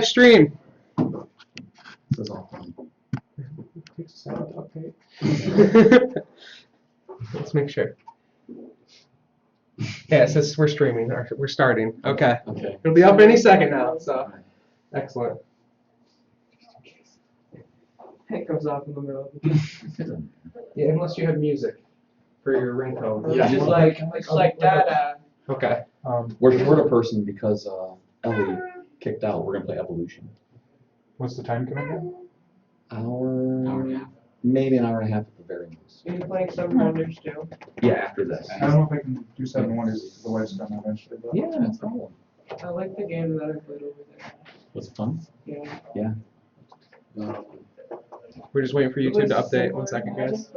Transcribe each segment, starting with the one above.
Stream. This is all fun. Let's make sure. Yeah, it says we're streaming. Or we're starting. Okay. Okay. It'll be up any second now. So excellent. It comes off in the middle. Yeah, unless you have music for your ringtone. Yeah. It's like data. Okay. We're short a person because Ellie kicked out. We're gonna play Evolution. What's the time coming Hour Hour and a half. Maybe an hour and a half at the very most. You're playing some Wonders too. Yeah, after this. I don't know if I can do 7 Wonders. The wife's coming eventually. But Yeah, no problem. I like the game that I played over there. Was it fun? Yeah. We're just waiting for YouTube to update. 1 second, guys.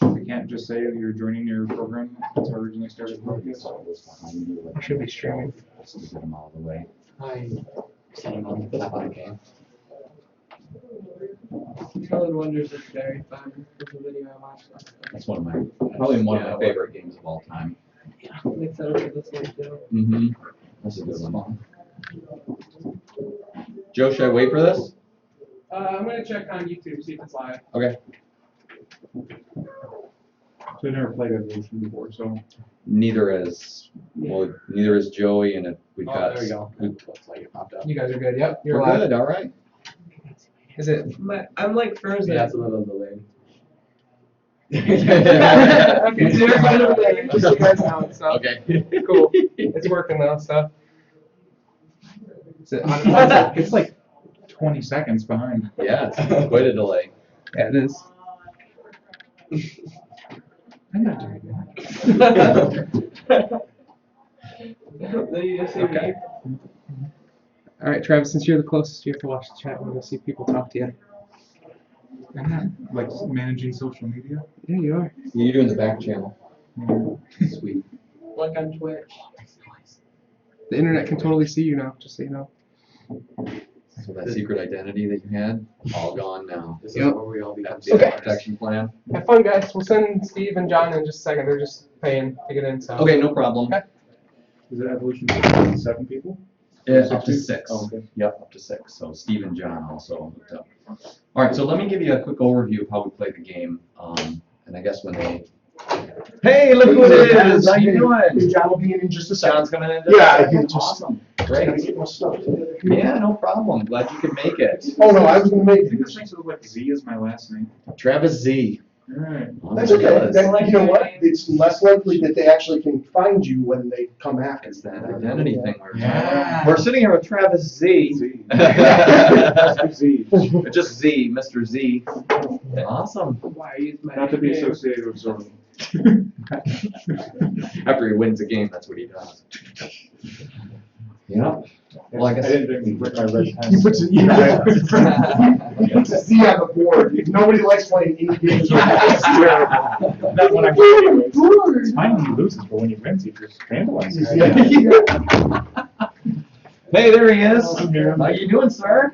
we can't just say you're joining your program that's originally started. I should be streaming. Let's just get them all the way. Hi. Okay. Seven Wonders is very fun. It's a video I watched last night. That's probably one of my favorite games of all time. I'm excited for this one too. Mm-hmm. That's a good one. Joe, should I wait for this? I'm gonna check on YouTube, see if it's live. Okay. So I never played Evolution before, so Neither is Joey, and we've Oh, got. there we go. Looks like it popped up. You guys are good. Yep, you're We're live. good. All right. Is it? I'm like frozen. Yeah, it's a little delayed. Okay, so you're fine over there. Just so you guys know, so. Okay. Cool. It's working though, so. Is it it's like 20 seconds behind. Yeah, it's quite a delay. Yeah, it is. I'm not doing that. You just see Okay. me. All right, Travis, since you're the closest, you have to watch the chat. We're gonna see people talk to you. I'm not like managing social media. Yeah, you are. You're doing the back channel. Yeah. Sweet. Like on Twitch. The internet can totally see you now, just so you know. So that secret identity that you had, all gone now. This Yep. is where we all become That's the Okay. protection plan. Have fun, guys. We'll send Steve and John in just a second. They're just paying to get in, so. Okay, no problem. Okay. Is it Evolution for 7 people? Up to 6. Oh, okay. Yep, up to 6. So Steve and John also hooked up. All right, so let me give you a quick overview of how we play the game. And I guess when they. Hey, look who it is! How you doing? John will be in just a second. John's coming in. Yeah, I can just. Awesome. Gotta Great. get my stuff. Yeah, no problem. Glad you could make it. Oh, no, I was gonna make I think it. this makes it look like Z is my last name. Travis Z. Alright. That's okay. That, you know what? It's less likely that they actually can find you when they come after. It's that identity thing. Yeah. We're sitting here with Travis Z. Z. Z. Just Z, Mr. Z. Awesome. Why use my Not to be name? associated with Zorro. After he wins a game, that's what he does. Yep. Well, I guess. didn't bring my red pen. He puts it, yeah. He puts a Z on the board. Nobody likes playing any games. Not when I'm winning. It's fine when you lose, but when you win, you just scandalize. Hey, there he is. Oh, here. How you doing, sir?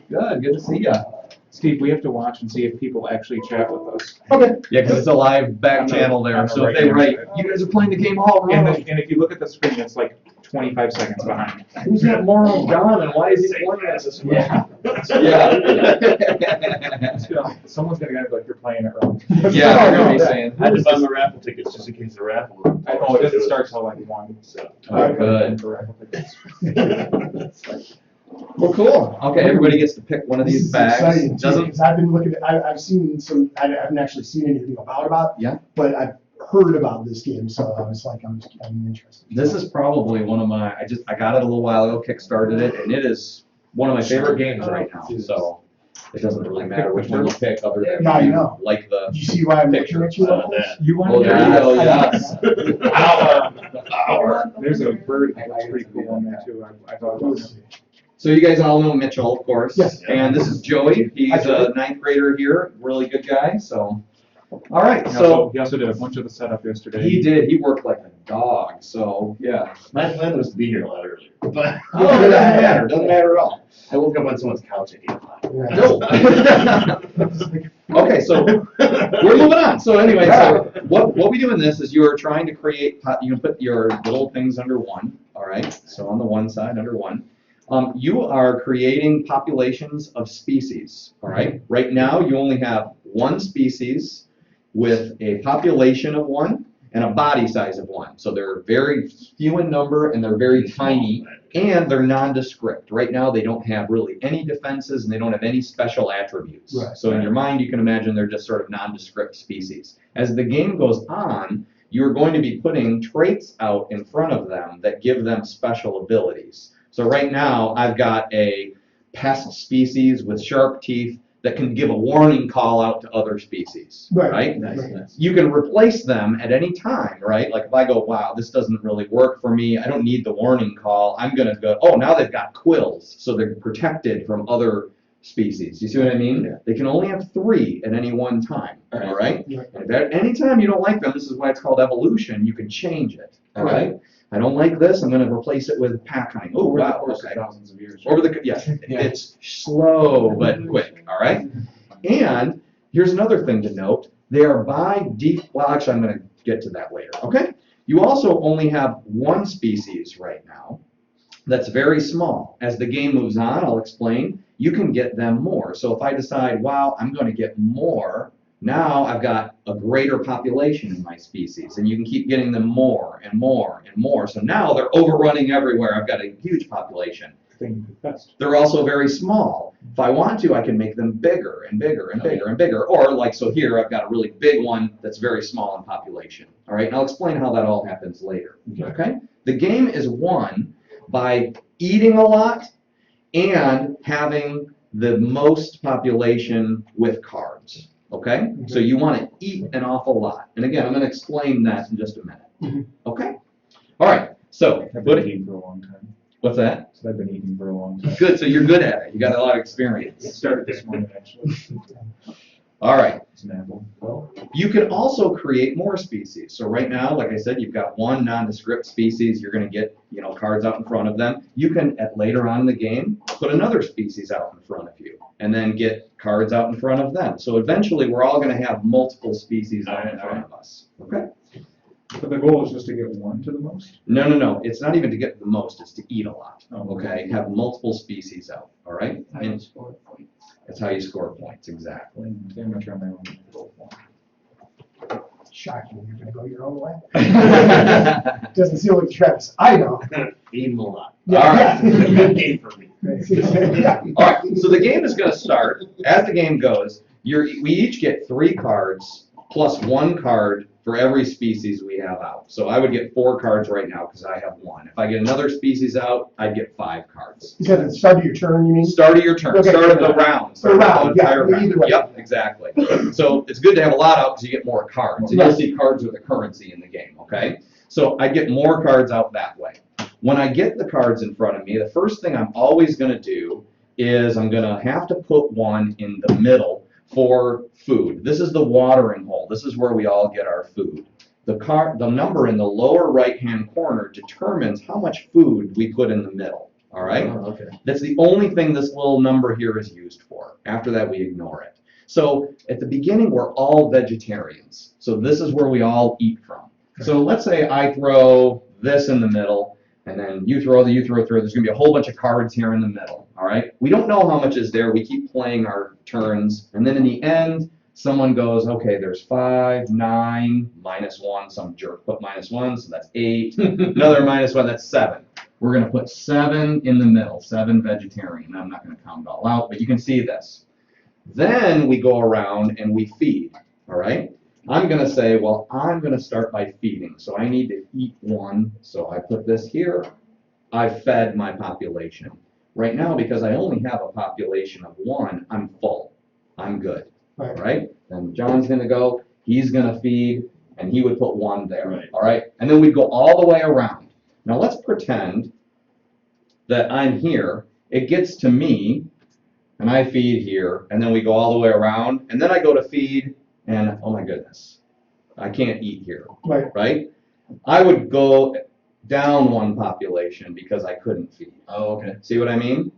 Good to see ya. Steve, we have to watch and see if people actually chat with us. Okay. Yeah, because it's a live back channel there, so if they write, you guys are playing the game all And, wrong. and if you look at the screen, it's like 25 seconds behind. Who's that Laurel John and why is he playing this? Yeah. Someone's gonna get like you're playing it wrong. Yeah, I'm gonna be saying. I had to buy my raffle tickets just in case the raffle. Oh, it doesn't start till like 1, so. Oh, good. For raffle tickets. Well, cool. Okay, everybody gets to pick one of This these is bags. exciting, too, Doesn't, because I've been looking at, I've seen some, I haven't actually seen anything about it. Yeah. But I've heard about this game, so I was like, I'm interested. this is probably one of my, I got it a little while ago, kickstarted it, and it is one of my favorite games right now, so it doesn't really matter which one you pick, other than Yeah, I you know. like the. Do you see why I'm looking at you? About that. You want Oh, there you go, yes. Hour. There's a bird, that's pretty cool on there too. I thought about it. So you guys all know Mitchell, of course. Yes. And this is Joey. He's Hi, a Joey. 9th grader here, really good guy, so. All right, He so also- he also did a bunch of the setup yesterday. he did, he worked like a dog, so, yeah. My plan was to be here a lot earlier, but Oh, it doesn't matter at all. I woke up on someone's couch at 8 o'clock. No. Okay, so we're moving on. So anyway, so what we do in this is you are trying to create, you can put your little things under one, all all right? So on the one side, under one. You are creating populations of species, all right? Right now, you only have one species with a population of one and a body size of one. So they're very few in number and they're very tiny and they're nondescript. Right now, they don't have really any defenses and they don't have any special attributes. Right. So in your mind, you can imagine they're just sort of nondescript species. As the game goes on, you're going to be putting traits out in front of them that give them special abilities. So right now, I've got a pest species with sharp teeth that can give a warning call out to other species, right? Nice. You can replace them at any time, right? Like if I go, wow, this doesn't really work for me, I don't need the warning call, I'm gonna go, oh, now they've got quills, so they're protected from other species. You see what I mean? Yeah. They can only have 3 at any one time, All right. all right? Yeah. And if at any time you don't like them, this is why it's called evolution, you can change it, all right? I don't like this, I'm gonna replace it with pack hunting. Oh, Over the wow, course of okay. thousands of years. Over the, yeah, it's slow but quick, all right? And here's another thing to note, they are by default, well, actually, I'm gonna get to that later, okay? You also only have one species right now that's very small. As the game moves on, I'll explain, you can get them more. So if I decide, wow, I'm gonna get more, now I've got a greater population in my species, and you can keep getting them more and more and more. So now they're overrunning everywhere. I've got a huge population. Thing you confessed. They're also very small. If I want to, I can make them bigger and bigger and bigger and bigger. Or like, so here, I've got a really big one that's very small in population. All right, and I'll explain how that all happens later, okay? The game is won by eating a lot and having the most population with cards, okay? So you want to eat an awful lot. And again, I'm going to explain that in just a minute, okay? All right, so I've what, been eating for a long time. what's that? So I've been eating for a long time. Good, so you're good at it. You got a lot of experience. It started this morning, actually. All right. It's an apple. You can also create more species. So right now, like I said, you've got one nondescript species. You're going to get, cards out in front of them. You can, later on in the game, put another species out in front of you, and then get cards out in front of them. So eventually, we're all going to have multiple species out in front of us. Okay? But the goal is just to get one to the most? No. It's not even to get the most. It's to eat a lot. Oh. Okay? Have multiple species out. All right? I don't And score points. that's how you score points. Exactly. I'm gonna try my own goal one. Shocking, you're gonna go your own way. Doesn't seem like Travis. I know. Eat them a lot. Yeah. All right. Good game for me. Yeah. All right, so the game is going to start. As the game goes, we each get 3 cards plus 1 card for every species we have out. So I would get 4 cards right now because I have 1. If I get another species out, I'd get 5 cards. You said at the start of your turn, you mean? Start of your turn, Okay. start of the round. Start of the round, yeah, entire round. either way. Yep, exactly. So it's good to have a lot out because you get more cards. And you'll Right. see cards with a currency in the game, okay? So I get more cards out that way. When I get the cards in front of me, the first thing I'm always going to do is I'm going to have to put one in the middle for food. This is the watering hole. This is where we all get our food. The number in the lower right-hand corner determines how much food we put in the middle, all right? Oh, okay. That's the only thing this little number here is used for. After that, we ignore it. So at the beginning, we're all vegetarians. So this is where we all eat from. So let's say I throw this in the middle, and then you throw. There's going to be a whole bunch of cards here in the middle, all right? We don't know how much is there. We keep playing our turns, and then in the end, someone goes, okay, there's 5, 9, -1, some jerk put -1, so that's 8, another -1, that's 7. We're going to put 7 in the middle, 7 vegetarian. I'm not going to count it all out, but you can see this. Then we go around and we feed, all right? I'm going to say, well, I'm going to start by feeding, so I need to eat 1, so I put this here. I've fed my population. Right now, because I only have a population of 1, I'm full. I'm good. All right? And John's going to go, he's going to feed, and he would put 1 there. Right. All right? And then we'd go all the way around. Now let's pretend that I'm here. It gets to me, and I feed here, and then we go all the way around, and then I go to feed, and oh my goodness, I can't eat here. Right. Right? I would go down 1 population because I couldn't feed. Oh, okay. See what I mean?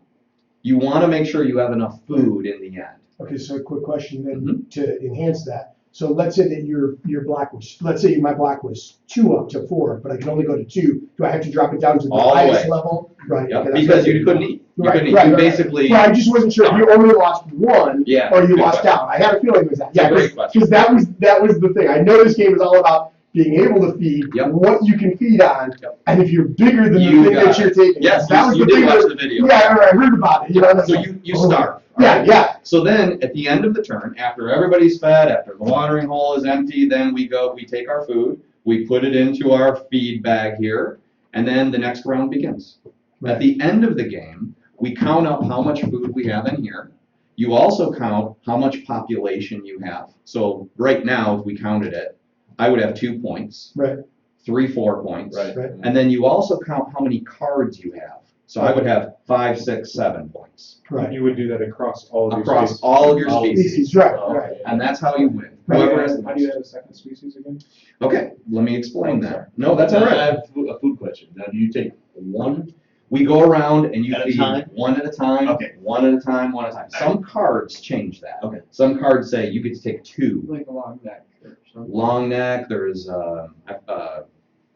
You want to make sure you have enough food in the end. Okay, so a quick question then Mhm. to enhance that. So let's say that let's say my black was 2 up to 4, but I can only go to 2. Do I have to drop it down to the All the highest way. level? Right. Yep, okay, that's because what I you couldn't eat. You Right, couldn't eat. right, You right, basically. Well, I just wasn't sure if you only lost 1 Yeah, or you good lost question. down. I had a feeling it was that. It's a Yeah, great question. because that was the thing. I know this game is all about being able to feed, Yep. what you can feed on, Yep. and if you're bigger than You the thing got that you're it. taking. Yes, that was you the did thing watch that- the video. Yeah, I heard about it. You know, and it's So like, you oh. starve. all Yeah, right? yeah. So then, at the end of the turn, after everybody's fed, after the watering hole is empty, then we take our food, we put it into our feed bag here, and then the next round begins. At the end of the game, we count up how much food we have in here. You also count how much population you have. So right now, if we counted it, I would have 2 points, Right, 3, 4 points. Right. right. And then you also count how many cards you have. So I would have 5, 6, 7 points Right. You would do that across all of your across spaces. all of your All species. Species, right, Oh, right. okay. And that's how you win. Right. Whoever has the How do you most. have a second species again? Okay, let me explain Oh, that. sorry. No, that's all I right. have a food question. Now, do you take one? We go around and you At a feed time? one at a time, Okay. one at a time, one at a time. Some cards change that. Okay. Some cards say you get to take 2. Like a long neck or something. Long neck, there's,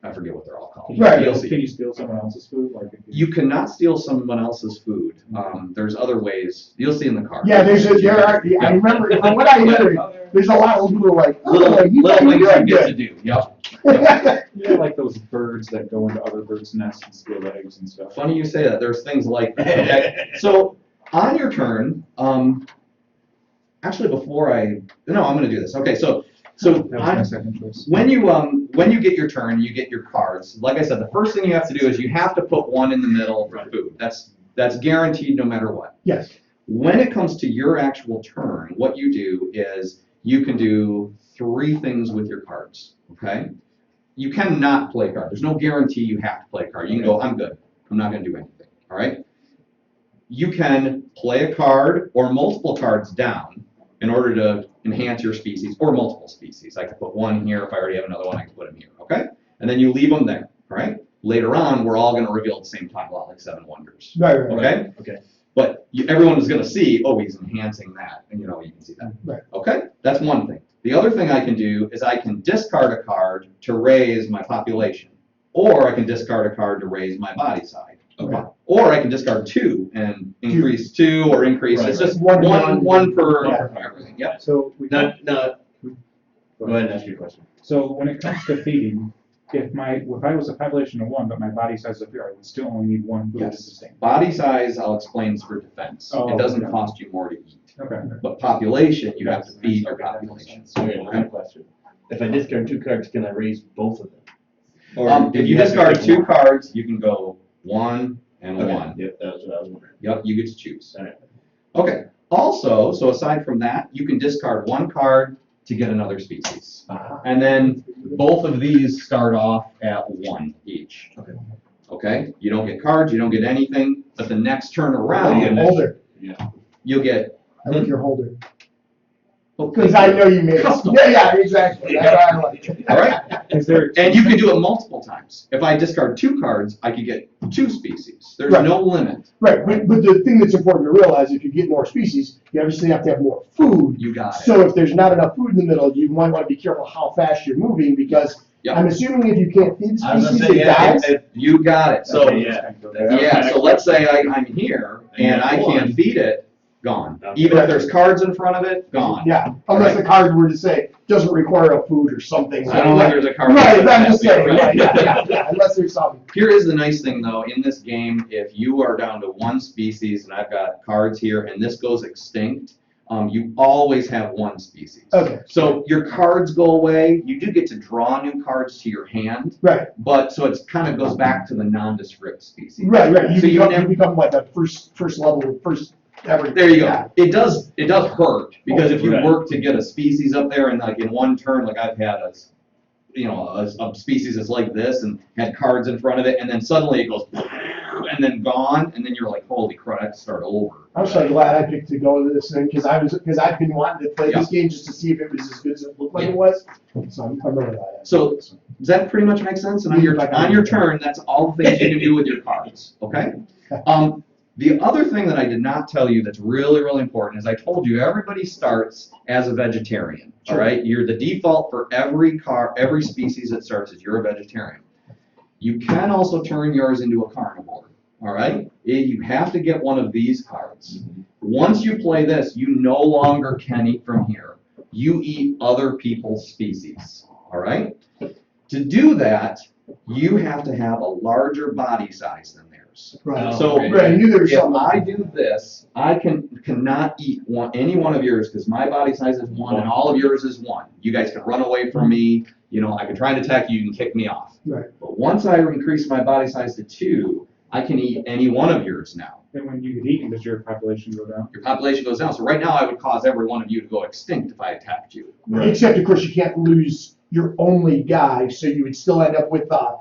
I forget what they're all called. Right. You'll see. Can you steal someone else's food? Like if You cannot steal someone else's food. There's other ways. You'll see in the card. Yeah, there are, I remember, from what I heard, there's a lot of little like, Little you things you got get to good. do. Yep. you know, like those birds that go into other birds' nests and steal the eggs and stuff. Funny you say that. There's things like that. Okay. So on your turn, actually before I'm going to do this. Okay, so That was my on, second choice. when you get your turn, you get your cards. Like I said, the first thing you have to do is you have to put 1 in the middle for food. That's guaranteed no matter what. Yes, When it comes to your actual turn, what you do is you can do 3 things with your cards. Okay, you cannot play a card. There's no guarantee you have to play a card. You can go, I'm good. I'm not going to do anything. All right. You can play a card or multiple cards down in order to enhance your species, or multiple species. I could put 1 here. If I already have another one, I can put them here. Okay, and then you leave them there. All right. Later on, we're all going to reveal at the same time, a lot like 7 Wonders. right, right, right. Okay. Okay. But everyone is going to see, oh, he's enhancing that, and you can see that. Right. Okay, that's one thing. The other thing I can do is I can discard a card to raise my population, or I can discard a card to raise my body size. Okay. Or I can discard 2 and increase 2 or increase. Right, It's right. just One- one per Yeah. everything. Yep. So we Go ahead and ask your question. So when it comes to feeding, if I was a population of 1, but my body size is up here, I would still only need 1 food to Yes. sustain. Body size, I'll explain, is for defense. Oh, It doesn't okay. cost you more to eat. Okay. But population, you have to feed your Okay, that makes population. sense. Okay, one question. If I discard 2 cards, can I raise both of them? If you have to discard pick 2 one? cards, you can go 1 and Okay, 1. Yep, that was what I was wondering. Yep, you get to choose. All right. Okay. Also, so aside from that, you can discard 1 card to get another species. And then both of these start off at 1 each. Okay. Okay? You don't get cards, you don't get anything, but the next turn I like around, your holder. Yeah. you'll get. I like your holder. Well, Because I know you made it. Custom. Yeah, exactly. That's why I like it. All right? Is there? And you can do it multiple times. If I discard 2 cards, I could get 2 species. There's Right. no limit. Right, but the thing that's important to realize, if you get more species, you obviously have to have more food. You got it. So if there's not enough food in the middle, you might want to be careful how fast you're moving, because Yep. I'm assuming if you can't feed the I was gonna species, say, it yeah, dies. You got it. So, Okay, yeah. yeah, so let's say I'm here and I can't feed it, gone. Okay. Even if there's cards in front of it, gone. Yeah, unless the card were to say, doesn't require a food or something. I don't think there's a card. Right, that I'm just says saying, that. right, yeah, unless there's something. Here is the nice thing though, in this game, if you are down to 1 species and I've got cards here and this goes extinct, you always have 1 species. Okay. So your cards go away, you do get to draw new cards to your hand, Right, but so it's kind of goes back to the nondescript species. right, right, So you you become like a first level, first ever. There you yeah. go. It does hurt because if you Right. work to get a species up there and like in one turn, like I've had a species that's like this and had cards in front of it, and then suddenly it goes and then gone, and then you're like, holy crap, I have to start over. I'm so glad I picked to go to this thing, because I've been wanting to play this game just to see if it was as good as it looked like it was. So I'm really glad. So does that pretty much make sense? And on your turn, that's all the things you can do with your cards. Okay. The other thing that I did not tell you that's really, really important is I told you everybody starts as a vegetarian. All right, you're the default for every species that starts as you're a vegetarian. You can also turn yours into a carnivore. All right, you have to get one of these cards. Once you play this, you no longer can eat from here. You eat other people's species. All right. To do that, you have to have a larger body size than theirs. Right. So Right, I knew there was if something. I do this, I cannot eat any one of yours because my body size is 1 and all of yours is 1. You guys can run away from me. You know, I can try and attack you. You can kick me off. Right. But once I increase my body size to 2, I can eat any one of yours now. Then when you get eaten, does your population go down? Your population goes down. So right now, I would cause every one of you to go extinct if I attacked you. Except, of course, you can't lose your only guy, so you would still end up with a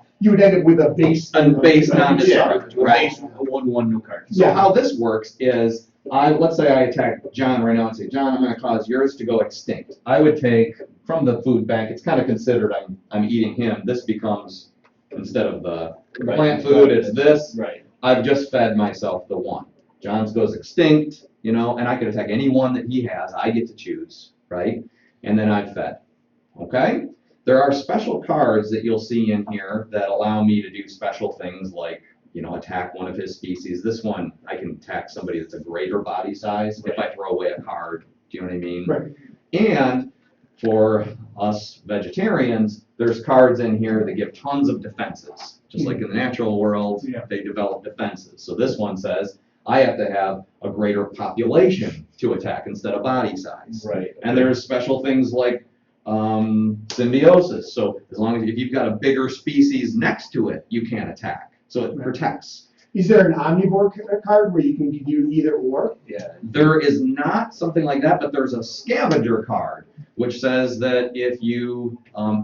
base. A base nondescript, right? One new card. So Yeah. how this works is, let's say I attack John right now and say, John, I'm going to cause yours to go extinct. I would take from the food bank. It's kind of considered I'm eating him. This becomes, instead of the Right. plant food, it's this. Right. I've just fed myself the 1. John's goes extinct, you know, and I could attack any one that he has. I get to choose, right? And then I've fed. Okay? There are special cards that you'll see in here that allow me to do special things like, you know, attack one of his species. This one, I can attack somebody that's a greater body size if I throw away a card. Do you know what I mean? Right. And for us vegetarians, there's cards in here that give tons of defenses. Just like in the natural world, Yeah. they develop defenses. So this one says, I have to have a greater population to attack instead of body size. Right. And there's special things like symbiosis. So as long as if you've got a bigger species next to it, you can't attack. So it protects. Is there an omnivore card where you can do either or? Yeah. There is not something like that, but there's a scavenger card, which says that if you,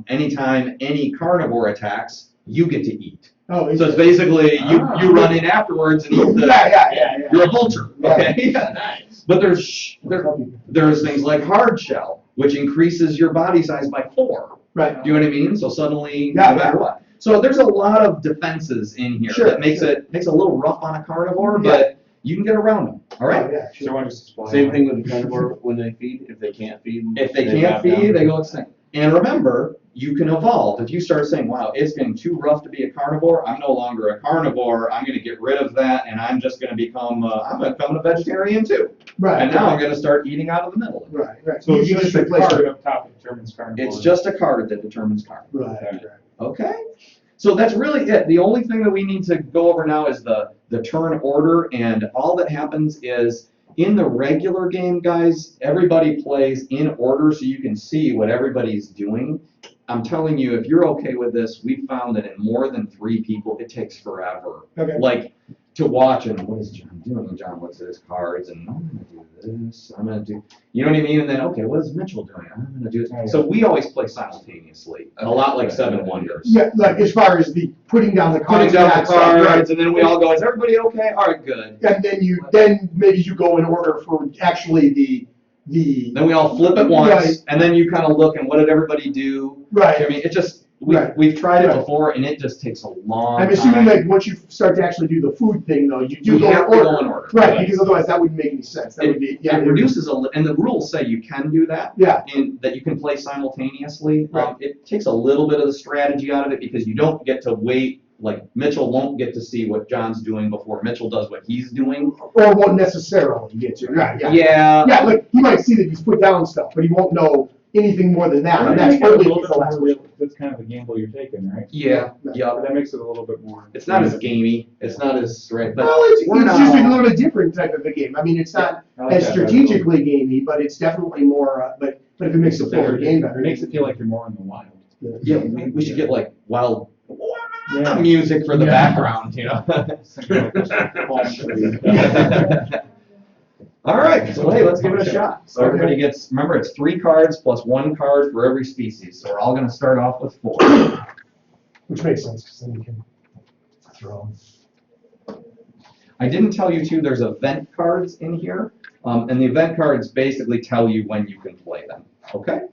anytime any carnivore attacks, you get to eat. Oh, So it's basically you run in afterwards and eat the. yeah. You're a vulture, okay? Nice. But there's things like hard shell, which increases your body size by 4. Right. Do you know what I mean? So suddenly, Yeah, no matter what. So there's a lot of defenses in here Sure, that makes sure. it a little rough on a carnivore, Yeah. but you can get around them. All right. Oh, yeah, So sure. one just fly Same away. thing with the carnivore when they feed. If they can't feed, If they can't drop down. feed, they go extinct. And remember, you can evolve. If you start saying, wow, it's getting too rough to be a carnivore, I'm no longer a carnivore, I'm going to get rid of that, and I'm just going to become, I'm becoming a vegetarian too. Right. And now I'm going to start eating out of the middle. Right, right. So You it's can just just a replace card it. up top that determines carnivore. It's just a card that determines carnivore. Right, right. Okay? So that's really it. The only thing that we need to go over now is the turn order, and all that happens is in the regular game, guys, everybody plays in order so you can see what everybody's doing. I'm telling you, if you're okay with this, we found that in more than 3 people, it takes forever. Okay. Like, to watch, and what is John doing? John looks at his cards, and I'm going to do this, I'm going to do, you know what I mean? And then, okay, what is Mitchell doing? I'm going to do this. So we always play simultaneously, a lot like Seven Wonders. Yeah, like as far as the putting down the Putting cards. down and the that stuff, right. cards, and then we all go, is everybody okay? All right, good. And then maybe you go in order for actually the. Then we all flip it once, Right. and then you kind of look and what did everybody do? I Right. mean, it just, Right. we've tried it Right. before, and it just takes a long I'm time. assuming like once you start to actually do the food thing though, you do You go in have to order. go in order. Right, because otherwise that wouldn't make any sense. That would be, yeah. It reduces and the rules say you can do that. Yeah. And that you can play simultaneously. Right. It takes a little bit of the strategy out of it because you don't get to wait. Like Mitchell won't get to see what John's doing before Mitchell does what he's doing. Or won't necessarily get to, right, yeah. Yeah. Yeah, like, he might see that he's put down stuff, but he won't know anything more than that, and that's That's only a little the bit last more question. that's kind of the gamble you're taking, right? Yeah. Yeah. But that makes it a little bit more. It's not as gamey. It's not as right. But Well, it's we're just a not- little bit different type of a game. I mean, it's not I like as that better. strategically gamey, but it's definitely more, but if it makes the fuller game better. It makes it feel like you're more in the wild. Yeah, we should get like wild Yeah. music for the Yeah. background, you know. Something like this. Palm tree. All right, so hey, let's give it a shot. So everybody gets, remember, it's 3 cards plus 1 card for every species. So we're all going to start off with 4. Which makes sense, because then you can throw. I didn't tell you too, there's event cards in here, and the event cards basically tell you when you can play them. Okay.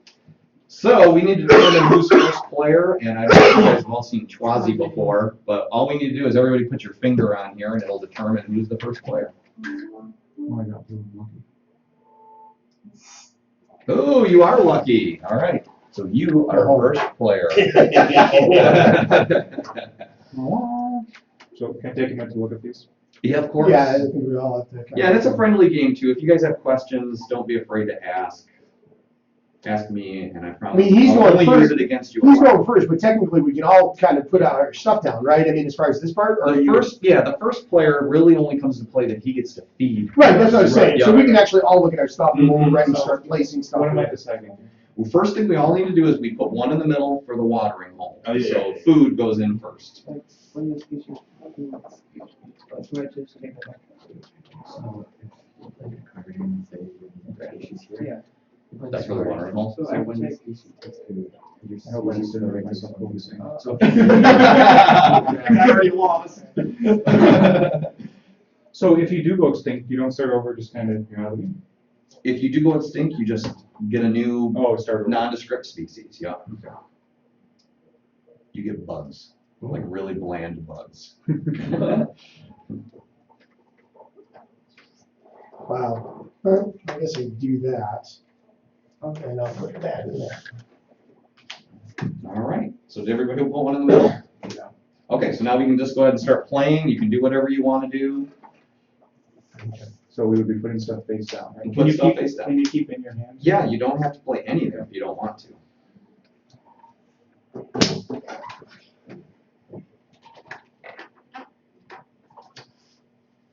So we need to determine who's first player, and I don't know if you guys have all seen Chwazi before, but all we need to do is everybody put your finger on here and it'll determine who's the first player. Oh, I got really lucky. Oh, you are lucky. All right. So you are first player. So can I take a minute to look at these? Yeah, of course. Yeah, I think we all have to. Yeah, and it's a friendly game too. If you guys have questions, don't be afraid to ask. Ask me, and I promise I mean, he's I'll going only first. use it against you. He's going first, but technically we can all kind of put our stuff down, right? I mean, as far as this part, or The first player really only comes into play that he gets to feed. Right, that's what I'm saying. Yeah. So we can actually all look at our stuff and when we're ready to Mhm. start placing stuff. What am I deciding? Well, first thing we all need to do is we put one in the middle for the watering hole. Oh, yeah. So food goes in first. Like, when the species, but you might just take it back. Yeah. That's for the watering hole. So I would take, I hope I didn't make myself focusing. I already lost. So if you do go extinct, you don't start over, just kind of, you're out of the game? If you do go extinct, you just get a new Oh, start over. nondescript species. Yeah. Okay. You get bugs, like really bland bugs. Wow. Well, I guess I do that. Okay, and I'll put that in there. All right. So did everybody put one in the middle? Yeah. Okay, so now we can just go ahead and start playing. You can do whatever you want to do. So we would be putting stuff face down, right? Put Can you stuff keep, face down. can you keep in your hands? Yeah, you don't have to play any of them if you don't want to.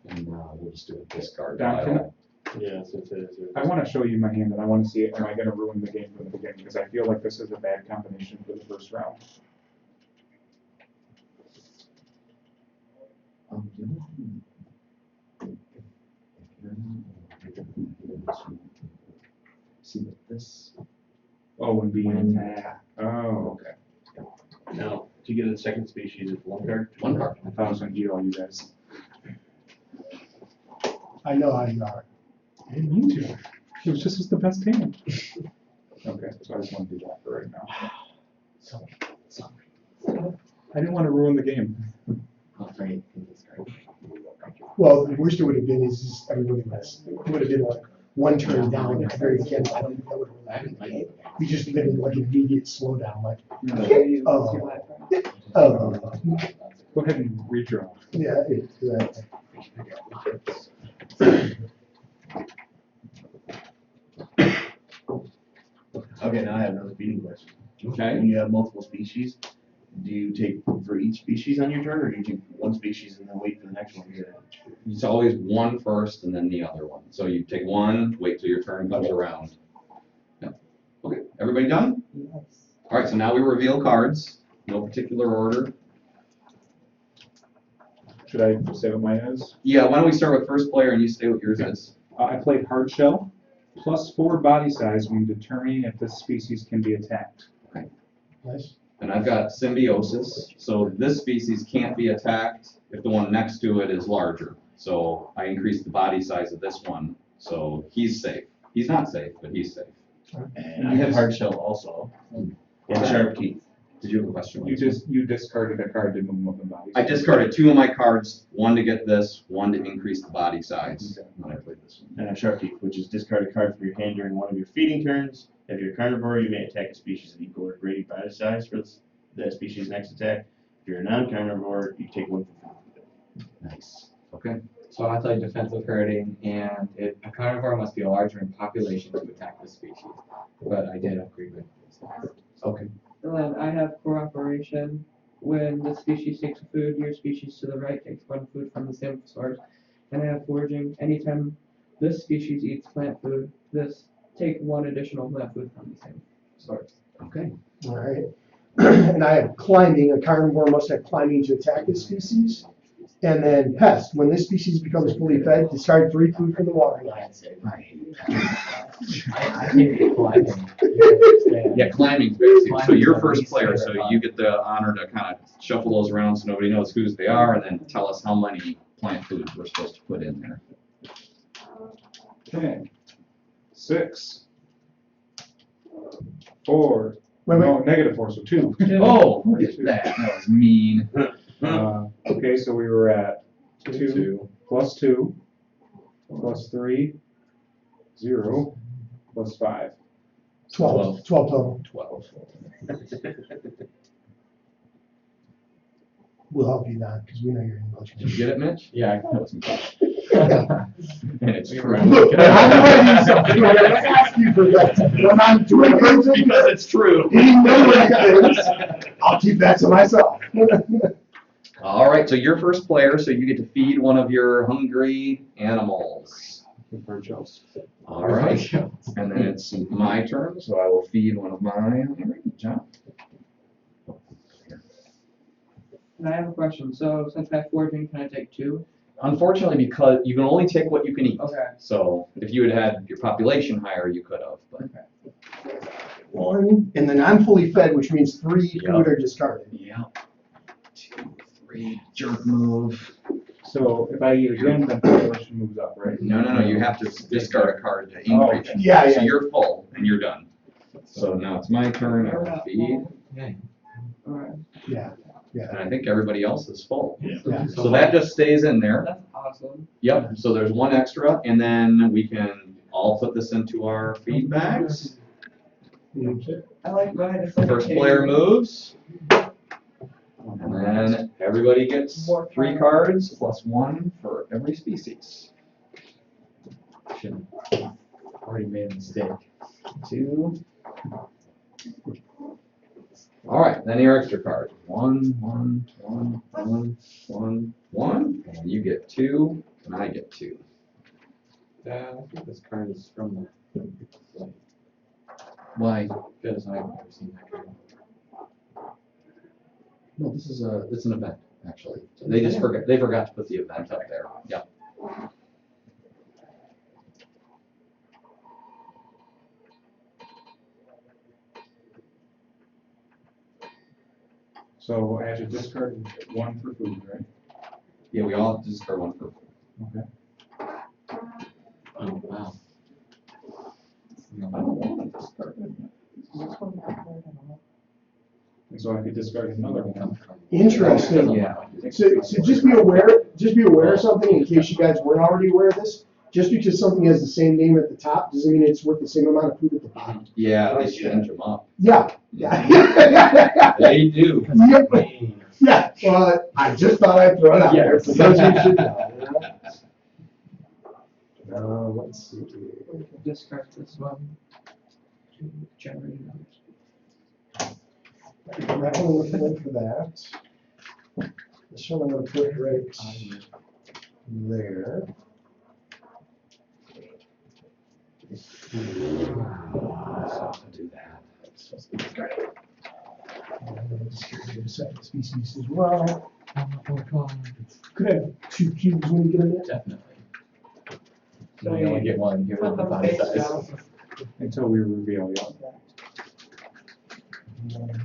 And we'll just do a discard Down, pile. Yeah, so it is. I want to show you my hand and I want to see it. Am I going to ruin the game from the beginning? Because I feel like this is a bad combination for the first round. See what this. Oh, and being attacked. Oh, okay. Now, to get a second species, it's one card. One card. I thought I was going to eat all you guys. I know how you are. I didn't mean to. It was just the best hand. Okay, so I just want to do that for right now. I didn't want to ruin the game. Well, the worst it would have been is just everybody would have been like one turn down at the very end. I don't think that would have been the game. You just been like an immediate slowdown, like, oh, Go ahead and redraw. yeah, Okay, now I have another feeding question. Okay. When you have multiple species, do you take for each species on your turn, or do you take one species and then wait for the next one to get in? It's always one first and then the other one. So you take one, wait till your turn comes around. Yep. Okay, everybody done? All right, so now we reveal cards, no particular order. Should I say what mine is? Yeah, why don't we start with first player and you say what yours is? I played hard shell, +4 body size when determining if this species can be attacked. nice. And I've got symbiosis, so this species can't be attacked if the one next to it is larger. So I increased the body size of this one, so he's safe. He's not safe, but he's safe. And I have hard shell also, and sharp teeth. Did you have a question? You discarded a card to move up in body I size. discarded 2 of my cards, one to get this, one to increase the body size. Okay. When I played this one. And I have sharp teeth, which is discard a card from your hand during one of your feeding turns. If you're a carnivore, you may attack a species of equal or greater body size for that species' next attack. If you're a non-carnivore, you take one for food. Nice. Okay. So I played defensive herding, and a carnivore must be larger in population to attack the species. But I did upgrade with this. Okay. And then I have cooperation. When the species takes food, your species to the right takes one food from the same source. And I have foraging. Anytime this species eats plant food, this take one additional plant food from the same source. Okay. All right. And I have climbing. A carnivore must have climbing to attack this species. And then pest. When this species becomes fully fed, discard 3 food from the watering line. I can't get climbing. Yeah, climbing's basic. So you're first player, so you get the honor to kind of shuffle those around so nobody knows whose they are, and then tell us how many plant foods we're supposed to put in there. Okay. 6. 4. Wait, wait. No, -4, so 2. Oh, look at that. That was mean. Okay, so we were at 2 Two. plus 2 plus 3, 0 plus 5. 12 total. 12. We'll help you not, because we know you're English. Did you get it, Mitch? Yeah, That was And it's true. Look, I'm writing something, I'm gonna ask you for that. When I'm doing anything, Because it's true. eating things, I'll keep that to myself. All right, so you're first player, so you get to feed one of your hungry animals. All right, and then it's my turn, so I will feed one of my hungry. John? And I have a question. So since I have foraging, can I take 2? Unfortunately, because you can only take what you can eat. Okay. So if you had had your population higher, you could have, but. 1, and then I'm fully fed, which means 3 Yep. food are discarded. Yeah. 2, 3, jerk move. So if I eat again, then population moves up, right? No, you have to discard a card to increase. okay. Yeah, So yeah. you're full and you're done. So now it's my turn, I will feed, Alright. Yeah, and I think everybody else is full. yeah. So that just stays in there. That's awesome. Yep, so there's one extra, and then we can all put this into our feed bags. I like mine. It's like First a player cake. moves, and then everybody gets 3 cards plus 1 for every species. Should've already made a mistake. 2. All right, then your extra cards. 1, 1, 1, 1, 1, 1, and you get 2, and I get 2. I think this card is from the, like, Why? because I've never seen that card. No, it's an event, actually. They forgot to put the event up there. Yep. So I have to discard 1 for food, right? Yeah, we all have to discard 1 for. Okay. Oh, wow. I don't want to discard it. And so I could discard another one. Interesting. Yeah. So just be aware of something in case you guys weren't already aware of this. Just because something has the same name at the top doesn't mean it's worth the same amount of food at the bottom. Yeah, they change them up. Yeah, yeah. They do. Yep. Yeah, well, I just thought I'd throw it out there. Yes. Because you should know. Let's see. We can discard this one to generate others. That one we're putting for that. This one I'm gonna put right there. Do that. And I'm gonna discard the second species as well. Could have 2 cubes when you get in there. Definitely. So You only get one, give it Put the them font face size. down. Until we reveal, yeah.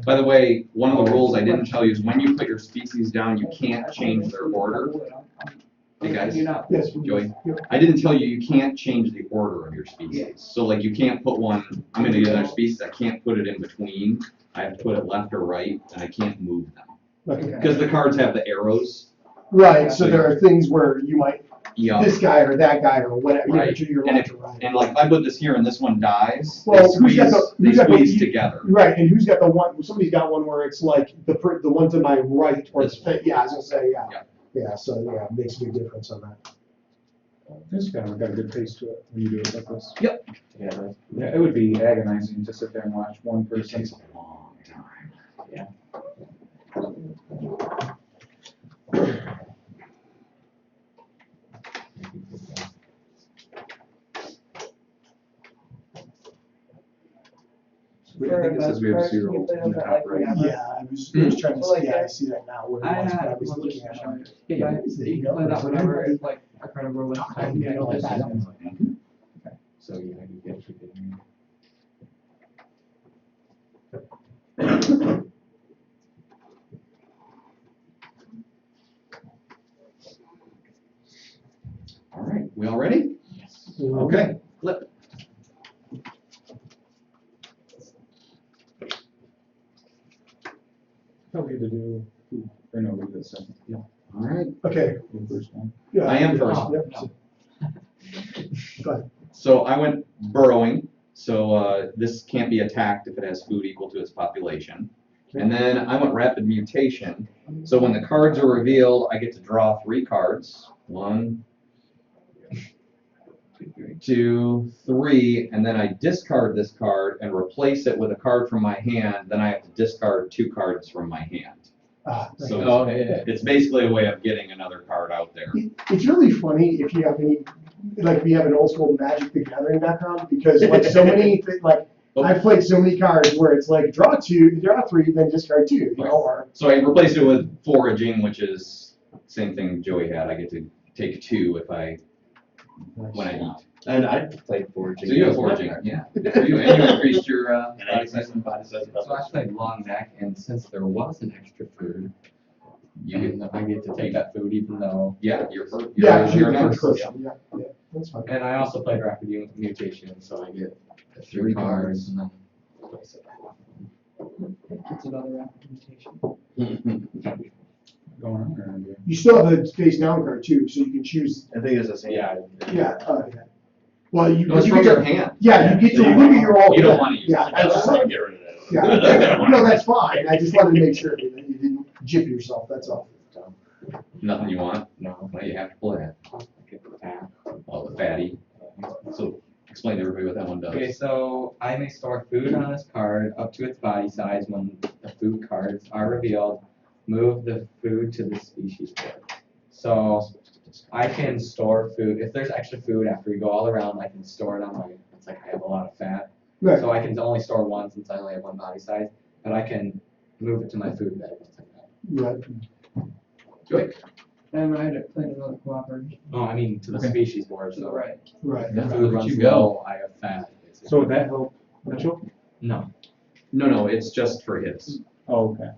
By the way, one of the rules I didn't tell you is when you put your species down, you can't change their order. Hey, guys. You're not. Yes. Joey? Yep. I didn't tell you, you can't change the order of your species. So like you can't put one, I'm gonna get another species, I can't put it in between. I have to put it left or right, and I can't move them. Okay. Because the cards have the arrows. Right, so there are things where you might, Yeah. this guy or that guy or whatever, you know, Right. you're And left or right. And like if I put this here and this one dies, they Well, who's got squeeze the- together. Right, and who's got the one, somebody's got one where it's like the one to my right or This one. yeah, I was gonna say, yeah. Yeah. Yeah, so yeah, it makes a big difference on that. This kind of got a good taste to it when you do it like this. Yeah, that's- Yeah, it would be agonizing to sit there and watch one It person. takes a long time. I think it says we have 0 in the top right. Yeah, I was trying to So, like, see, yeah, I see that now, where I it was, but I had was one looking just at to show it. you. Yeah, Yeah, there you you can go. play that That's whenever everybody- it's like a carnivore list. I can get all Just- that. So, yeah, you get everything. All right, we all ready? Yes. Okay, flip. I am first. Yep. Go ahead. So I went burrowing, so this can't be attacked if it has food equal to its population. And then I went rapid mutation, so when the cards are revealed, I get to draw 3 cards. 1, 2, 3, and then I discard this card and replace it with a card from my hand, then I have to discard 2 cards from my hand. So Oh, yeah. it's basically a way of getting another card out there. It's really funny if you have any, like, we have an old school Magic the Gathering background, because like so many, like, I've played so many cards where it's like, draw 2, draw 3, then discard 2, you know, or. So I replaced it with foraging, which is same thing Joey had. I get to take 2 if I when I eat. And I played foraging. So you have foraging, yeah. For you, and you increased your And I body size. body size. So I played long neck, and since there was an extra food, I get to take that food even though. Yeah, you're first. Yeah, you're you're next. first, yeah, that's fine. And I also played rapid mutation, so I get the 3 cards and then place it back. It's another representation. Going on or? You still have a face down card too, so you can choose, I think it's the same. Yeah. yeah, well, you. No, it's you from get your to- hand. Yeah, you get to So you- look at your own. You don't wanna use Yeah, it. I was that's just like, fine. get rid of that. Yeah, no, that's fine, I just wanted to make sure that you didn't jip yourself, that's all. Nothing you want? No, Well, you have to play it. I get the pack. Oh, the fatty. So explain to everybody what that one does. Okay, so I may store food on this card up to its body size when the food cards are revealed. Move the food to the species board. So I can store food, if there's extra food after we go all around, I can store it on my, it's like I have a lot of fat. Right, So I can only store 1 since I only have 1 body size, but I can move it to my food bed. right. Joey. And I had to play another cooperation. Oh, I mean to the Okay. species board, To the so right. Right. the Yeah, food look at runs you go. low, I have fat. basically. So would that help Mitchell? No. No, it's just for his. Oh, okay.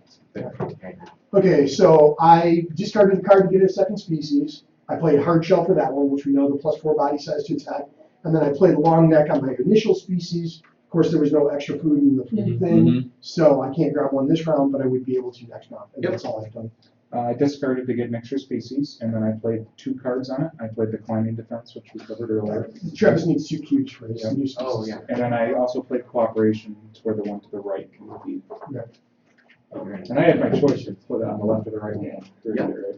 Okay, so I discarded the card to get a second species. I played hard shell for that one, which we know the +4 body size to attack. And then I played long neck on my initial species. Of course, there was no extra food in the food Mhm, thing, so I can't grab one this round, but I would be able to next round. And Yep. that's all I've done. I discarded to get an extra species, and then I played 2 cards on it. I played the climbing defense, which we covered earlier. Travis needs 2 cubes for his Yeah. new species. Oh, yeah. And then I also played cooperation, to where the one to the right can be. Yeah. And I had my choice to put it on the left or the right hand.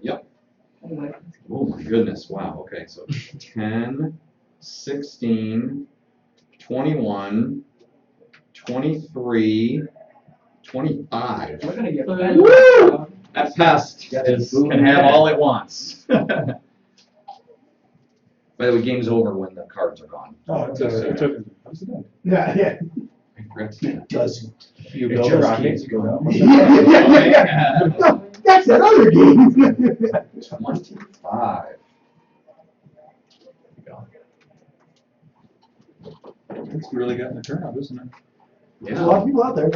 Yep. Oh my goodness, wow, okay, so 10, 16, 21, 23, 25. We're gonna get Woo! That pest can have all it wants. By the way, game's over when the cards are gone. Oh, It took, how's it done? Yeah, yeah. I forgot to say that. It doesn't. You It build just rockets, keeps you go. Yeah. No, that's that other game. 25. It's really gotten a turnout, isn't it? There's a lot of people out there.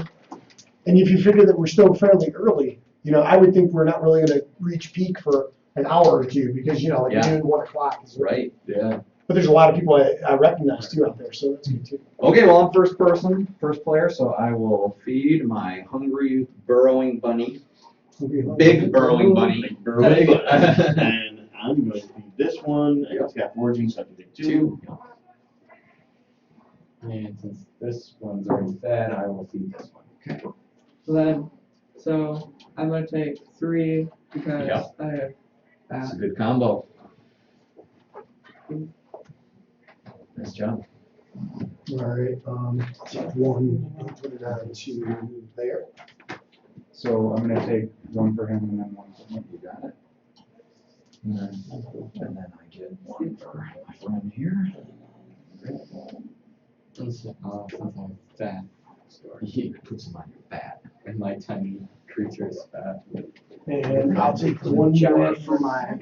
And if you figure that we're still fairly early, you know, I would think we're not really gonna reach peak for an hour or two, because, you know, like Yeah. noon, 1 o'clock is. Right, yeah. But there's a lot of people I recognize too out there, so that's good too. Okay, well, I'm first player, so I will feed my hungry burrowing bunny. Big burrowing bunny. Big burrowing bunny. And I'm going to feed this one, and it's got foraging, so I can take 2. 2. And since this one's already fed, I will feed this one. So I'm gonna take 3 because Yeah. I have That's a fat. good combo. Nice job. All right, take 1 and put it on to there. So I'm gonna take 1 for him and then 1 for me. You got it. And then I get 1 for my friend here. Since I'm fat, He puts them on your fat. and my tiny creature is fat. And I'll take 1 more for my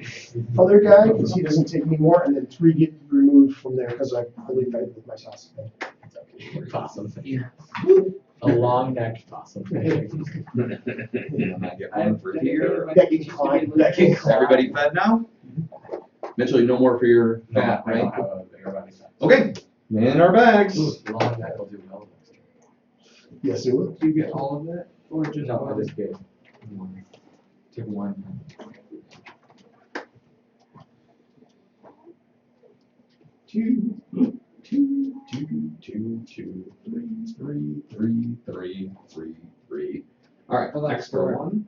other guy, because he doesn't take any more, and then 3 get removed from there, because I fully fed with my sausage. It's okay. Possum. A long necked possum. And I get 1 for here. That can climb, that can climb. Everybody fed now? Mitchell, no more for your No, fat, I don't right? have a bigger body size. Okay, in our bags. Long neck will do well next time. Yes, it will. Do you get all of it or just No, I one? just get one. Take 1. 2, 2, 2, 2, 2, 3, 3, 3, 3, 3, 3. All right, Oh, that's extra four. 1.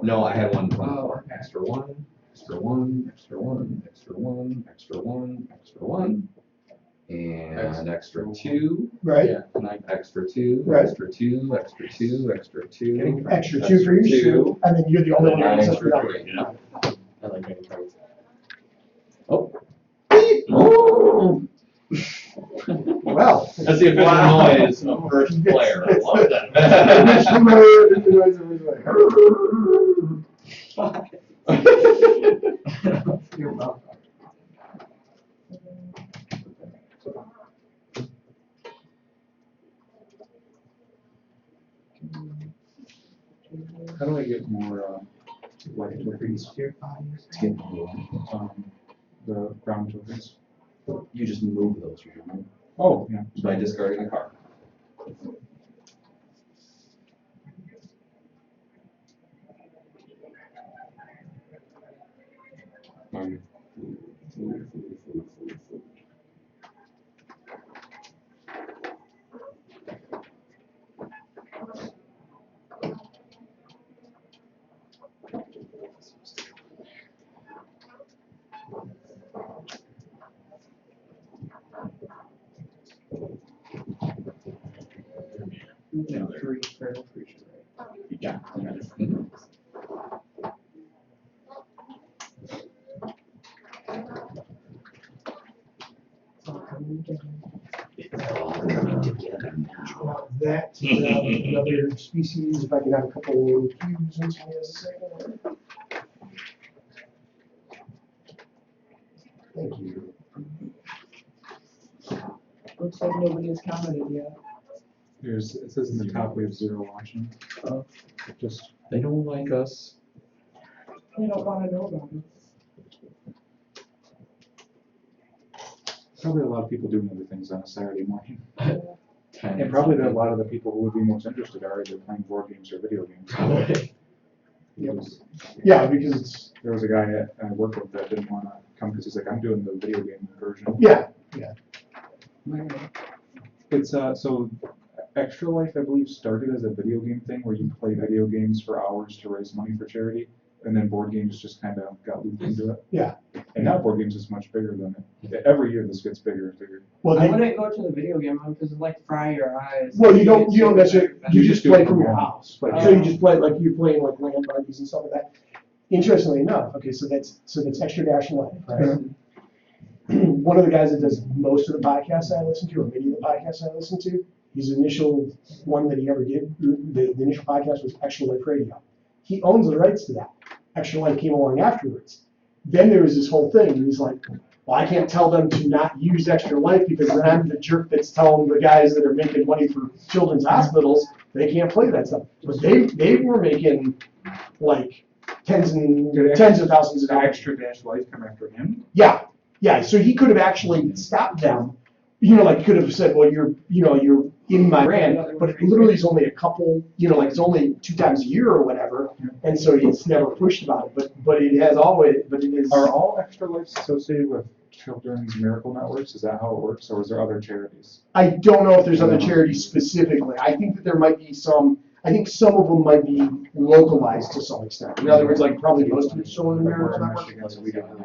No, I had one Oh, before. okay. Extra 1, extra 1, extra 1, extra 1, extra 1, extra 1. And extra 2. Right? Yeah, and I Extra 2, Right. extra 2, extra 2, extra 2. Extra 2 for you, and then you're the only one that gets Extra without. 3, yeah. I like getting cards. Oh. Well. That's the official noise of first player. I love that. You're welcome. How do I get more, life tokens? The ground tokens. You just move those, remember? Oh, yeah. By discarding a card. Three for the creature, right? Yeah. That, another species, if I can have a couple cubes and something as a second. Thank you. Looks like nobody has commented yet. It says in the top we have 0 watching. Just, They don't like us. They don't wanna know about it. probably a lot of people doing other things on a Saturday morning. 10. And probably a lot of the people who would be most interested are either playing board games or video games. Probably. Yeah, because it's, There was a guy I worked with that didn't want to come because he's like, I'm doing the video game version. yeah, It's so Extra Life, I believe, started as a video game thing where you play video games for hours to raise money for charity, and then board games just kind of got looped into it. Yeah. And now board games is much bigger than it. Every year this gets bigger and bigger. well, I they, wouldn't go to the video game one because it like fry your eyes. well, you don't necessarily, you just do play it from from your home. house. So you just play, like, you're playing like land parties and stuff like that. Interestingly enough, okay, so that's Extra Dash Life, right? One of the guys that does most of the podcasts I listen to, or many of the podcasts I listen to, his initial one that he ever did, the initial podcast was Extra Life Radio. He owns the rights to that. Extra Life came along afterwards. Then there was this whole thing, and he's like, well, I can't tell them to not use Extra Life because then I'm the jerk that's telling the guys that are making money for children's hospitals they can't play that stuff. But they were making like tens of thousands of Did dollars. Extra Dash Life come after him? Yeah, so he could have actually stopped them, like he could have said, well, you're in my brand, but it literally is only a couple, like it's only 2 times a year or whatever, and so it's never pushed about it, but it is. Are all Extra Lives associated with Children's Miracle Networks? Is that how it works, or is there other charities? I don't know if there's other charities specifically. I think that there might be some. I think some of them might be localized to some extent. In other words, like probably most of it's shown in the Like we're Miracle in Network. Michigan, so we get the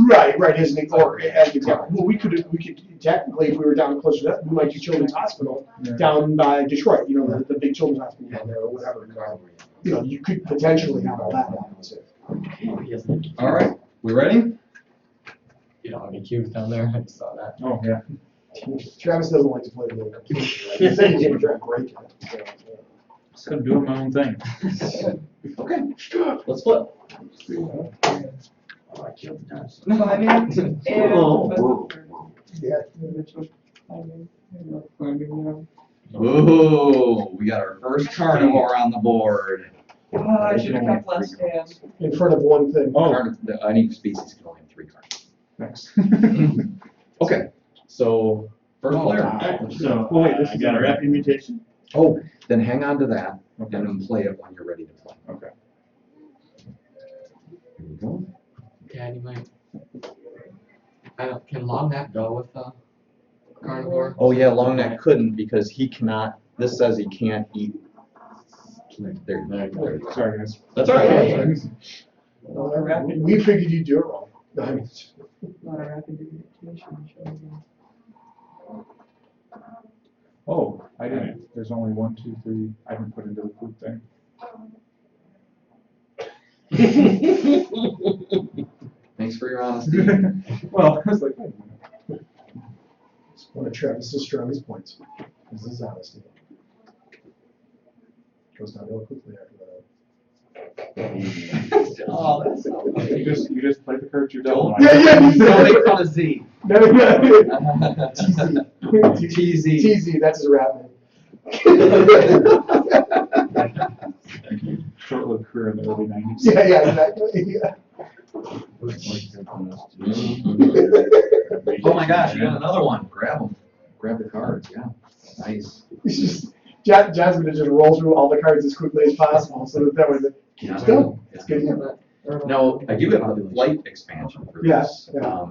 right? Right, isn't it? Or as an example, well, we could technically, if we were down closer to that, we might do Children's Hospital Yeah. down by Detroit. The big children's hospital down there or whatever. You could potentially have all that down too. All right, we ready? You don't have any cubes down there? I just saw that. Oh, yeah. Travis doesn't like to play the game. He said he's gonna try to break it. So I'm doing my own thing. Okay, let's flip. Yeah. Ooh, we got our first carnivore on the board. I should have kept less hands. In front of one thing. Oh, Any species can only have 3 cards. thanks. Okay, so first player. Alright, so Well, wait, this I is got a a- rapid mutation. Oh, then hang on to that Okay. and then play it when you're ready to play. Okay. Here we go. Dad, you might. Can long neck go with a carnivore? Oh yeah, long neck couldn't because he cannot, this says he can't eat. There you go. Sorry, guys. That's all right. Hey. A lot of rapid, We figured you'd do it wrong. No, I mean, a lot of rapid dictation showing. Oh, I didn't, there's only 1, 2, 3, I didn't put into the food thing. Thanks for your honesty. Well, I was like, wait a minute. it's one of Travis's strongest points. This is honesty. Goes downhill quickly after that. Oh, that's so You just played the cards you're Don't- dealt. Don't make fun of Z. No, no, TZ. TZ, that's his rap name. Short-lived career in the early 90s. Yeah, yeah, exactly, yeah. Oh my gosh, you got another one. Grab them. Grab the cards, yeah. Nice. It's just, John's gonna just roll through all the cards as quickly as possible, so that way, it's done. It's good. Now, I do have a flight expansion for Yeah, this. yeah.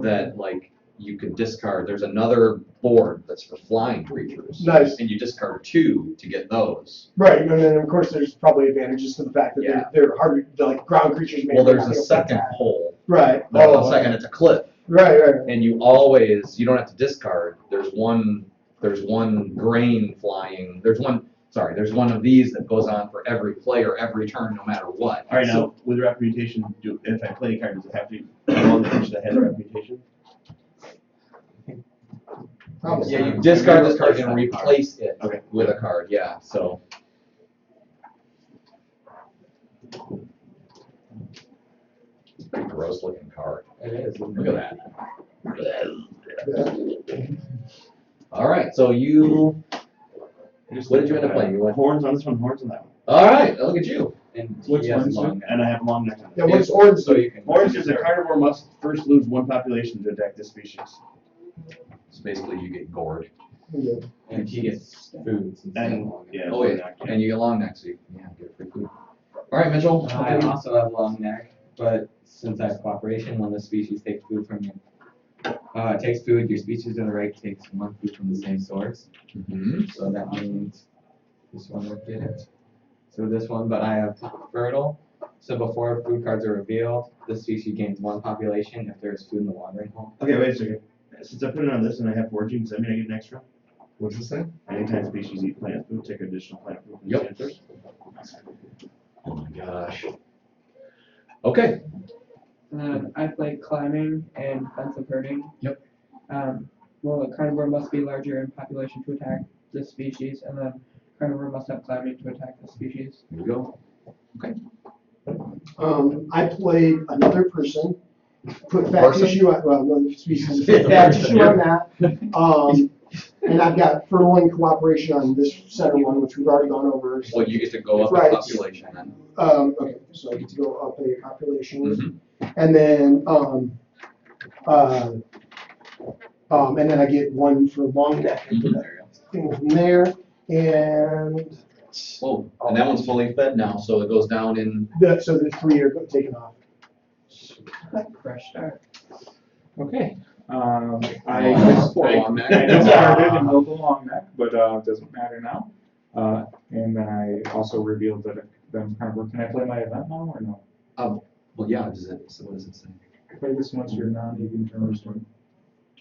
That like you can discard, there's another board that's for flying creatures. Nice. And you discard 2 to get those. Right, and then of course there's probably advantages to the fact that Yeah. they're harder, they're like ground creatures. maybe Well, they're there's not a gonna second attack. hole. Right. There's Oh, a second, it's a cliff. Right, right. And you always, you don't have to discard, there's one grain flying, there's one of these that goes on for every player, every turn, no matter what. Alright, now, with reputation, if I play a card, does it have to be on the creature that has reputation? Probably. Yeah, you discard this card and replace it Okay. with a card, yeah, so. It's a pretty gross looking card. It is. Look at that. Yeah. All right, so you, what did you end up playing? You went, Horns on this one, horns on that one. all right, look at you. And Which he has one's long neck. And I have a long neck on it. Yeah, what does orange So do? you can. Horns is a carnivore must first lose 1 population to attack this species. So basically you get gored. Yeah. And he gets food since he has And, long neck. yeah. Oh, yeah, and you get long neck, so you, yeah, get free food. All right, Mitchell. I also have long neck, but since I have cooperation, when the species takes food from you, it takes food, your species to the right takes 1 food from the same source. Mhm. So that means this one would get it. So this one, but I have fertile. So before food cards are revealed, the species gains 1 population if there is food in the watering hole. Okay, wait a second. Since I put it on this and I have foraging, does that mean I get an extra? What does it say? Anytime species eat plant food, take additional plant food from the Yep. same source. Oh my gosh. Okay. And then I played climbing and defensive herding. Yep. Well, a carnivore must be larger in population to attack this species, and then carnivore must have climbing to attack this species. Here we go. I played another person, put fat Person? tissue on, well, no species, put fat tissue on that. And I've got fertile and cooperation on this center one, which we've already gone over. so- Well, you get to go up the Right. population then. Okay, so I get to go up a population. Mhm. And then, and then I get 1 for long neck. I put that thing from there, and Whoa, and that one's fully fed now, so it goes down in, so the 3 are taken off. Fresh start. Okay. Oh, I poor long neck. I discarded and built a long neck, but it doesn't matter now. And then I also revealed that them kind of work. Can I play my event now or no? well, yeah, does it, so what does it say? Play this once you're non-even turns.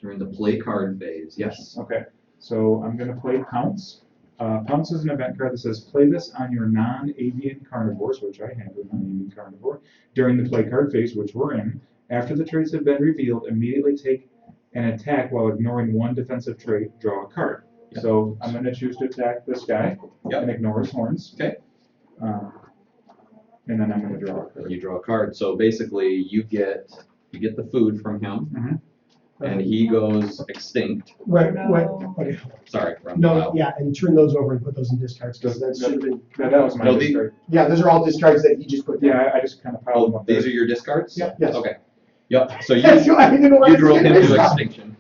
During the play card phase, yes. Okay, so I'm gonna play Pounce. Pounce is an event card that says, play this on your non-avian carnivores, which I have a non-avian carnivore, during the play card phase, which we're in. After the traits have been revealed, immediately take an attack while ignoring 1 defensive trait, draw a card. Yep. So I'm gonna choose to attack this guy Yep. and ignore his horns. Okay. And then I'm gonna draw a card. You draw a card, so basically you get the food from him, Mhm. and he goes extinct. Right, No. right, okay. Sorry, from No, yeah, and turn those over and put those in discards, because that Does- should have been, That was my No, the- discard. yeah, those are all discards that he just put down. Yeah, I just kind of piled them Oh, up there. these are your discards? Yeah, yes. Okay. Yep, so That's you, why I didn't want you to drove say him this. to extinction.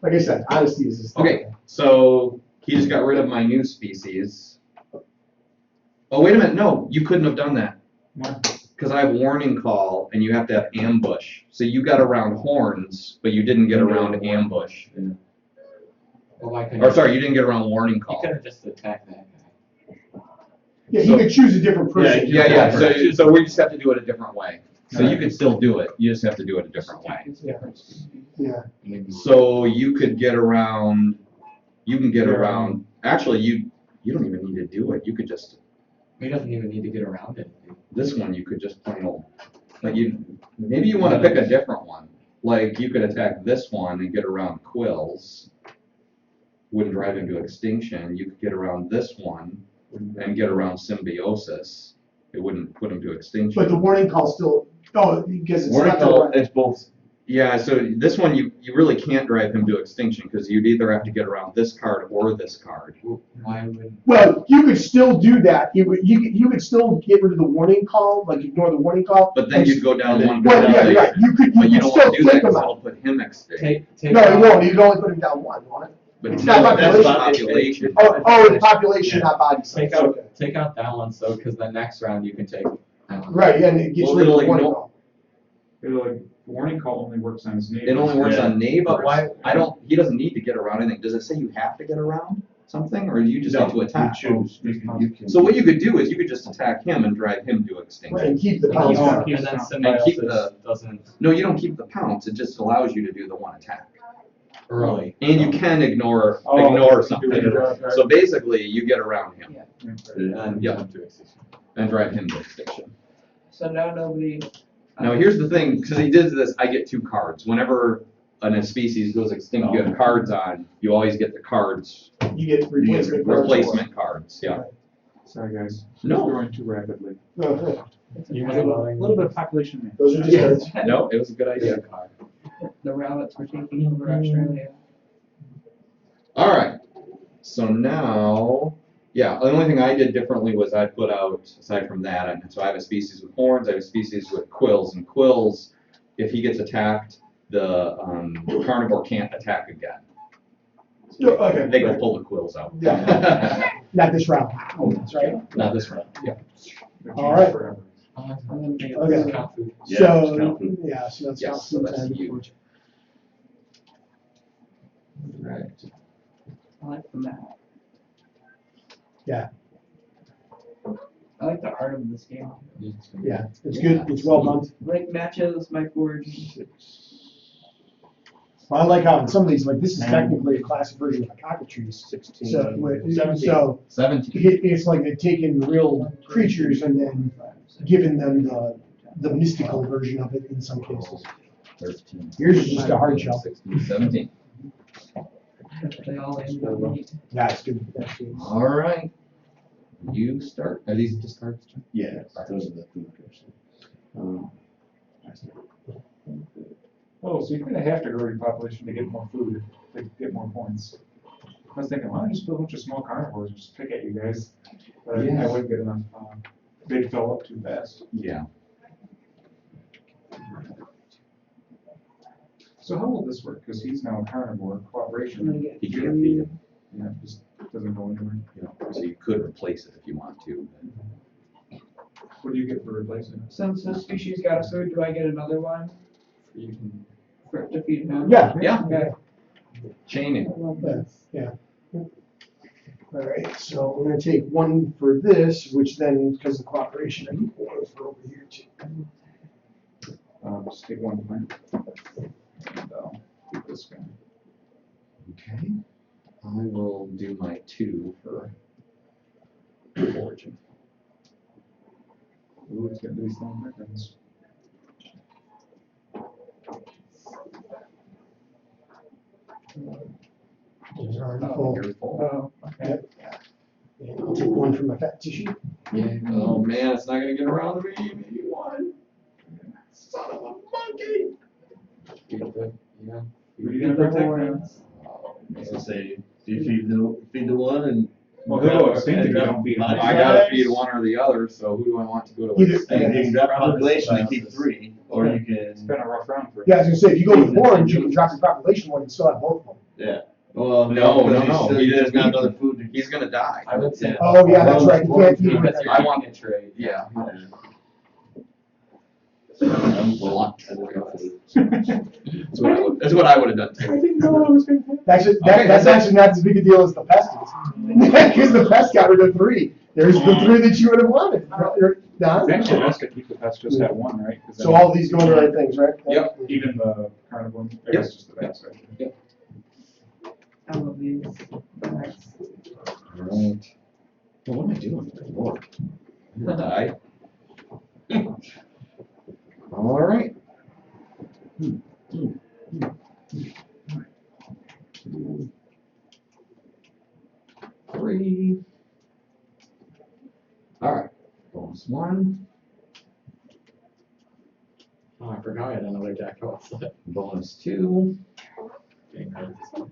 Like I said, honesty is just. Okay, so he just got rid of my new species. Oh, wait a minute, no, you couldn't have done that. What? because I have warning call and you have to have ambush. So you got around horns, but you didn't get around ambush. Well, why couldn't Or sorry, you didn't get around warning You call. could have just attacked that guy. Yeah, you could choose a different person. Yeah. So we just have to do it a different way. So you could still do it. You just have to do it a different way. Yeah. So you could get around. You can get around. Actually, you don't even need to do it. You could just He doesn't even need to get around it. this one. You could just plain old. Like maybe you want to pick a different one. Like you could attack this one and get around Quills. Wouldn't drive him to extinction. You could get around this one and get around Symbiosis. It wouldn't put him to extinction. But the warning call still, because it's Warning not the call, one. it's both. Yeah, so this one you really can't drive him to extinction because you'd either have to get around this card or this card. Why would? Well, you could still do that. You could still get rid of the warning call, like ignore the warning call. But then you'd go down one Well, yeah, population. right. You could But you don't still want to do that take them because out. it'll put him extinct. Take No, it out- won't. You can only put him down one, won't it? But It's no, not that's population. population. Oh, it's population, not body size. Take out, Okay. take out that one, so, because the next round you can take that one. Right, and it gets Well, rid of it'll the warning ignore- call. Warning call only works on his neighbors. It only works Yeah. on neighbors. But why- He doesn't need to get around anything. Does it say you have to get around something or do you just No, get to attack? You choose. You can. So what you could do is you could just attack him and drive him to Right, extinction. and keep the And pounds Oh, down. keep then the- and keep Symbiosis doesn't No, you don't keep the pounce. It just allows you to do the one attack. early. And you can ignore Oh, ignore you something. do it. So basically, you get around him And Yeah. jump to extinction. and drive him to extinction. So now nobody. Now here's the thing, because he did this, I get 2 cards. Whenever a species goes extinct, you have cards on. You always get the cards, You get replacement cards. replacement cards. Yeah. Sorry, guys. No. Growing too rapidly. No, You A might little, want little bit of population there. those are just cards. No, it was a good idea. The rabbits were taking over Australia. All right. So now, yeah, the only thing I did differently was I put out, aside from that, so I have a species with horns, I have a species with quills, and quills, if he gets attacked, the carnivore can't attack again. No, okay. They go pull the quills out. Yeah. Not this round. That's right. Not this round. Yeah. All right. Forever. And then they Okay. Count food. Yeah, So, it's count food. yeah, so that's Yes, count so food that's time. huge. Right. I like the map. Yeah. I like the art of this game. Yeah, it's good. It's well done. Like matches my foraging. Well, I like how in some of these, like, this is technically a classic version of a cockatrice. 16. So, 17. so 17. it's like they're taking real creatures and then giving them the mystical version of it in some cases. 13. Yours is just a hard shell. 16, 17. They all end up neat. Yeah, it's good. That's good. All right. You start. Are these just cards? John? Yeah, those are the food groups. Oh, so you kind of have to grow your population to get more food, to get more points. I was thinking, why don't you just build a bunch of small carnivores and just pick at you guys? But Yeah. I wouldn't get enough. They'd fill up too fast. Yeah. So how will this work? Because he's now a carnivore, And then cooperation. get He can't feed it. Yeah, just doesn't go anywhere. You know, so you could replace it if you want to. What do you get for replacing it? Since this species got a food, do I get another one You can. for it to feed him? Yeah. Yeah. Okay. Chaining. Yeah. All right, so we're gonna take one for this, which then, because of cooperation, I need one for over here too. Just take one plant. And keep this guy. Okay. I will do my 2 for foraging. Ooh, he's got these long weapons. Those are already full. You're full. Oh, okay. And I'll take one for my fat tissue. Yeah. Oh man, it's not gonna get around to me. Maybe 1. Son of a monkey. You get the, yeah. Were you Get gonna the protect horns. I was gonna say, do you feed the one and? Well, he'll go extinct if you don't feed him. I gotta feed one or the other, so who do I want to go to? Either- extinct? You can drop population and keep 3, or you It's can, been a rough round for you. Yeah, I was gonna say, if you go with horns, you can drop your population one and still have both of them. yeah. Well, No, because no, no, still- he you just doesn't got need another to. food to He's gonna die. I would say. Oh, yeah, that's right. You can't feed Because one. you're I keeping want- a trade. Yeah. Well, that's what I would have done I too. didn't know I was gonna have. Actually, Okay, that's that's it. actually not as big a deal as the pest is. Because the pest got rid of 3. There's the 3 that you would have wanted. Don? It's actually best to keep the pest just at 1, right? 'Cause So then all these go into the right things, right? Yep. even the carnivore, I guess just the backside. I love these. They're nice. Alright. Well, what am I doing? Good Lord. I'm gonna die. Alright. 3. Alright, bonus 1, Oh, I forgot I had another deck. Oh, it's like bonus 2. getting rid of this one.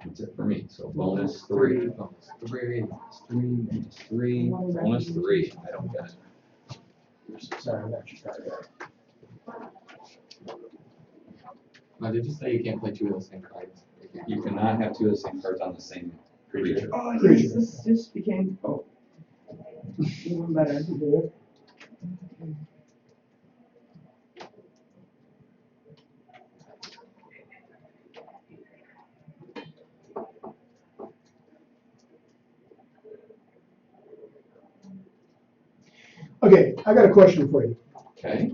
That's it for me. So bonus 3, bonus 3, bonus 3, bonus 3, bonus 3. I don't get it. Sorry, I'm actually sorry. Oh, did you say you can't play 2 of the same cards? You cannot have 2 of the same cards on the same creature. Oh, Creature. yes, this just became, even better. Okay, I got a question for you. Okay.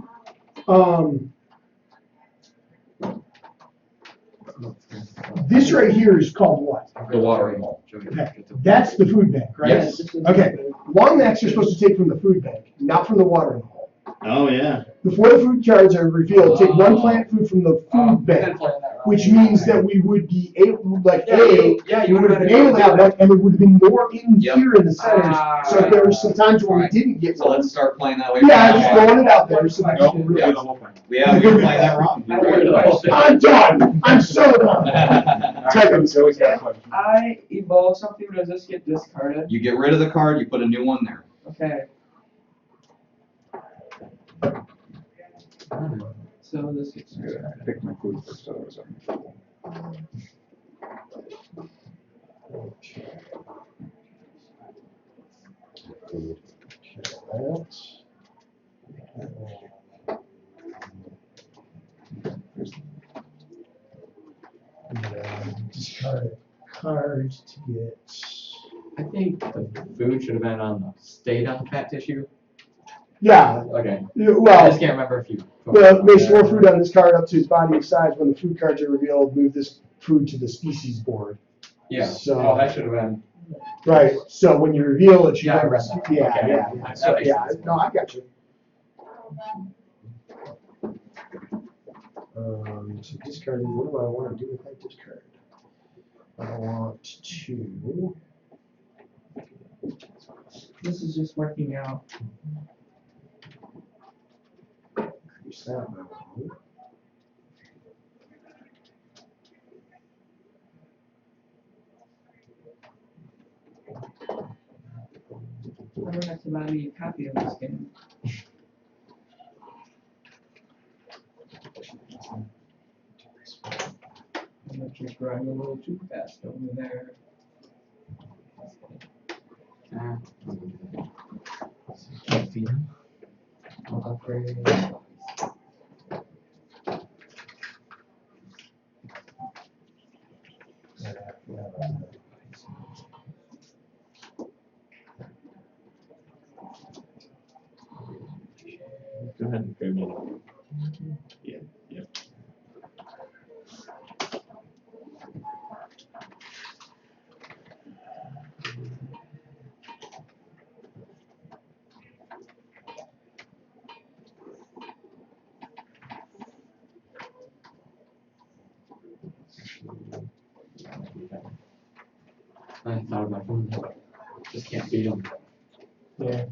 This right here is called what? The watering hole. Okay, that's the food bank, right? Yes. This is- Okay, long necks you're supposed to take from the food bank, not from the watering hole. Oh, yeah. Before the food cards are revealed, take 1 plant food from the food bank, which means that we would be able, like, yeah, we would have been able to have that, and there would have been more in Yep. here in the centers. So if there were some times where we Right. didn't get So one. let's start playing that way. Yeah, just throwing it out there. So that No, you we're can- doing the whole thing. Yeah, we were playing that wrong. I wanted the whole thing. I'm done. I'm so done. Check him, so he's got a question. I evolve something, does this get discarded? You get rid of the card, you put a new one there. Okay. So this gets discarded. Pick my food first, otherwise I'm in trouble. Discard cards to get. I think the food should have been on the stayed on the fat tissue. Yeah, Okay. I well, just can't remember if you. makes more food on this card up to its body size. When the food cards are revealed, move this food to the species board. Yeah. So- Oh, that should have been. Right, so when you reveal it, you. Yeah, I have- read that. Yeah, Okay. yeah, That so, makes yeah, sense. no, I got you. So discard, what do I want to do with that discard? I want to. This is just working out. Increase that amount. I don't have to buy me a copy of this game. I'm just growing a little too fast over there. Can't feed him. I'll upgrade. Go ahead and grab me. Yeah, yeah. I thought of my phone. Just can't feed him. Yeah,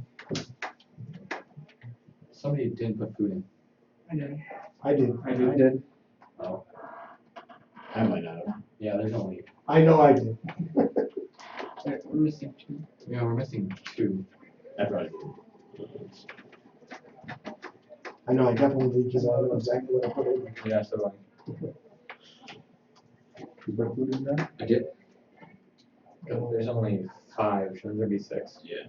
Somebody didn't put food in. I did. I did. I did. Oh. I might not have. Yeah, there's only. I know I did. Wait, we're missing 2. Yeah, we're missing 2. I probably did. I know I definitely did because I know exactly what I put in. Yeah, so You put food in there? I did. there's only 5. Shouldn't there be 6? Yeah.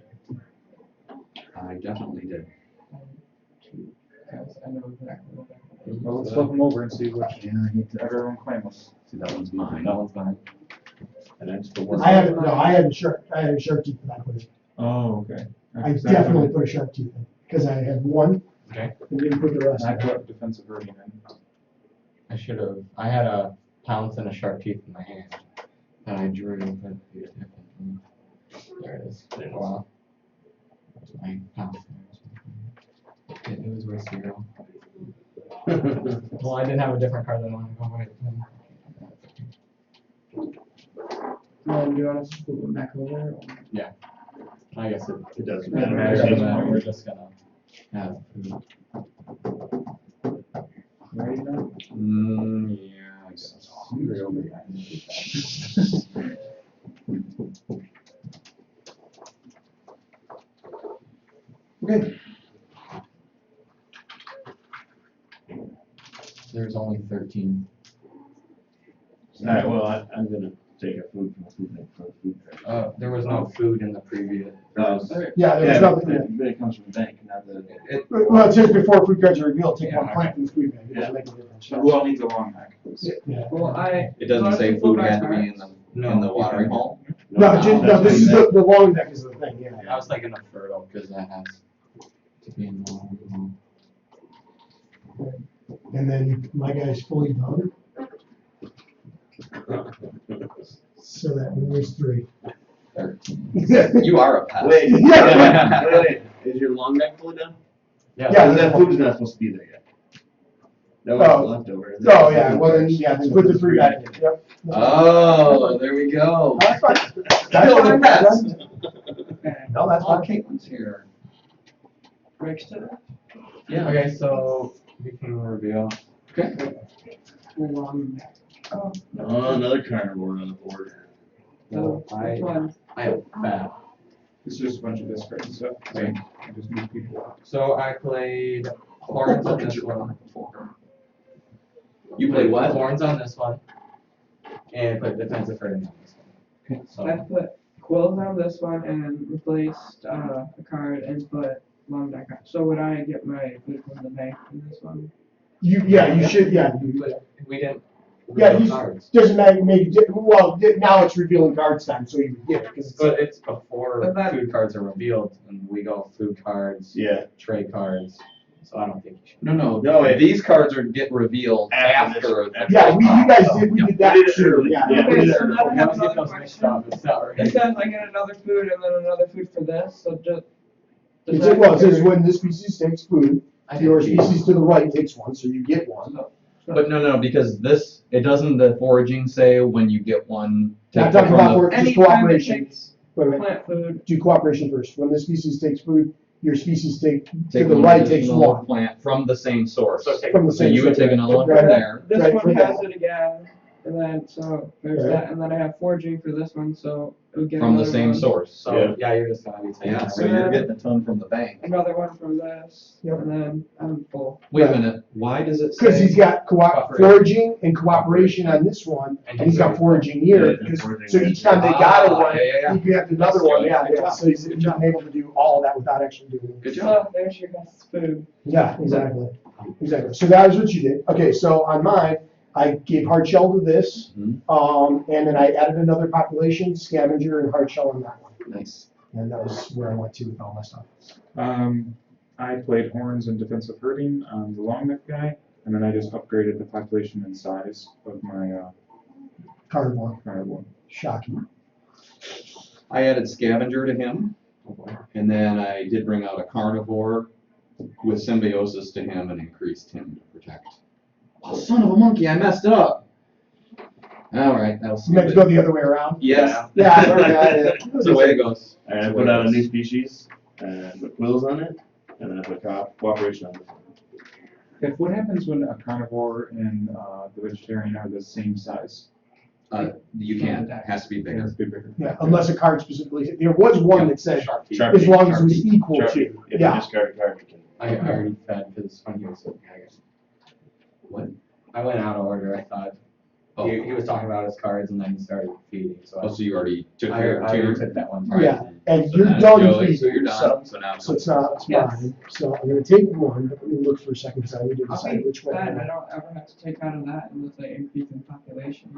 I definitely did. 1, 2, Yes, I know exactly what that is. Well, let's flip them over and see which, Yeah, I hate to. everyone claim us. See, that one's mine. That one's mine. And that's the one. I had a shark teeth that I put in. Oh, okay. I definitely put a shark tooth in, because I had one. Okay. And didn't put the rest I in. put defensive hurting in. I should have. I had a pounce and a sharp tooth in my hand that I drew, but there it is. Wow. That's my pounce. It was worth 0. Well, I did have a different card than one. Oh, wait. Do you want us to put them back over? Or? I guess It doesn't doesn't matter. matter. We're just gonna have food. Ready now? Yeah, I guess. Hungry over here. Okay, There's only 13. Alright, well, I'm gonna take a food from a food bank for a food card. There was no food in the previous. yeah, there Yeah, was nothing in it. but it comes from the bank, not the. Well, it says before food cards are revealed, take one Yeah, plant from the food bag, it doesn't make a difference. So who all needs a long neck? Yeah. Well, It doesn't say food had to be in the watering hole. No, no, this is the long neck is the thing, yeah. I was thinking of fertile because that has to be in the. And then my guy's fully done. So that one was 3. 13. You are a pest. Wait, Yeah. wait, is your long neck fully done? Yeah. Yeah. That food is not supposed to be there yet. That Oh. was leftover. Oh, yeah, well then, yeah, then put the 3 back in, yep. Oh, there we go. That's fine. That's Kill the fine. pest. No, that's Oh, fine. Caitlin's here. Breaks to that? Yeah. Okay, so we can reveal. Okay. Oh, Oh, another carnivore on the board. No, so which one? I have fat. This is just a bunch of discard stuff. Okay. I just move people up. So I played horns on this one. You played what? Horns on this one. And put defensive hurting on this one. So I put quills on this one and replaced a card and put long neck on. So would I get my food from the bank in this one? You should, yeah. we didn't. Yeah, reveal you- cards. Doesn't matter, well, now it's revealing cards time, so you would get it, because But it's before But that- food cards are revealed, and we go food cards, Yeah. tray cards. So I don't think you should. No, wait. these cards get revealed After this- after. after yeah, you guys did, we did that We did it too, early. yeah. Yeah, we Okay, did so it. now I have Let's get another those mixed up. question. It's not right. It says I get another food and then another food for this, so just. does It that says, well, it says consider- when this species takes food, your species to the right takes one, so you get one. But no, because this, it doesn't the foraging say when you get one. Not take talking from about the- for just Anytime it cooperation. takes Wait, wait, plant food, do cooperation first. When the species takes food, your species to Take the one right takes additional one. plant from the same source. So take From the So same. you would source. take another one Right. from there. this Right, one for has that. it again, and then, so there's Right. that, and then I have foraging for this one, so it would get From the another same one. source. So Yeah. yeah, you're just gonna be taking. Yeah, that so right you're now. getting a ton from the bank. Another one from this, Yep. and then I'm full. Wait a Right. minute, why does it say? Because he's got Cooperation. foraging and cooperation on this one, and he's got foraging here, Yeah, because, foraging so there. each time they got Ah, one, yeah. he grabbed another That's one, good. yeah, Good yeah, job. so he's been able to do all of that without actually doing it. Good job. So there's your guys' food. Yeah, exactly, exactly, so that is what you did, okay, so on mine, I gave hard shell to this, Mhm. and then I added another population, scavenger and hard shell on that one, Nice. and that was where I went to with all my stuff. I played horns and defensive hurting on the long neck guy, and then I just upgraded the population and size of my Carnivore, carnivore. shocking. I added scavenger to him, and then I did bring out a carnivore with symbiosis to him and increased him to protect. Oh, son of a monkey, I messed it up. All right, that was You meant to go stupid. the other way around? Yes. Yeah, I remember that. That's the way it goes. And I put out a new species, and put quills on it, and then I put cooperation on it. What happens when a carnivore and the vegetarian are the same size? You can't, it has to be It has bigger. to be bigger. Yeah, unless a card specifically, there was one that said, Sharp as long teeth. as it was equal Sharp to, teeth. If you yeah. discard a card, you can. I already fed because when he was. What? I went out of order. I thought. Oh. He was talking about his cards and then he started feeding, so Oh, so you already took I care of already two? took that one. Alright. Yeah, and So you're now, done Joey, so feeding, you're done, so now. so it's not, it's Yes. mine. So I'm gonna take one, but let me look for a second, because I need to I'll decide be which one. glad I don't ever have to take out of that unless I increase in population.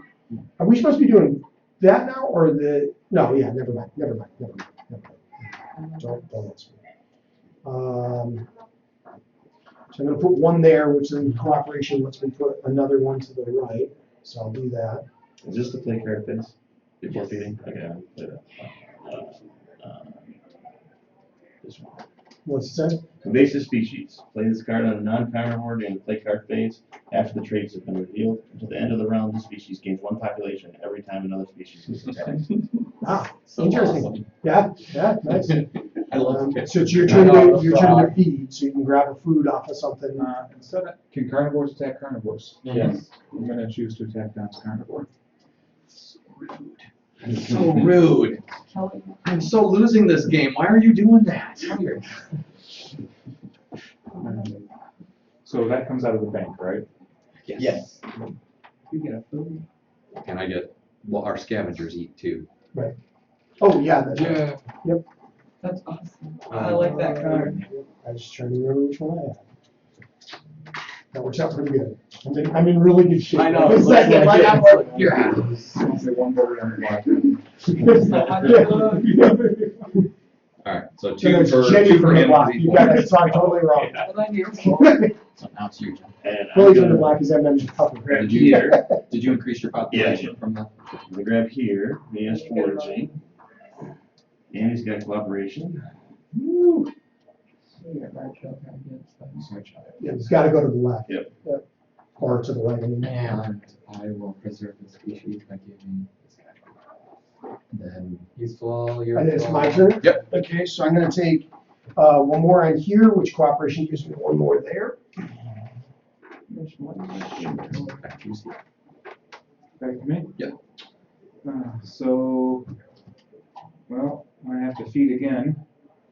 Are we supposed to be doing that now, or no, yeah, never mind. Don't ask me. So I'm gonna put one there, which in cooperation lets me put another one to the right, so I'll do that. Is this the play card phase before feeding? Okay, I'll play that. This one. What's it say? Invasive species. Play this card on a non-carnivore during the play card phase after the traits have been revealed. Until the end of the round, the species gains one population every time another species is attacked. Ah, So interesting. awesome. Yeah, nice. I love it. So it's your turn to feed, so you can grab a food off of something. Instead, can carnivores attack carnivores? Yes. I'm gonna choose to attack Don's carnivore. So rude. I'm so losing this game. Why are you doing that? So that comes out of the bank, right? Yes. You get a food. Can I get, well, our scavengers eat too. Oh, yeah, that's right. Yep. That's awesome. I like that card. I was just trying to remember which one I had. That works out pretty good. I'm in really good shape. I know, it It's looks like, like I'm it. like, You're out. Say one vote on the block. Alright, so So two it's for Jenny him. the block. 'cause he's You got one. it, sorry, totally wrong. Well, then you're So now it's you, John. And I'm Fully from the gonna block is that meant tougher. grab Did you- here. Did you increase your population from the? I'm gonna grab here. He has foraging. And he's got cooperation. You get my chill card, good stuff. Yeah, it's gotta go to the left. Yep. Or to the right, I mean. And I will preserve the species by giving this guy. Then. He's full, you're And then it's my full. turn? Yep. Okay, so I'm gonna take, one more on here, which cooperation gives me one more there. There's one. Back to you, Steve. Back to me? Yep. So, well, I have to feed again.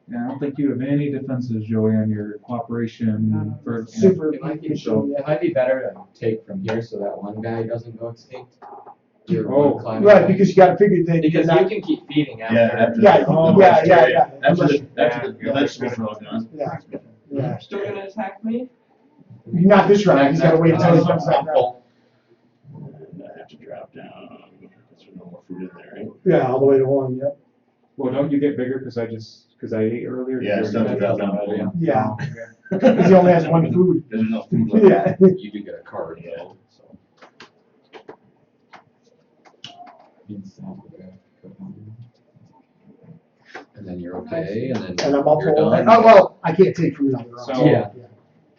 And I don't think you have any defenses, Joey, on your cooperation for. Super. It might be, So- it might be better to take from here so that one guy doesn't go extinct. Your Oh, one climbing Right, guy. because you gotta figure that. Because you're you not- can keep feeding after. Yeah, after. Yeah, Oh, yeah. After the vegetables are all gone. Yeah. Yeah, Still gonna attack me? not this round, he's gotta wait until he comes back I'm around. full. And I have to drop down. There's no more food in there, right? Yeah, all the way to one, yep. Well, don't you get bigger because I ate earlier? Yeah, it's time to drop down. Yeah, Oh, okay. because he only has one food. There's enough food left. Yeah. You do get a card though, so. And then you're okay, and then And I'm up you're for, done. oh, well, I can't take from another round. So- Yeah.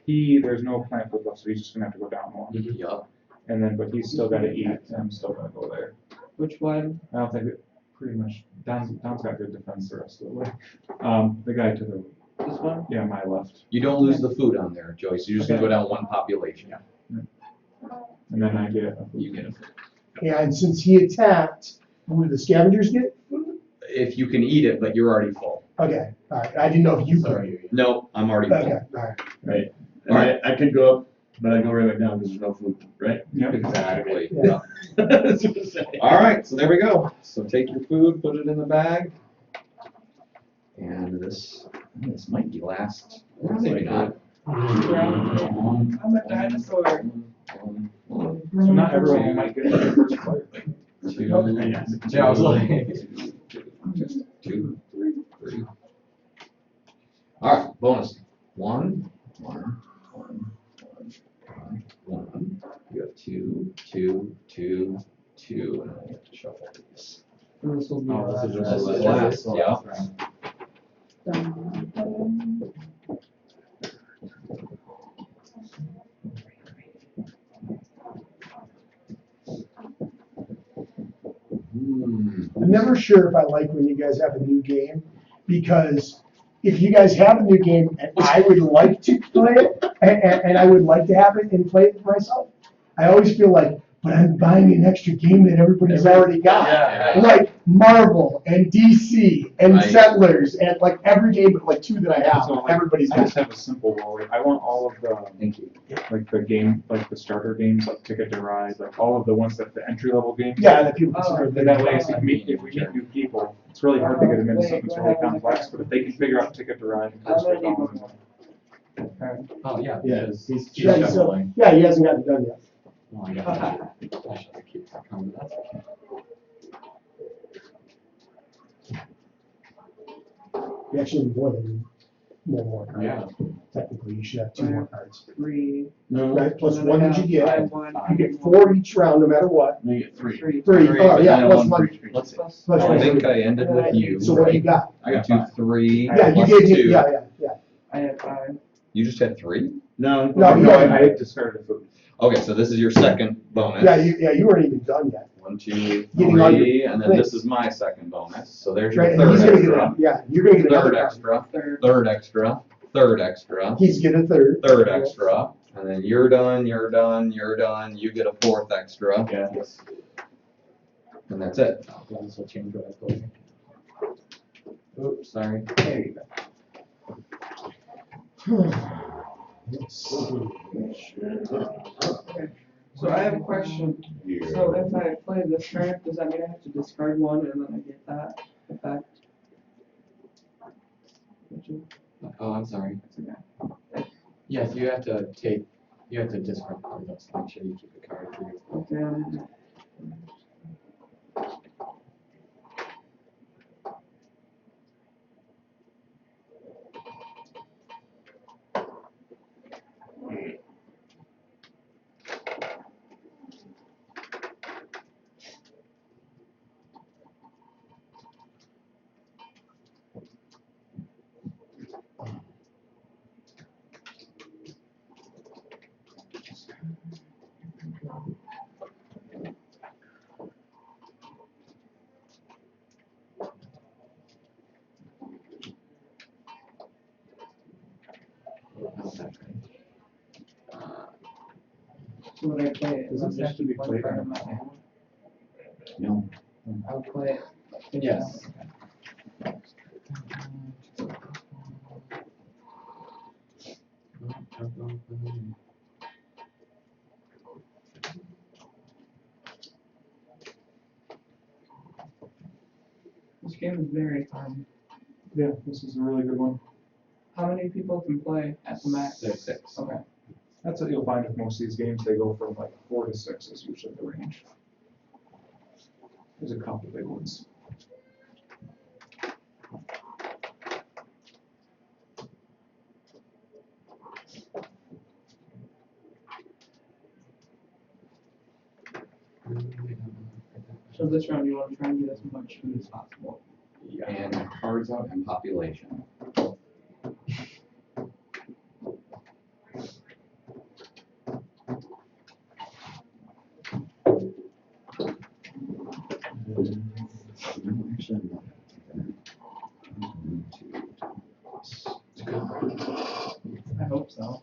There's no plant food left, so he's just gonna have to go down one. Yup. And then, but he's still gotta eat, I'm still gonna go there. Which one? I don't think it, pretty much, Don's got good defense the rest of the way. The guy to the, This one? yeah, my left. You don't lose the food on there, Joey, so you're just gonna go down one population. And then I get a food. You get a food. And since he attacked, would the scavengers get food? If you can eat it, but you're already full. Okay, all right, I didn't know if you could. Sorry. No, I'm already Okay, full. all right. Right. And I could go up, but I go right back down because there's no food, right? Yep. Exactly. Yeah. That's what I'm saying. All right, so there we go. So take your food, put it in the bag. And this might be last, maybe not. I'm a dinosaur. So not everyone might get the first player. Two, Yeah, I was like. two, three. All right, bonus. One. You have two, and I have to shuffle these. This will be. Oh, this is This is last. last, yeah. I'm never sure if I like when you guys have a new game, because if you guys have a new game and I would like to play it, and I would like to have it and play it myself, I always feel like but I'm buying an extra game that everybody's already got. Yeah. Like Marvel and DC and Right. Settlers and like every game but like 2 that I have, So, like, everybody's I got. just have a simple rule, like, I want all of the, Thank you. like the game, like the starter games, like Ticket to Ride, like all of the ones that the entry level games. Yeah, that people Oh, consider. And that way, if we meet new people, it's really hard to get them into something that's really complex, but if they can figure out Ticket to Ride and First Rate Home, Oh, yeah. Yeah, because- he's Yeah, just so- shuffling. Yeah, he hasn't gotten done yet. Oh, I got that. I should have kept that coming, but that's okay. You actually need more than one more card. Yeah. Technically, you should have 2 more cards. 3. No, Right, plus And then 1 I that you have- I get. have 1. You get 4 each round, no matter what. no, you get 3. 3. 3, oh but yeah, then plus one for 1. each creature. Let's see. Plus Plus I one. think I ended with you, So what do you right? got? I got you 3. Yeah, you plus gave me, 2. yeah. I have 5. You just had 3? No, No, no, I discarded a food. Okay, so this is your second bonus. Yeah, you weren't even done yet. 1, 2, Getting all 3, and then this things. is my second bonus. So there's your Right, and third he's gonna get, extra. yeah, you're gonna get another Third card. extra. 3rd. Third extra. Third extra. He's getting a third. Third extra. And then you're done, you're done, you're done. You get a 4th extra. Yeah. And that's it. Oh, this will change what I put. Oops, sorry. There you go. So I have a question. So if I play this card, does that mean I have to discard 1 and then I get that effect? Would you- Oh, I'm sorry. Yes, you have to discard cards, let's make sure you keep the card for you. Okay. How's that? So when I play it, Does I'm this just have to be one played card on in my the- hand. No. I'll play it. Yes. This game is very fun. Yeah, this is a really good one. How many people can play at the max? 6. Okay. That's what you'll find with most of these games, they go from like 4 to 6 is usually the range. There's a couple big ones. So this round you want to try and get as much food as possible. And cards out and population. I hope so.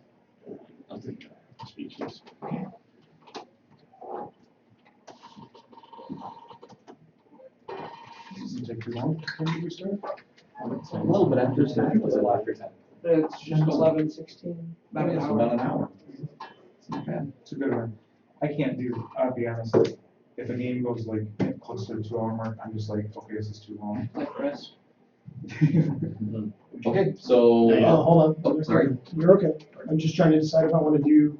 I'll take that. Speeches. Doesn't take too long. When did we start? A little bit after 10. Was it after 10? It's just 11:16. About an It's hour. about an hour. It's not bad. It's a good one. I can't do, I'll be honest, like, if a game goes like close to the 2-hour mark, I'm just like, okay, this is too long. Like rest. Okay, so. Hold on. Oh, sorry. You're okay. I'm just trying to decide if I want to do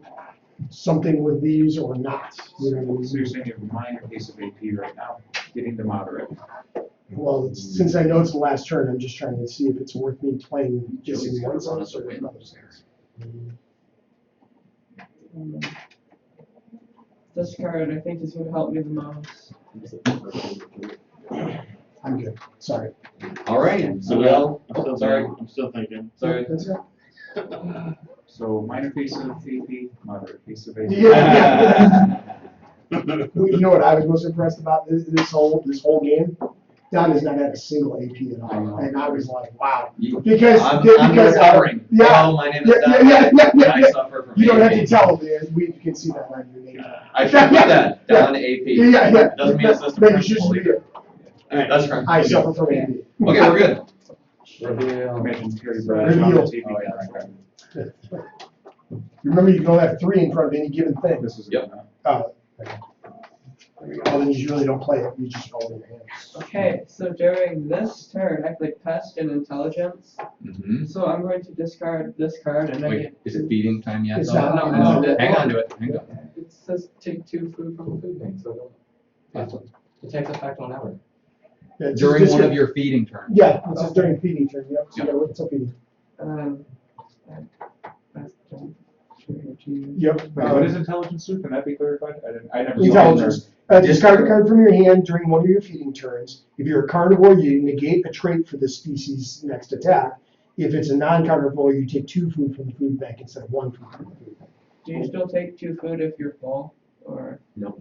something with these or not. You know what I So mean? you're saying you have a minor case of AP right now, getting to moderate. Well, since I know it's the last turn, I'm just trying to see if it's worth me playing just Joey's in got one one of sense the or wins another there. sense. This card I think is going to help me the most. I'm good. Sorry. All right, so I'm sorry. still thinking. Sorry. That's it. So minor case of AP, moderate case of AP. Yeah. You know what I was most impressed about this whole game Don has not had a single AP at all, and I was like, wow. You- Because, I'm because, recovering. yeah, Hello, my name is yeah, Don. yeah, yeah, yeah, I yeah. suffer from You don't have AP. to tell them, we can see that on your name. I should put that, Yeah. Don AP. Yeah, yeah. Doesn't mean assistant No, you should principal be either. it. That's right. I suffer from AP. Okay, we're good. Reveal. Imagine Terry Bradshaw on the TV. Oh, yeah, right. Remember, you can only have 3 in front of any given thing. This is. Yep. Oh, well, then you really don't play it, you just hold it in your hands. Okay, so during this turn, I play pest and intelligence. Mm-hmm. So I'm going to discard this card and I Wait, get. is it feeding time yet? It's though? not, no, no, no. Hang on to it, hang on. It says take 2 food from the food bank, so it takes effect whenever. Yeah, just- During just one get- of your feeding turns. Yeah, it's just during feeding turn, yep, so you gotta wait until feeding. That's Yep. What is intelligence soup? Can that be clarified? I never. saw it. Intelligence. Discard a card from your hand during one of your feeding turns. If you're a carnivore, you negate a trait for the species' next attack. If it's a non-carnivore, you take 2 food from the food bank instead of 1 food from the food bank. Do you still take 2 food if you're full, or? Nope.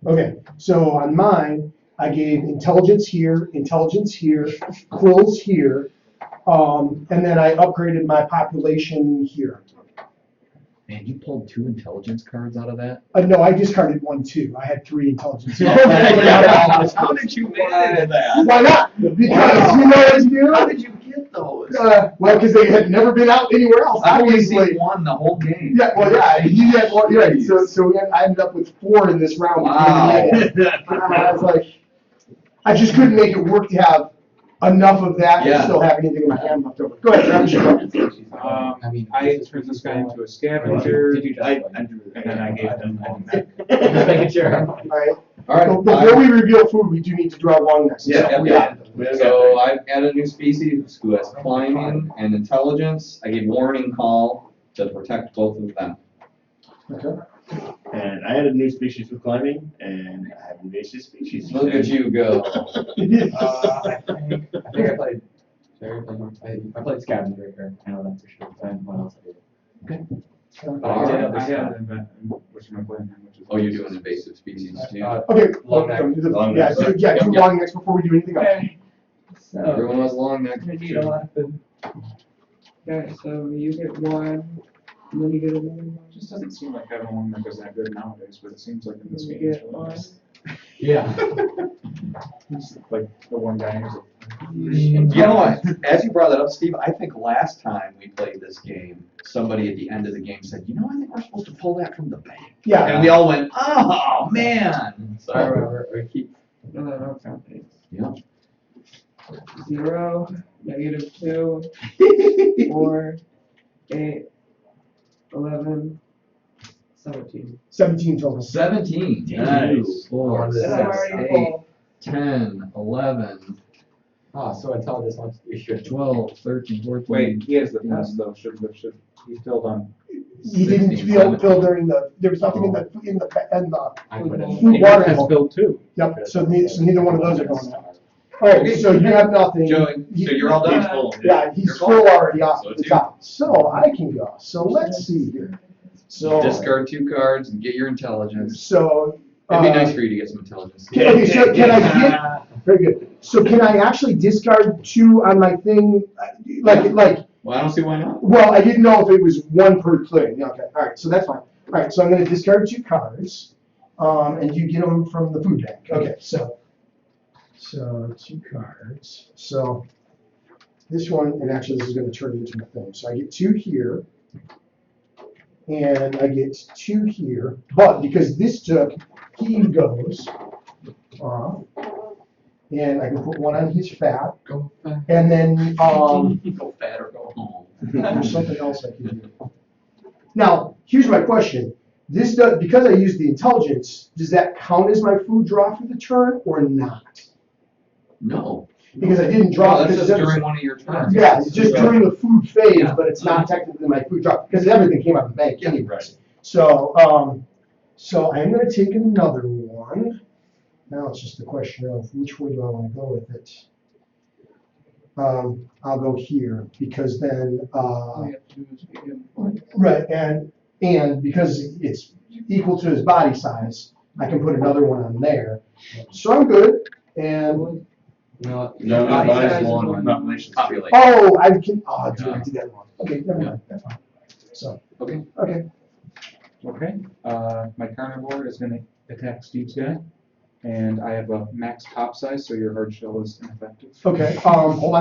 Okay, so on mine, I gave intelligence here, quills here, and then I upgraded my population here. Man, you pulled 2 intelligence cards out of that? No, I discarded 1 too. I had 3 intelligence. How did you manage that? Why not? Because you know what to do? How did you get those? Well, because they had never been out anywhere else, I've only obviously. seen 1 the whole game. Yeah, well, yeah, he had one, right, I ended up with 4 in this round. Wow. I was like, I just couldn't make it work to have enough of that and Yeah. still have anything in my hand left over. Go ahead, Travis. you go. I turned this guy into a scavenger, Did you just I like- drew and then I gave him one. Just making sure. All right, All right. before we reveal food, we do need to draw long necks. Yeah. So I've added a new species who has climbing and intelligence. I gave warning call to protect both of them. Okay. And I added a new species with climbing, and I have invasive species. Look at you go. I think I played. I played scavenger here. I know that for sure. I don't know what else I did. But I did Alright. other I had stuff. an event, which am I playing? Which is. Oh, you're doing invasive species too. Okay, Long neck. Long yeah, neck. so, yeah, Yep, do yep. long necks before we do anything else. Okay. So, Everyone was long neck. I need a lot of food. Okay, so you get 1, and then you get another 1. It just doesn't seem like having one that is that good nowadays, but it seems like in this You game. get 1. Yeah. It's like the one guy who's You know what? As you brought that up, Steve, I think last time we played this game, somebody at the end of the game said, "You know, I think we're supposed to pull that from the bank." Yeah, And we all went, "Oh man!" So I remember. We keep. No, no counting. yeah. 0, -2, 4, 8, 11, 17. 17 total. 17. Nice. 4, And 6, I'm already 8, full. 10, 11, Oh, so intelligence wants we should. 12, 13, 14. Wait, he has the test though, should, he filled on. He didn't 16, fill during the, there was nothing in the, I put it. Food water Has bill. filled too. Yep, so neither one of those are going on. All right, so you have nothing. Joey, so you're all He's done? full. Yeah, he's You're full going. already off So the it's you. top. So I can go. So let's see here. So, Discard 2 cards and get your intelligence. so. It'd be uh, nice for you to get some intelligence. Okay, so can I get, very good. So can I actually discard 2 on my thing? Like, Well, I don't see why not. well, I didn't know if it was 1 per clearing. Yeah, okay, all right, so that's fine. All right, so I'm gonna discard 2 cards, and you get them from the food bank. Okay, so 2 cards. So this one, and actually this is gonna turn into a thing. So I get 2 here, and I get 2 here, but because this took, he goes, and I can put 1 on his fat, Go fat. and then, Go fat or go home. there's something else I can do. Now, here's my question. This does, because I use the intelligence, does that count as my food draw for the turn or not? No. Because I didn't draw. No, that's because just it was- during one of your turns. Yeah, it's just during the food phase, Yeah. but it's not technically my food draw, because everything came out of the bank anyway. Right. So, so I'm gonna take another one. Now it's just a question of which way do I wanna go with it? I'll go here, because then, All you have to do is give him 1. right, and because it's equal to his body size, I can put another one on there. So I'm good, and, No, No, body body size is one, one. population. Population. oh, I can, oh, dude, I did that wrong. Okay, never mind, that's fine. So, Okay. okay, Okay, my carnivore is gonna attack Steve's guy, and I have a max pop size, so your hard shell is ineffective. okay, hold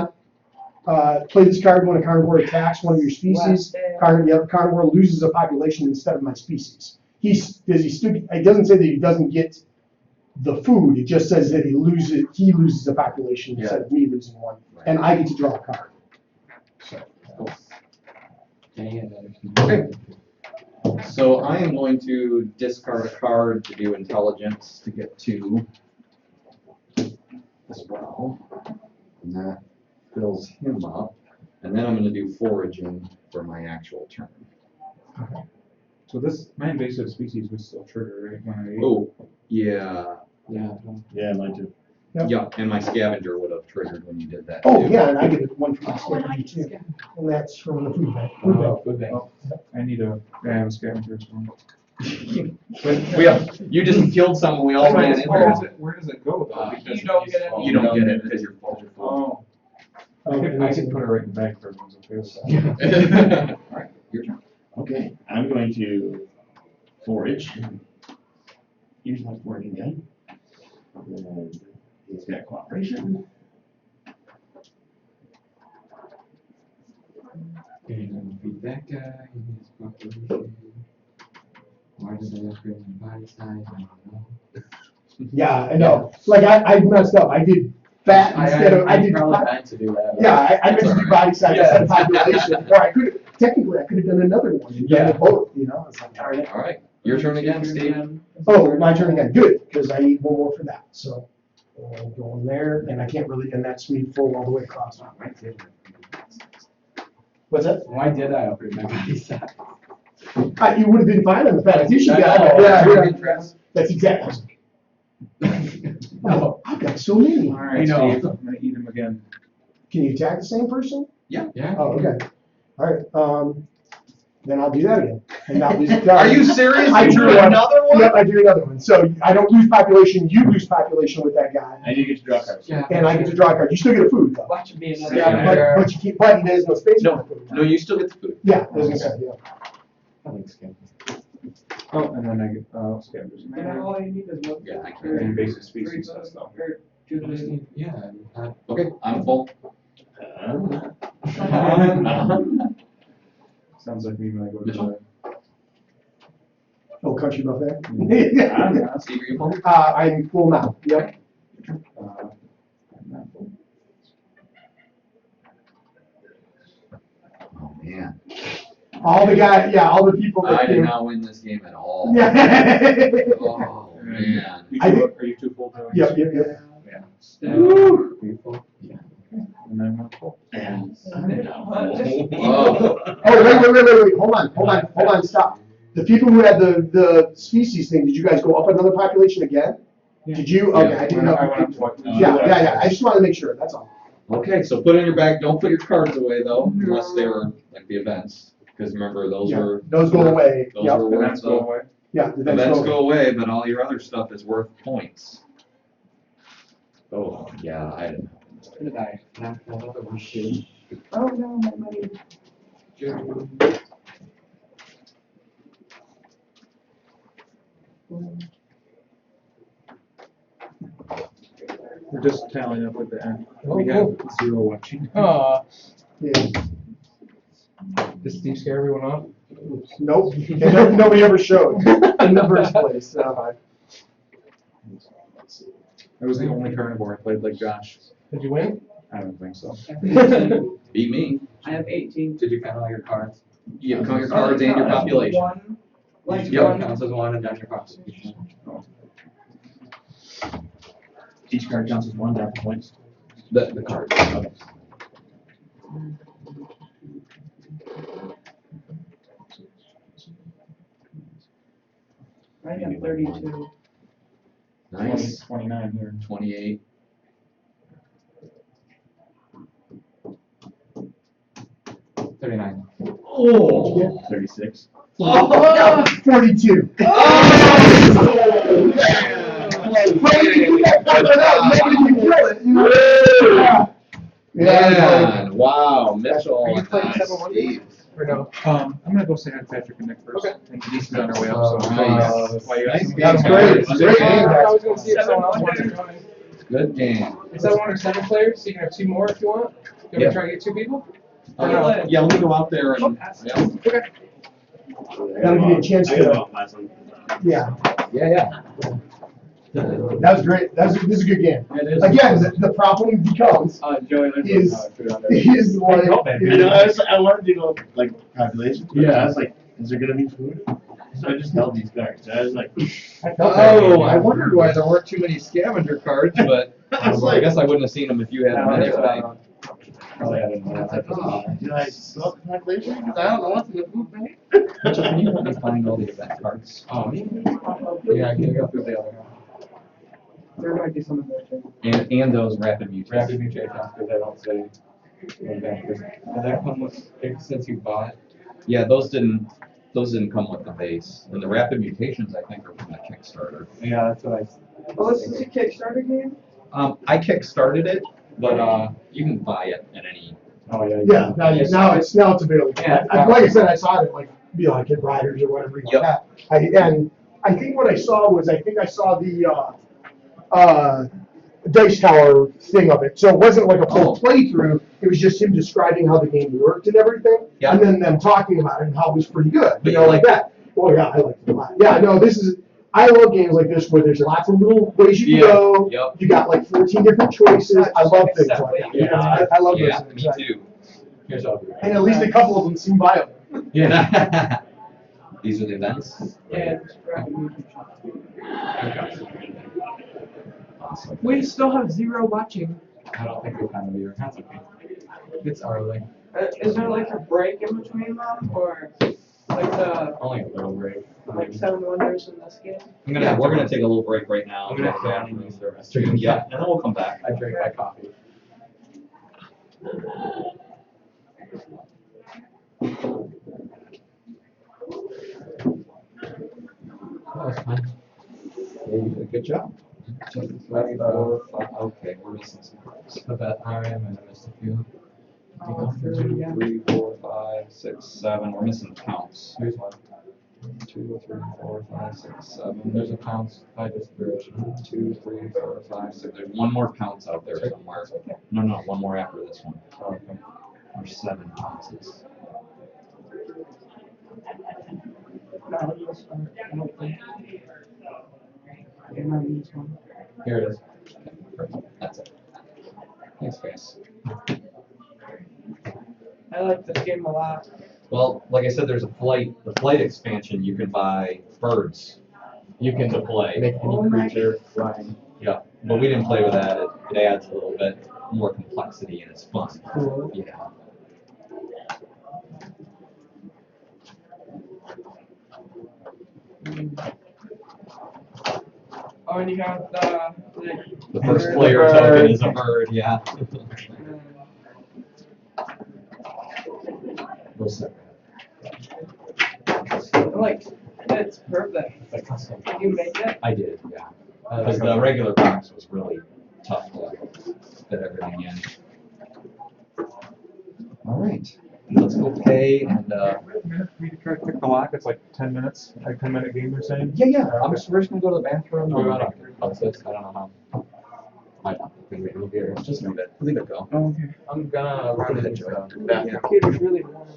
on. Play this card when a carnivore attacks one of your species. Carnivore loses a population instead of my species. It doesn't say that he doesn't get the food, it just says that he loses a population instead of me losing one. And I get to draw a card. Okay. So I am going to discard a card to do intelligence to get 2 as well. And that fills him up. And then I'm going to do foraging for my actual turn. So my invasive species would still trigger, right, when I. Oh, yeah. Yeah. Yeah, mine too. Yep. Yeah, and my scavenger would have triggered when you did that. Oh, too. yeah, and I get one from the scavenger too. And that's from the food bank. Food bank. Oh, food bank. I need a, I have a scavenger as well. You just killed someone, we all ran in there. Where does it go though? Because You don't he's get it. full. You don't get it because you're full. Oh, I Okay, could put it right in the bag for everyone's okay with that. Alright, your turn. Okay, I'm going to forage. Use my foraging gun. And he's got cooperation. Okay, I'm gonna feed that guy, he needs cooperation. Why did I upgrade my body size? I don't know. Yeah, I know. Like, I messed up. I did fat instead of, I did. probably meant to do that. Yeah, I meant to do body size Yeah. instead of population, or I could, technically, I could have done another one, and done Yeah. it both, you know? It's like, darn it. Alright, your turn again, Steve. Oh, my turn again, good, because I need one more for that, so. I'll go in there, and I can't really, and that's me full all the way across. What's that? Why did I upgrade my body size? You would have been fine on the fat addition guy, Oh, yeah, Your yeah, interest. that's exactly. Oh, I've got so many. Alright, know. Steve, I'm gonna eat him again. Can you attack the same person? Yeah. Oh, okay. All right, then I'll do that again, and not lose a card. Are you serious? I You drew drew one. another one? Yep, I drew another one. So I don't lose population, you lose population with that guy, And you get to draw cards. Yeah. and I get to draw a card. You still get a food though. Watch me another. Yeah, but you keep, but he does no space for the food. No, you still get the food. Yeah, I was gonna say, yeah. I think so. Oh, and then I get, scavengers. And then all you need is one. Yeah, I can't. or Invasive three species bucks, stuff. or two bucks. Yeah. Okay, I'm full. Sounds like me when I go to Mitchell? Oh, country buffet. the. Steve, are you full? I'm full now. Yep. I'm not full. Oh, man. All the guys, yeah, all the people I that did came. not win this game at all. Yeah. Oh, man. Are you too full, Tony? Yep, yep, yep. Woo! Are you full? Yeah. And I'm not full. And Oh. Oh, wait, hold on, stop. The people who had the species thing, did you guys go up another population again? Yeah. Did you? Okay, I didn't know. I went up twice. Yeah, I just wanted to make sure, that's all. Okay, so put it in your bag. Don't put your cards away though, unless they were like the events. Because remember, those Yeah, were those go away. Those Yep. were The worth events go away. Yeah, the events go away, but all your other stuff is worth points. Oh yeah, I didn't. Who did I knock another one too? Oh, no, my money. We're just tallying up at the end. We have 0 watching. Aw, Yeah. did Steve scare everyone off? Nope, and nobody ever showed in the first place, so. I was the only carnivore I played like Josh. Did you win? I don't think so. Beat me. I have 18. Did you count all your cards? You have count your cards and your population. One, like Yep. one. Counts as one and then your population. each card counts as one, down points. The cards. I have 32. Nice. 29 here. 28. Oh. 36. Oh, 42. Maybe you can kill it, you know? Yeah. Man, wow, Mitchell. Are you playing and 7-1 or no? I'm gonna go say hi to Patrick and Nick first. Okay. And Denise is on her way up, so. Nice. While you Nice guys- game, That was great. guys. Great game, guys. I was gonna see if someone else wanted to join. Good game. Is that 1 or 7 players? So you can have 2 more if you want? You want Yeah. to try to get 2 people? Yeah, let me go out there and, yeah. Okay. That'll give you a chance I gotta to, go out last one. yeah, Yeah. that was great. This is a good game. It is. Again, the problem becomes, Joey, is, is like, I wanted to go like population, but I was like, is there gonna be food? So I just held these cards. I was like, Oh, I wondered why there weren't too many scavenger cards, but I was I like, guess I wouldn't have seen them if you had them anyway. Probably I didn't know. I was like, oh, did I stop the population? Because I don't know what's in the food bank. Mitchell, can you help me find all the event cards? Oh, me? Yeah, I can go through the other one. There might be some of that too. And those rapid mutations. Rapid mutations, because they don't say. Does that come with, since you bought? Yeah, those didn't come with the base. And the rapid mutations, I think, are from the Kickstarter. Yeah, that's what I. Oh, this is a Kickstarter game? I kickstarted it, but you can buy it at any. Oh, yeah. yeah, now it's available. Yeah. Like I said, I saw it at like, be like Kid Riders or whatever like Yep. that. And I think what I saw was, I saw the, Dice Tower thing of it. So it wasn't like a full playthrough, it was just him describing how the game worked and everything. Yeah. And then them talking about it and how it was pretty good, But you know, you like that. Oh yeah, I liked it a lot. Yeah, no, I love games like this where there's lots of little ways you can Yeah, go. yep. You got like 14 different choices. I love things like that. You know, I love those Yeah, things. me too. Here's all. And at least a couple of them seem viable. Yeah. These are the events. And rapid mutation. Awesome. We still have 0 watching. I don't think we found a viewer. That's okay. It's early. Is there like a break in between them, or like the Only a little break. like 7 wonders in this game? We're gonna take a little break right now. I'm gonna have to Yeah, use the restroom. stream. Yeah, and then we'll come back. I drank my coffee. That was fun. Yeah, you did a good job. Okay, we're missing some cards. Put that RM and I missed a few. Oh, 2, 3, 4, 5, 6, 7. We're missing counts. Here's one. 2, 3, 4, 5, 6, 7. There's a pounce. I just threw it. 2, 3, 4, 5, 6. There's one more pounce out there somewhere. No, one more after this one. Oh, okay. There's 7 pounces. Not in this one. I don't think. Yeah, not in this one. Here it is. Okay, perfect. That's it. Thanks, guys. I like this game a lot. Well, like I said, there's the flight expansion. You can buy birds. You can play. Make any creature flying. Yeah, but we didn't play with that. It adds a little bit more complexity and it's fun. Cool. Yeah. Oh, and you have the The first bird. player token is a bird. Yeah. We'll set Like, it's perfect. Like custom. Did you make it? I did, yeah. Because the regular box was really tough to fit everything in. All right, let's go pay and. We can try to pick the lock. It's like 10 minutes, like 10-minute game. You're saying? Yeah. We're just gonna go to the bathroom. Oh, right. That's it. I don't know how. I think we move here. Just leave it go. Oh, okay. I'm gonna run Go to it the into joint. the bathroom. Computer's really warm.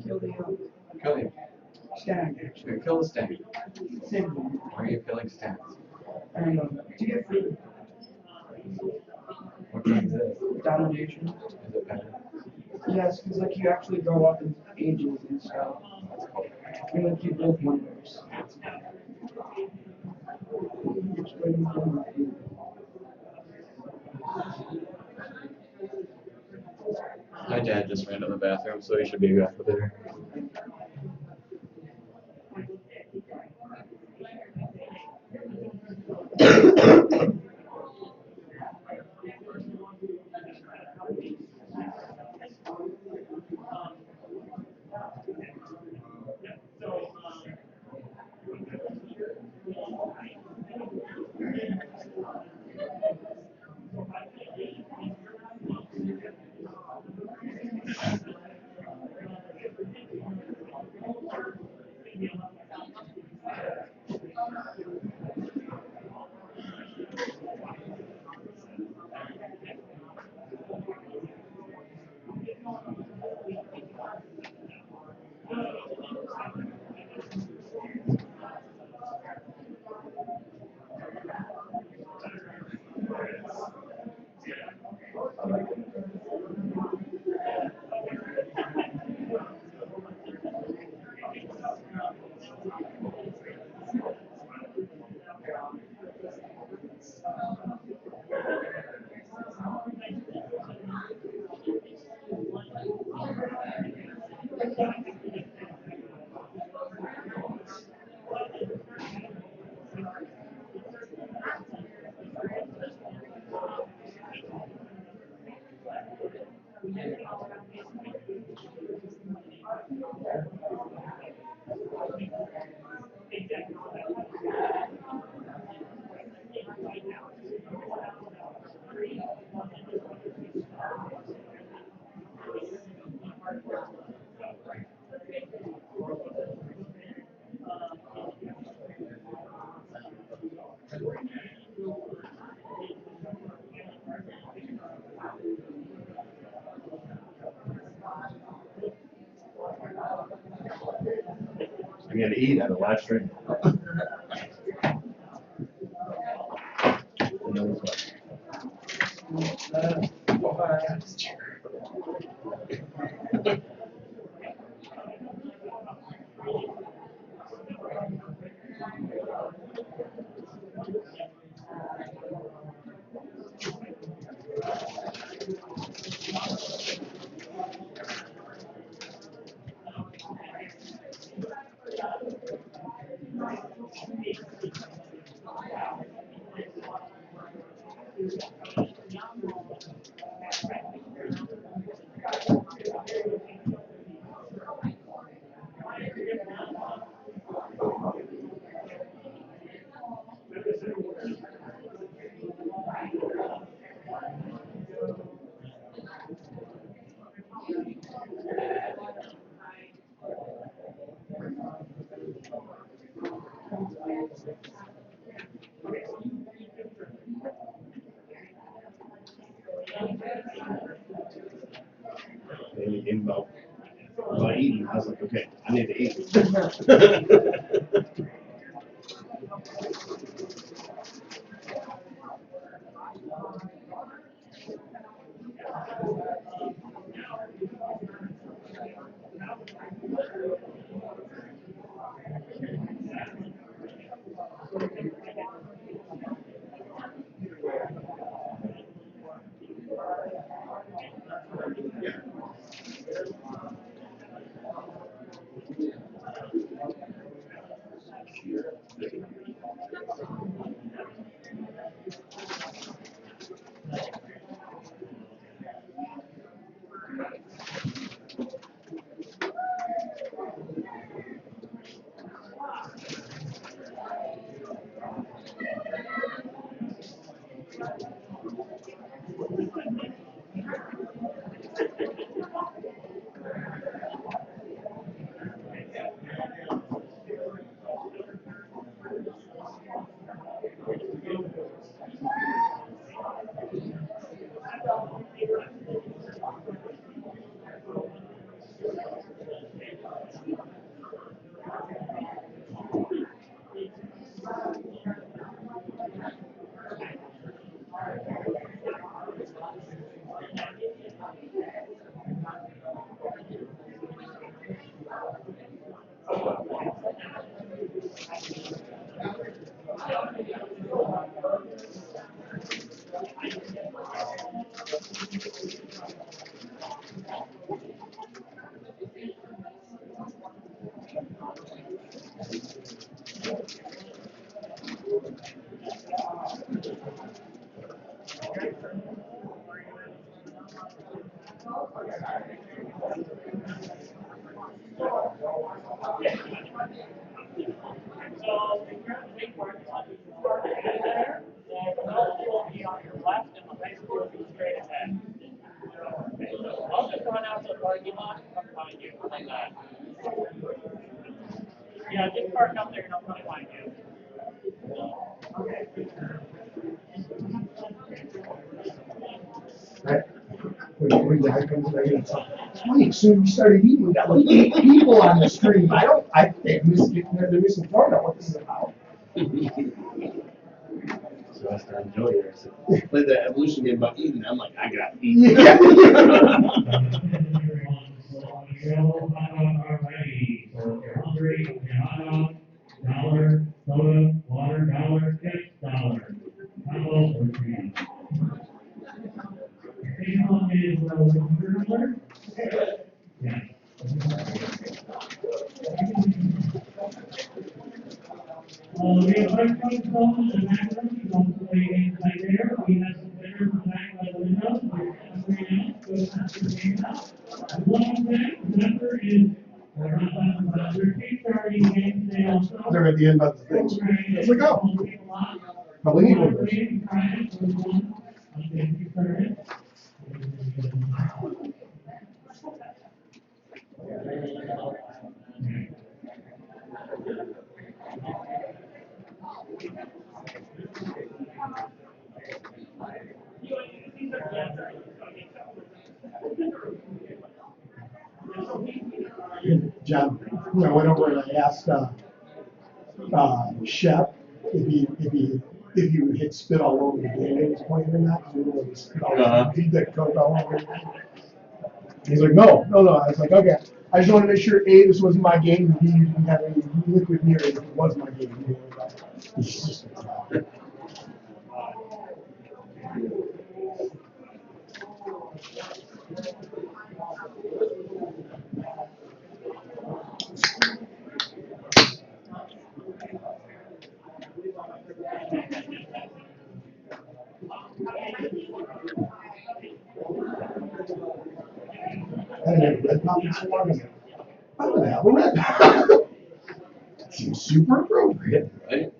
Kill the Kill him. stag, actually. Kill the stag. Same thing. Why are you killing stags? I don't know. To get food. What kind is it? Domination. Is it better? Yes, because like you actually go up in ages and stuff. And like you build wonders. Which way you go? My dad just ran to the bathroom, so he should be back for dinner. I'm gonna eat on the live stream. Any inbound About eating, I was like, okay, I need to eat. Right? When Dad comes in, I get it's funny, soon we started eating, we got like 8 people on the stream. I think they're misinformed on what this is about. So I started enjoying it. I said, played the evolution game about eating. I'm like, I gotta eat. Yeah. Dollar, soda, water, dollar, tips, dollar. Combo for free. Payment is $100. Yeah. We have electronic phones and macros, you don't play games right there. We have some winners in the back by the windows. We're covering out, go after the game out. As long as that number is, we're not talking about their kickstarting games, they also. They're at the end of the things. It's like, oh, probably need one of those. John, I went over and I asked Shep if he would hit spit all over the game at this point or not. 'Cause we were gonna spit all over the coat all over it. He's like, no. I was like, okay. I just want to make sure A, this wasn't my game, and B, you didn't have any liquid near it if it was my game. It's just, I didn't have red pop in so long. I was like, I'm gonna have a red pop. Seems super appropriate. Right?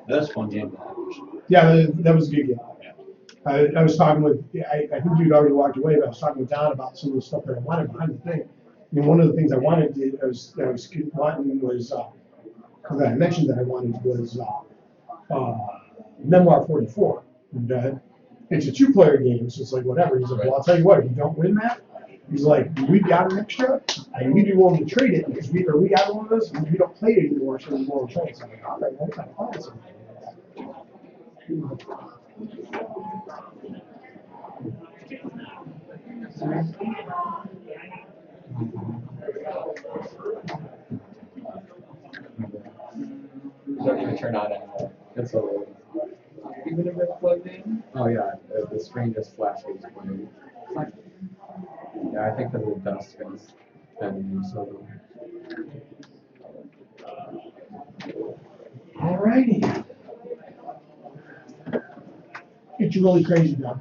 That's a fun game. Yeah, that was a good game. I was talking with, I think you'd already walked away, but I was talking with Don about some of the stuff that I wanted behind the thing. And one of the things I wanted to, I was wanting was, that I mentioned that I wanted was Memoir 44. And, it's a 2-player game, so it's like whatever. He's like, well, I'll tell you what, if you don't win that, He's like, we got an extra, and we'd be willing to trade it because we got one of those, and we don't play it anymore, so we're willing to trade it. So I'm like, all right, that's kind of awesome. Don't even turn on anymore. It's so Even if it's plugged in. Oh yeah, the screen just flashes when yeah, I think that the dust has been so. Alrighty. It's really crazy now.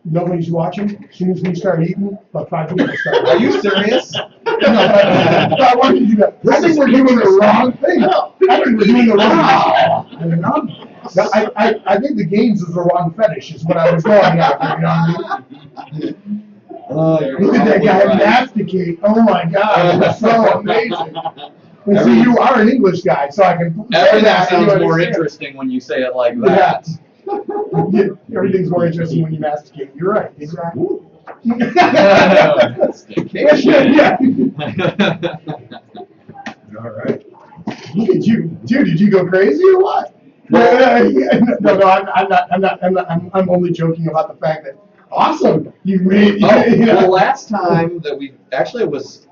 Nobody's watching. As soon as we start eating, about 5 people start. Are you serious? I wanted to do that. I think we're doing the wrong thing. I think we're doing the wrong thing. I think the games is the wrong fetish, is what I was going after. You know what I mean? Oh, you're Look at that probably guy right. masticate. Oh my God, it's so amazing. And see, you are an English guy, so I can say Everything that. and you sounds more understand. interesting when you say it like that. Yeah, everything's more interesting when you masticate. You're right. Exactly. Mastication. Yeah. All right. Look at you, dude. Did you go crazy or what? No, I'm only joking about the fact that awesome. You made. Oh, You know. well, last time that we actually it was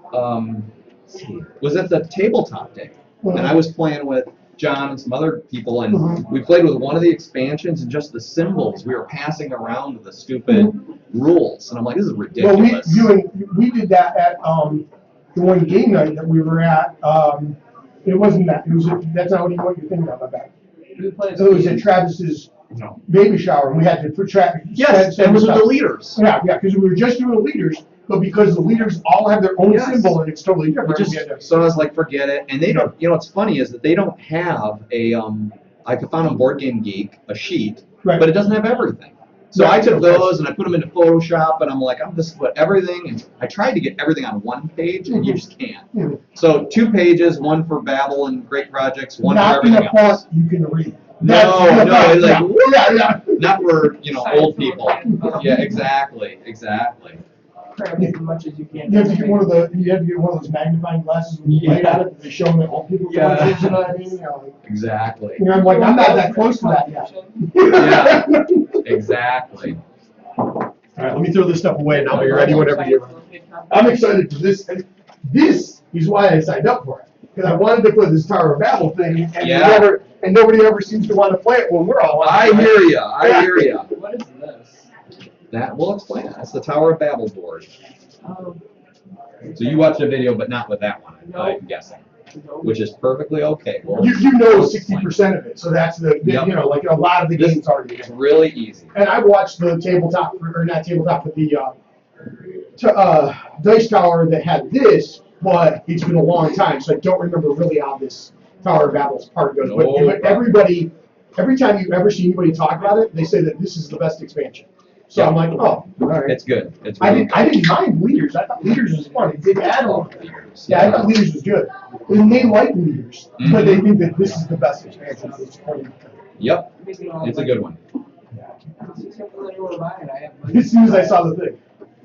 at the tabletop day, and I was playing with John and some other people, and we played with one of the expansions, and just the symbols we were passing around the stupid rules, and I'm like, this is Well, ridiculous. we did that at the one game night that we were at. It wasn't that. It was that's not what you're thinking of. I bet. It was at Travis's baby shower, and we had to put Travis. Yes, and it was with the leaders. Yeah, because we were just doing leaders, but because the leaders all have their own Yes. symbol and it's totally different. We just, we had to- so I was like, forget it. And they don't, you know, what's funny is that they don't have a, I could find on Board Game Geek a sheet, Right. but it doesn't have everything. So I took those and I put them into Photoshop, and I'm like, I'm just put everything, and I tried to get everything on one page, and you just can't. Mhm. So 2 pages, one for Babel and Great Projects, one for Not in everything a else. font you can read. No, That's- it's like, yeah. not for, you know, old people. Yeah, exactly. Cram as much as you can. You have to get one of those magnifying glasses when you write on it, they show them that old people. Yeah. You know what I mean? You know, Exactly. I'm like, I'm not that close to that yet. Yeah. Exactly. All right, let me throw this stuff away, and I'll be ready whenever you're ready. I'm excited for this, and this is why I signed up for it, because I wanted to play this Tower of Babel thing, and Yeah. nobody ever seems to want to play it when we're all. I hear ya. What is this? That will explain it. That's the Tower of Babel board. Oh, So you watched a video, but not with that one, No. I'm guessing, no. which is perfectly okay. Well, You know 60% of it, so that's Yep. you know, like a lot of the games already. it's really easy. And I watched the tabletop, or not tabletop, but the Dice Tower that had this, but it's been a long time, so I don't remember really how this Tower of Babel's part goes. No But problem. everybody, every time you ever see anybody talk about it, they say that this is the best expansion. So I'm like, oh, all right. It's good. It's I really didn't mind Leaders. I thought Leaders was fun. It did add on. good. Yeah, I thought Leaders was good. And they like Leaders, but Mm-hmm. they think that this is the best expansion at this point. Yep, it's a good one. As soon as I saw the thing,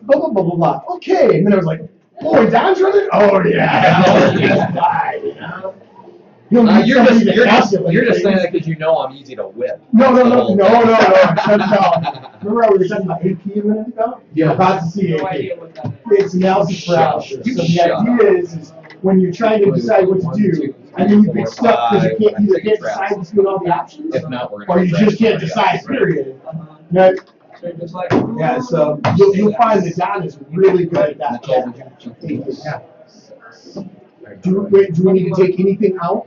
blah, blah, blah, blah, blah. Okay, and then I was like, oh, and Don's running? Oh, yeah. Oh, yes, bye. You'll need You're somebody just, to you're just, calculate you're just saying things. that because you know I'm easy to whip. No. That's the whole thing. Remember how we were talking about AP a minute ago? Yeah. We're about to see No AP. idea what that is. It's analysis paralysis. You So the shut idea is when you're trying to decide what to do, and then you get stuck because you can't either can't decide between all the options, If not, we're gonna. or you grab just can't somebody decide, else. period. Uh-huh. Right? So you're just like, Yeah, so you'll find that Don is really good at that. Yeah. Do we need to take anything out?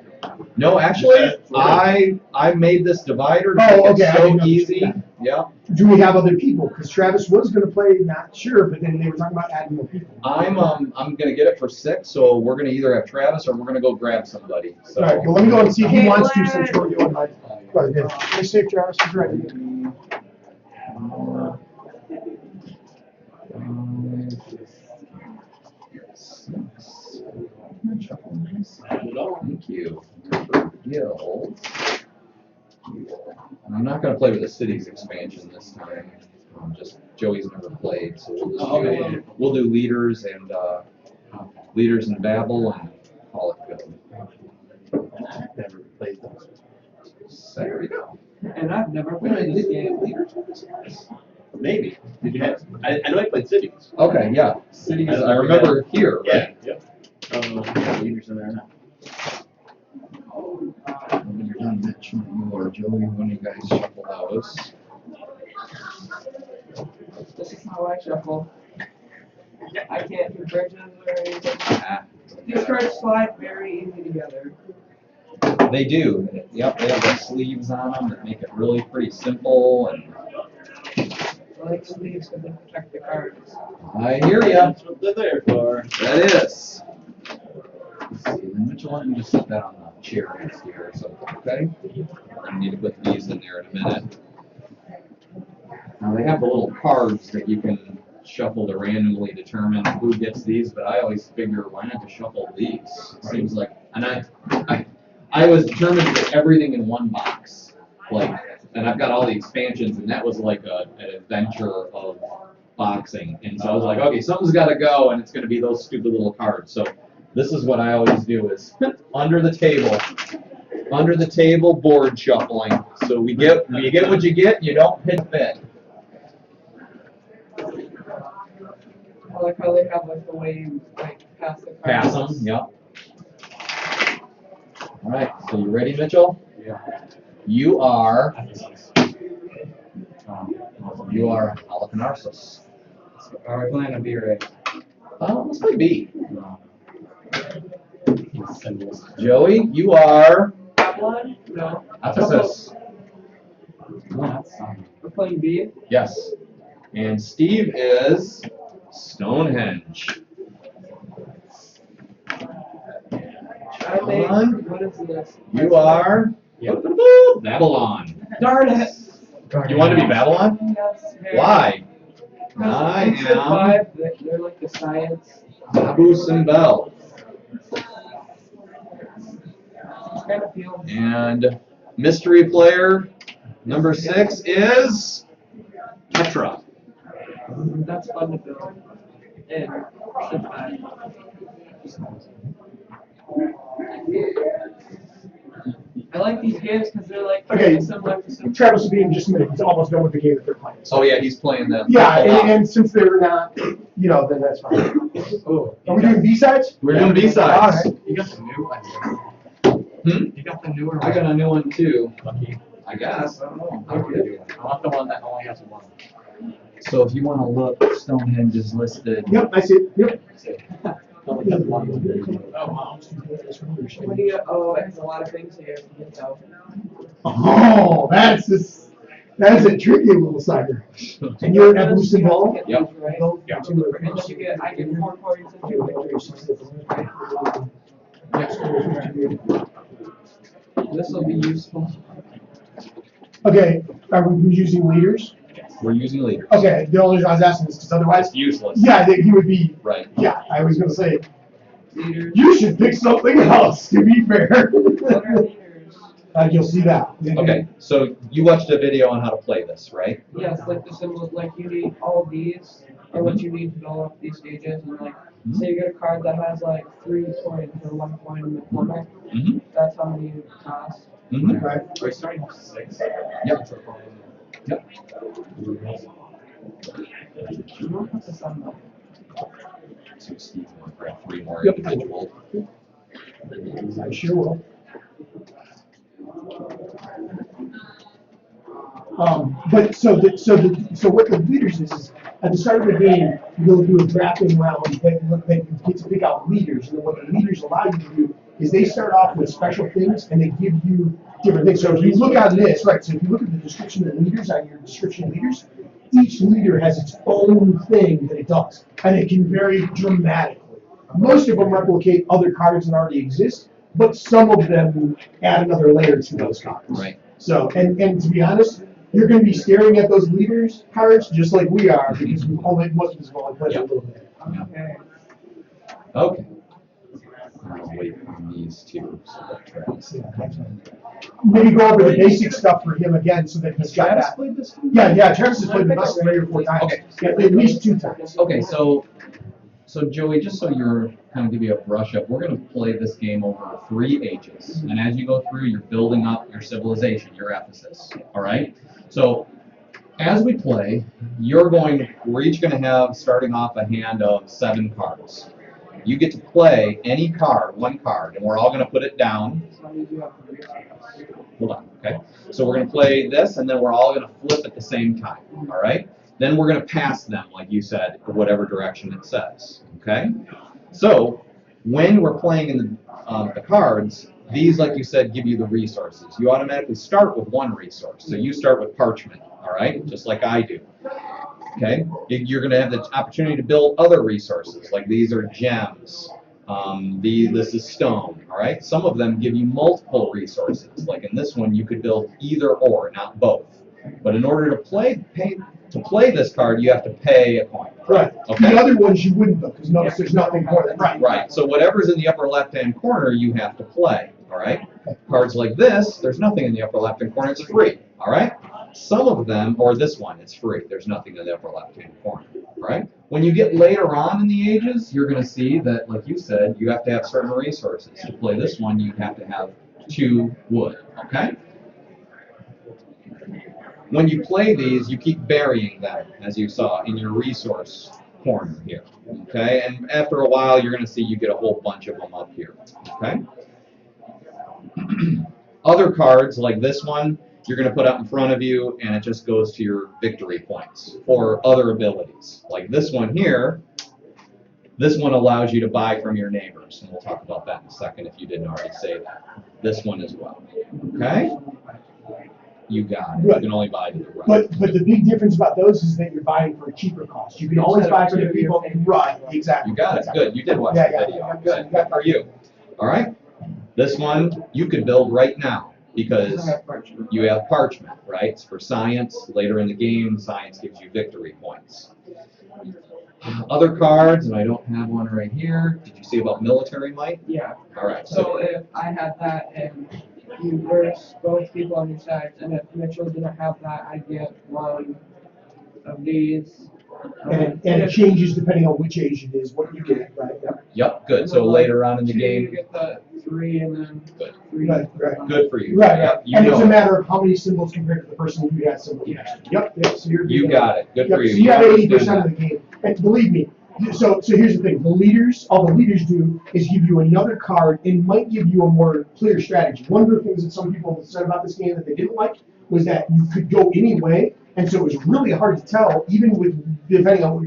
No, actually, I made this divider to Oh, make okay, I it so didn't know. easy. Yeah, Do we have other people? Because Travis was gonna play, not sure, but then they were talking about adding more people. I'm gonna get it for 6, so we're gonna either have Travis or we're gonna go grab somebody. So. All right, well, let me go and see if he wants to Caitlin! since we're doing my. Let me see if Travis is ready. Thank you. For guilds. And I'm not gonna play with the cities expansion this time. Just Joey's never played, so we'll just Oh, do, yeah. we'll do leaders and Babel and call it good. I've never played those. So there we go. And I've never played this game. Maybe. Did you have? I know I played Cities. Okay, yeah. Cities, I remember here. Right? Yeah. Yep. Yeah, leaders in there now. When you're done, Mitch, or Joey, when you guys shuffle those. This is how I shuffle. I can't do bridges or anything. Ah, These cards slide very easy together. they do. Yep, they have the sleeves on them that make it really pretty simple, and I like sleeves because they protect the cards. I hear ya. That's what they're there for. That is. Let's see, then Mitchell, let me just set that on the chair next here, so, okay? I need to put these in there in a minute. Now, they have the little cards that you can shuffle to randomly determine who gets these, but I always figure, why not just shuffle these? Seems like, and I was determined to get everything in one box, like, and I've got all the expansions, and that was like an adventure of boxing, and so I was like, okay, something's gotta go, and it's gonna be those stupid little cards, so this is what I always do is, under the table board shuffling, so you get what you get, you don't hit fit. I like how they have like the way you like pass the cards. Pass them, yep. All right, so you ready, Mitchell? Yeah. You are Halicarnassus. Are we playing a B or A? Let's play B. No. Symbols. Joey, you are Babylon? No. Ephesus. We're playing B. Yes. And Steve is Stonehenge. I think. Babylon. What is this? You are Yep. Babylon. Darn it! You want to be Babylon? Yes. very. Why? Because I in Civ am 5, they're like the science. Babu Simbel. It's kind of feels. And mystery player number 6 is Petra. That's fun to build. And Civ 5. I like these games because they're like Okay. similar to Civ. Travis will be in just a minute. He's almost done with the game that they're playing. Oh yeah, he's playing the. Yeah, and since they're not, then that's fine. Oh, Are we doing B-sides? We're doing B-sides. All right. you got the new one. You got the newer one. I got a new one too. Lucky. I guess. I don't know. I want the new one. I want the one that only has one. So if you want to look, Stonehenge is listed. Yep, I see it. Yep. Only has one. Oh, wow. What do you, oh, it has a lot of things here to get though. Oh, that's a tricky little sucker. And you're at Boost and Ball? Yep. Yep. Right? Yeah. And you get, I get 4 points and 2 victories. This will be useful. Okay, are we using leaders? We're using leaders. Okay, the only reason I was asking is because otherwise, It's useless. yeah, I think he would be, Right. yeah, I was gonna say, Leaders. you should pick something else, to be fair. What are leaders? You'll see that. Okay, so you watched a video on how to play this, right? Yes, like the symbols, like you need all of these, are what you need to build up these stages, and like, say you get a card that has like 3 coins or 1 coin in the corner, Mm-hmm. that's how many you cost. Mm-hmm. Right. Are we starting with 6? Yep. Yep. You don't have to sum them. So Steve will grab 3 more Yep. individual. I sure will. But so what the leaders is at the start of the game, you'll do a drafting round that you get to pick out leaders, and then what the leaders allow you to do is they start off with special things and they give you different things. So if you look on this, right, so if you look at the description of leaders on your description of leaders, each leader has its own thing that it does, and it can vary dramatically. Most of them replicate other cards that already exist, but some of them add another layer to those cards. Right. So, and to be honest, you're going to be staring at those leaders cards just like we are, because most of us have only played a little bit. Okay. Okay. wait on these two. So that Travis. Maybe go over the basic stuff for him again so that he's got Travis that. played this? Yeah, Travis has played with us 3 or 4 times. Okay. Yeah, at least 2 times. Okay, so Joey, just so you're kind of give you a brush up, we're going to play this game over 3 ages, and as you go through, you're building up your civilization, your Ephesus. All right. So as we play, we're each going to have starting off a hand of 7 cards. You get to play any card, 1 card, and we're all going to put it down. Hold on, okay? So we're going to play this, and then we're all going to flip at the same time, all right? Then we're going to pass them, like you said, whatever direction it says, okay? So when we're playing in the cards, these, like you said, give you the resources. You automatically start with 1 resource. So you start with parchment, all right? Just like I do. Okay, you're going to have the opportunity to build other resources, like these are gems, this is stone, all right? Some of them give you multiple resources, like in this one you could build either or, not both. But in order to play this card, you have to pay a coin. Right. Okay. The other ones you wouldn't though, because notice there's nothing for them. Right, so whatever's in the upper left-hand corner, you have to play, all right? Cards like this, there's nothing in the upper left-hand corner, it's free, all right? Some of them, or this one, it's free. There's nothing in the upper left-hand corner, right? When you get later on in the ages, you're going to see that, like you said, you have to have certain resources. To play this one, you have to have 2 wood, okay? When you play these, you keep burying them, as you saw, in your resource corner here, okay? And after a while, you're going to see you get a whole bunch of them up here, okay? Other cards, like this one, you're going to put up in front of you, and it just goes to your victory points or other abilities. Like this one here, this one allows you to buy from your neighbors, and we'll talk about that in a second if you didn't already say that. This one as well. Okay? You got it. You can only buy to the right. But the big difference about those is that you're buying for a cheaper cost. You can always buy from the people. Right, exactly. You got it. Good. You did watch Yeah, the yeah, video. yeah, Good. yeah. Good for you. All right? This one you could build right now because you have parchment, right? It's for science. Later in the game, science gives you victory points. Other cards, and I don't have one right here. Did you see about military might? Yeah. All right. So if I had that and you verse both people on your sides, and if Mitchell didn't have that, I'd get one of these. And it changes depending on which age it is, what you get, right? Yep. Good. So later on in the You game, get the 3 and then Good. 3. Right. good for you. Right, Yep. right. You And it's know a it. matter of how many symbols compared to the person who has symbols. Yep, so you're. You got it. Good Yep, for you. so you have understand 80% that. of the game. And believe me, so here's the thing, all the leaders do is give you another card and might give you a more clear strategy. One of the things that some people said about this game that they didn't like was that you could go any way, and so it was really hard to tell, even with, depending on what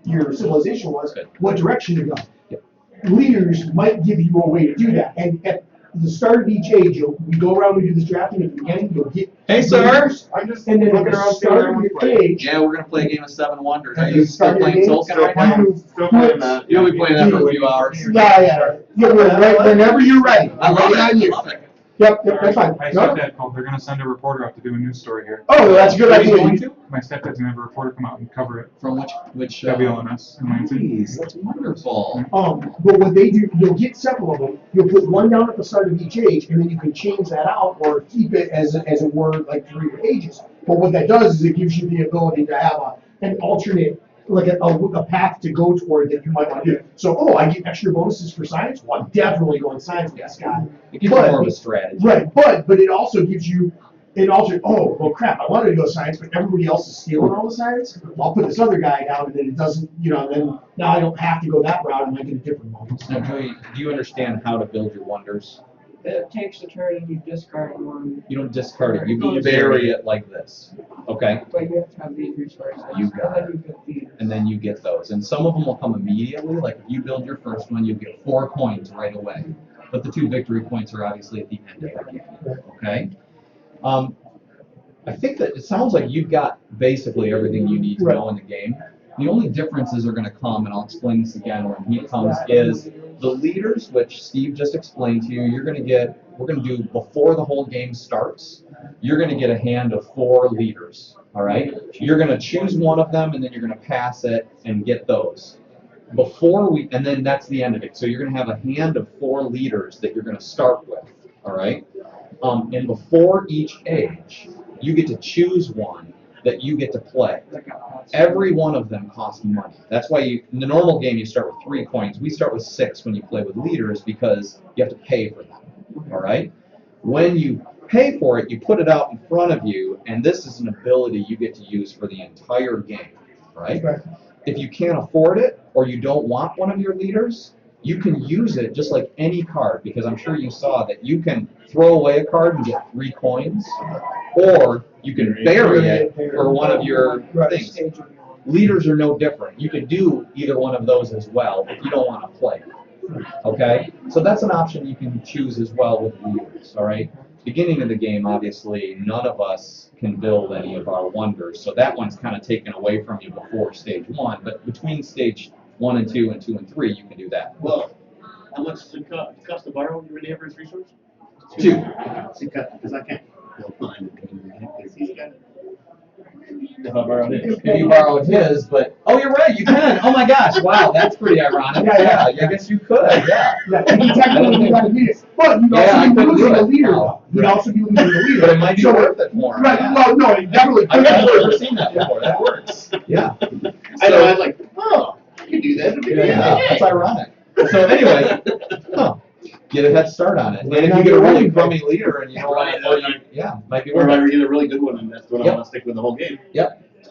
your civilization was, what direction to go. Yep. Leaders might give you a way to do that, and at the start of each age, we go around and do this drafting at the beginning, you'll get. Hey, sir. I'm just And then at looking the around, start of your age, Yeah, we're gonna play a game of 7 Wonders. Are At you the start still of playing your Tolkien game, right now? Still playing that. You'll be playing that for a few hours. Yeah, whenever you're ready. I love Ready it. on I you. love it. Yep, that's fine. My No? stepdad called. They're going to send a reporter out to do a news story here. Oh, that's a good Are you idea. going to? My stepdad's going to have a reporter come out and cover it. From which WLNS in Lansing. Jeez, that's wonderful. But what they do, you'll get several of them. You'll put one down at the start of each age, and then you can change that out or keep it as it were, like 3 ages. But what that does is it gives you the ability to have an alternate, like a path to go toward that you might want to do. So, I get extra bonuses for science. Well, I'm definitely going science with this guy. It gives you more of a strategy. Right, but it also gives you an alternate. Oh, well, crap! I wanted to go science, but everybody else is stealing all the science. I'll put this other guy down, and then it doesn't. Then now I don't have to go that route, and I get a different bonus. Now, Joey, do you understand how to build your wonders? It takes a turn and you discard one, You don't discard it. You bury it like this. Okay? but you have to have these resources. You got and then you get these. And then you get those. And some of them will come immediately. Like if you build your first one, you get 4 coins right away. But the 2 victory points are obviously at the end of the game. Okay? I think that it sounds like you've got basically everything you need to know in the game. The only differences are going to come, and I'll explain this again when he comes, is the leaders, which Steve just explained to you, we're going to do before the whole game starts, you're going to get a hand of 4 leaders, all right? You're going to choose one of them, and then you're going to pass it and get those. and then that's the end of it. So you're gonna have a hand of 4 leaders that you're gonna start with, all right? And before each age, you get to choose one that you get to play. Every one of them costs money. That's why in the normal game you start with 3 coins. We start with 6 when you play with leaders because you have to pay for them, all right? When you pay for it, you put it out in front of you, and this is an ability you get to use for the entire game, right? Right. If you can't afford it or you don't want one of your leaders, you can use it just like any card, because I'm sure you saw that you can throw away a card and get 3 coins, or you can bury it for one of your things. Leaders are no different. You can do either one of those as well if you don't want to play. Okay? So that's an option you can choose as well with leaders, all right? Beginning of the game, obviously, none of us can build any of our wonders, so that one's kind of taken away from you before stage 1, but between stage 1 and 2 and 2 and 3, you can do that. Well, how much does it cost to borrow your neighbor's resource? 2. Because I can't go find it, because he's got it. If I borrow his. If you borrowed his, but, oh, you're right, you can. Oh my gosh, wow, that's pretty ironic. Yeah. I guess you could, yeah. Yeah, you technically you gotta beat it. But you'd Yeah, I also be couldn't do losing it. the leader, No. though. You'd also be losing the leader. But it might be So- worth it for him. Right, yeah. well, no, it definitely. I've never seen that before, that works. Yeah. I know, I was like, oh, you do that. Yeah, that's ironic. So anyway, get a head start on it. And if you get a really crummy leader and you don't want to, might be Or if worth I it. get a really good one, and that's what I Yep. want to stick with the whole game.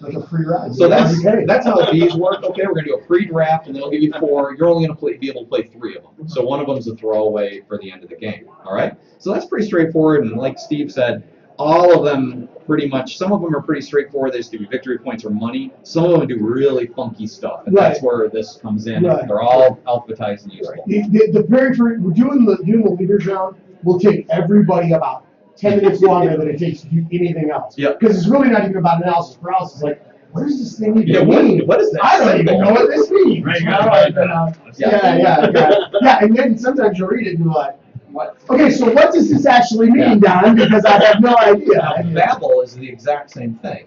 Like a free ride. So Okay. that's how these work. Okay, we're gonna do a pre-draft, and they'll give you 4. You're only gonna be able to play 3 of them. So one of them is a throwaway for the end of the game. All right. So that's pretty straightforward. And like Steve said, all of them pretty much. Some of them are pretty straightforward. They just give you victory points or money. Some of them do really funky stuff, and that's where this comes in. Right. They're all alphabetized and useful. The very first, we're doing the leaders round will take everybody about 10 minutes longer than it takes to do anything else. Yep. Because it's really not even about analysis paralysis. It's like, what does this thing even Yeah. mean? What is that? I don't even symbol? know what this means. Right, you You gotta know, find and, out. yeah, and then sometimes you'll read it and you're like, what? Okay, so what does this actually mean, Don? Because I have no idea. Now, Babel is the exact same thing.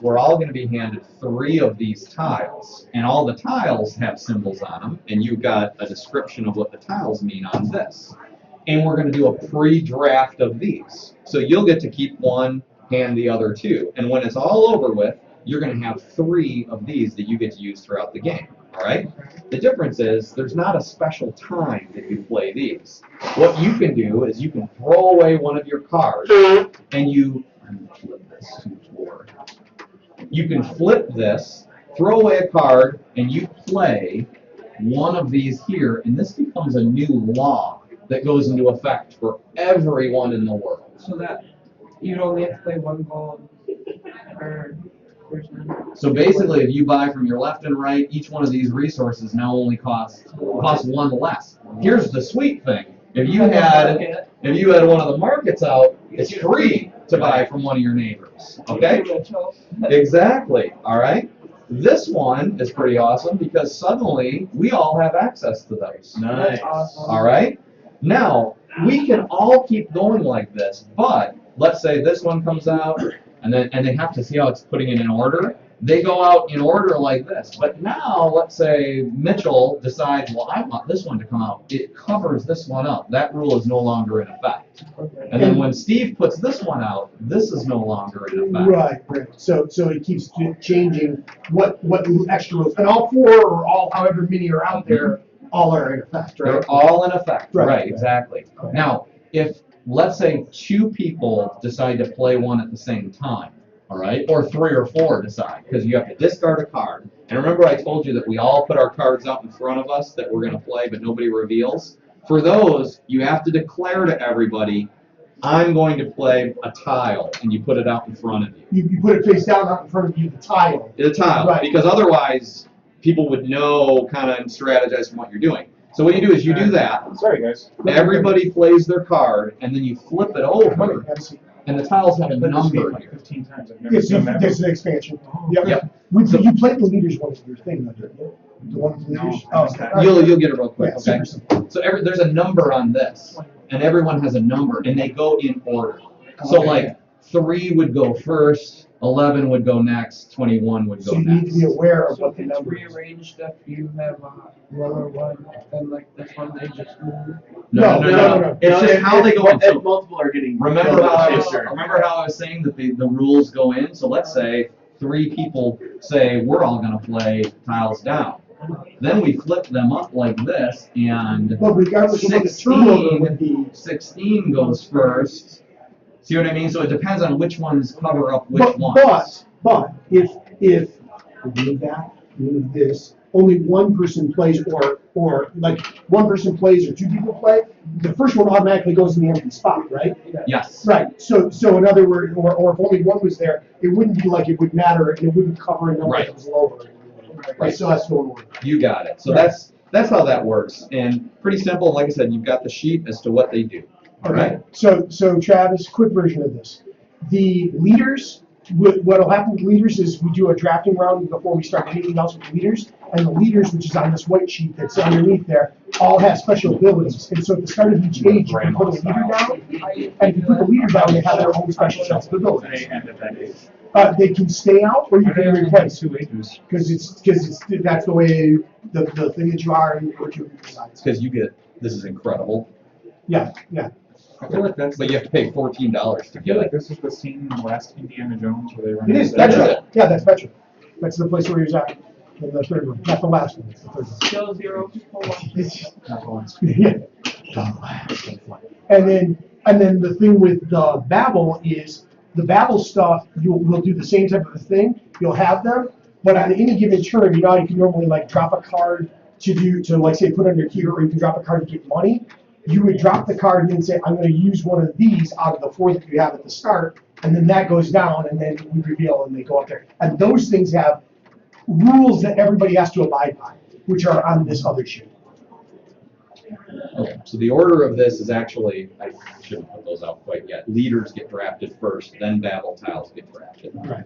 We're all going to be handed 3 of these tiles, and all the tiles have symbols on them, and you've got a description of what the tiles mean on this. And we're going to do a pre-draft of these. So you'll get to keep one, hand the other 2. And when it's all over with, you're going to have 3 of these that you get to use throughout the game. All right? The difference is there's not a special time that you play these. What you can do is you can throw away one of your cards, and I'm going to flip this to 4. You can flip this, throw away a card, and you play one of these here, and this becomes a new law that goes into effect for everyone in the world. So that you'd only have to play 1 gold per person. So basically, if you buy from your left and right, each one of these resources now only costs 1 less. Here's the sweet thing: if you had one of the markets out, it's free to buy from one of your neighbors. Okay? Exactly. All right. This one is pretty awesome because suddenly we all have access to those. Nice. All right. Now we can all keep going like this, but let's say this one comes out, and they have to see how it's putting it in order. They go out in order like this. But now, let's say Mitchell decides, well, I want this one to come out. It covers this one up. That rule is no longer in effect. And then when Steve puts this one out, this is no longer in effect. Right. So it keeps changing what extra rules, and all 4 or all however many are out there, all are in effect, right? They're all in effect. Right. Right, exactly. Okay. Now, if, let's say, 2 people decide to play one at the same time, all right, or 3 or 4 decide, because you have to discard a card. And remember I told you that we all put our cards out in front of us that we're going to play, but nobody reveals? For those, you have to declare to everybody, I'm going to play a tile, and you put it out in front of you. You put it face down out in front of you, the tile. The tile, Right. because otherwise people would know kind of and strategize from what you're doing. So what you do is you do that, Sorry, guys. everybody plays their card, and then you flip it over, Absolutely. and the tiles have a Played this game number like here. 15 times. I've never It's seen that. an expansion. Yep. Yep. You played the leaders one of your thing, though, didn't you? The one with the leaders? No, I missed that. You'll get it real quick, Yeah, okay? super simple. So there's a number on this, and everyone has a number, and they go in order. So Okay. like 3 would go first, 11 would go next, 21 would go So you need to be next. aware of So what the it's number is. rearranged if you have a lower one, and like this one, they just move. No. It's just how they go in. If So multiple are getting. remember killed how at I the was, same turn. remember how I was saying that the rules go in? So let's say 3 people say, we're all gonna play tiles down. Then we flip them up like this, and But regardless of what the turnover would be, 16 goes first. See what I mean? So it depends on which ones cover up which but, ones. but if move that, move this, only one person plays or like one person plays or 2 people play, the first one automatically goes in the empty spot, right? Yes. Right, so in other words, or if only one was there, it wouldn't be like it would matter, and it wouldn't cover a number Right. that was lower. Right, so that's no order. You got it. So Right. that's how that works. And pretty simple. Like I said, you've got the sheet as to what they do. All right. So Travis, quick version of this. The leaders, what'll happen with leaders is we do a drafting round before we start anything else with leaders. And the leaders, which is on this white sheet that's underneath there, all have special abilities. And so at the start of each age, you can put a leader down. And if you put the leader down, they have their own special sets of abilities. They end at that age. They can stay out or you can replace. 2 ages. Because that's the way the thing that you are and what you decides. Because you get, this is incredible. Yeah. I feel like that's. But you have to pay $14 to I feel get like it. this is the scene in the last Indiana Jones where they run. It is, That's Petra. it. Yeah, that's Petra. That's the place where he was at, in the third one, not the last one, it's the third one. Still 0, people watch. Not the last. Yeah. And then the thing with the Babel is, the Babel stuff, we'll do the same type of a thing, you'll have them, but on any given turn, you know, how you can normally like drop a card to like say put on your key, or you can drop a card to get money. You would drop the card and then say, I'm gonna use one of these out of the 4 that you have at the start, and then that goes down, and then we reveal and they go up there. And those things have rules that everybody has to abide by, which are on this other sheet. Okay. So the order of this is actually, I shouldn't put those out quite yet. Leaders get drafted first, then Babel tiles get drafted. Right.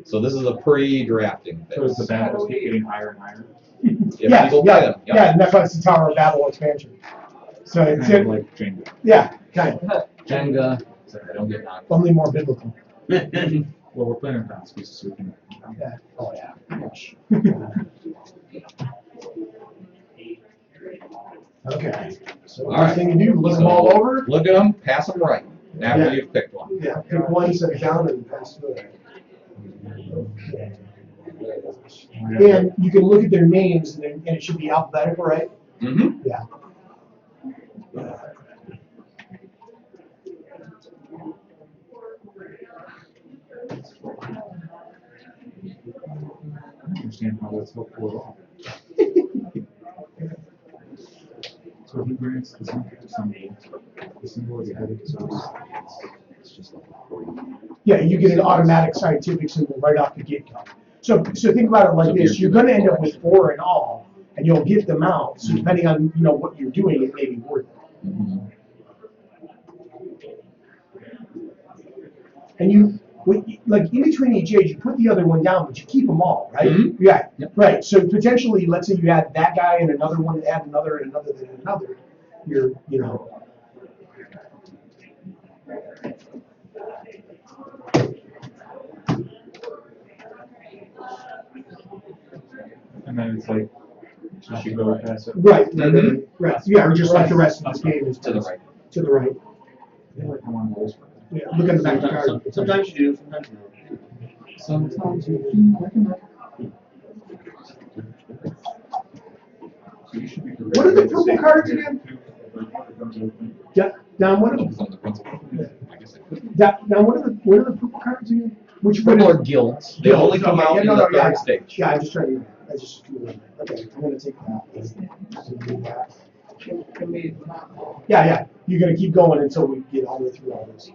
So this is a pre-drafting So is the phase. battles keep getting higher and higher? If Yeah, people play them. Yep. Yeah, and that's why it's the Tower of Babel expansion. So it's, Kind of like Jenga. yeah, kind of, Jenga, so I don't get knocked. only more biblical. Well, we're playing on species, so we can. Yeah. Oh, yeah. Okay, so All right. first thing you do, look them So, all over. Look at them, pass them right after Yeah. you've picked one. Yeah, pick one, set it down, and pass it over. Okay. And you can look at their names, and it should be alphabetical, right? Mm-hmm. Yeah. I don't understand how that's helpful at all. So he grants the symbol to somebody. The symbol is added to us. It's just like. Yeah, you get an automatic scientific symbol right off the get-go. So think about it like this, you're gonna end up with 4 in all, and you'll get them out, so depending on, you know, what you're doing, it may be worth it. Mm-hmm. And like in between each age, you put the other one down, but you keep them all, right? Mhm. Yeah, Yep. right, so potentially, let's say you add that guy and another one, add another and another and another, you're, you know. And then it's like, just you go past it. Right, Mhm. right, yeah, or just like the rest of this game is. To the right. To the right, I feel like I want those for that. yeah, look at the back of the card. Sometimes you do, sometimes no. Sometimes you So you should be. What are the purple cards again? Yeah, Don, what are Focus on the principal. I guess I could. what are the purple cards again? Which one? Purple are guilds. They only come out in the third stage. Yeah, I'm just trying to, okay, I'm gonna take that. Can we, Yeah, you're gonna keep going until we get all the way through all this.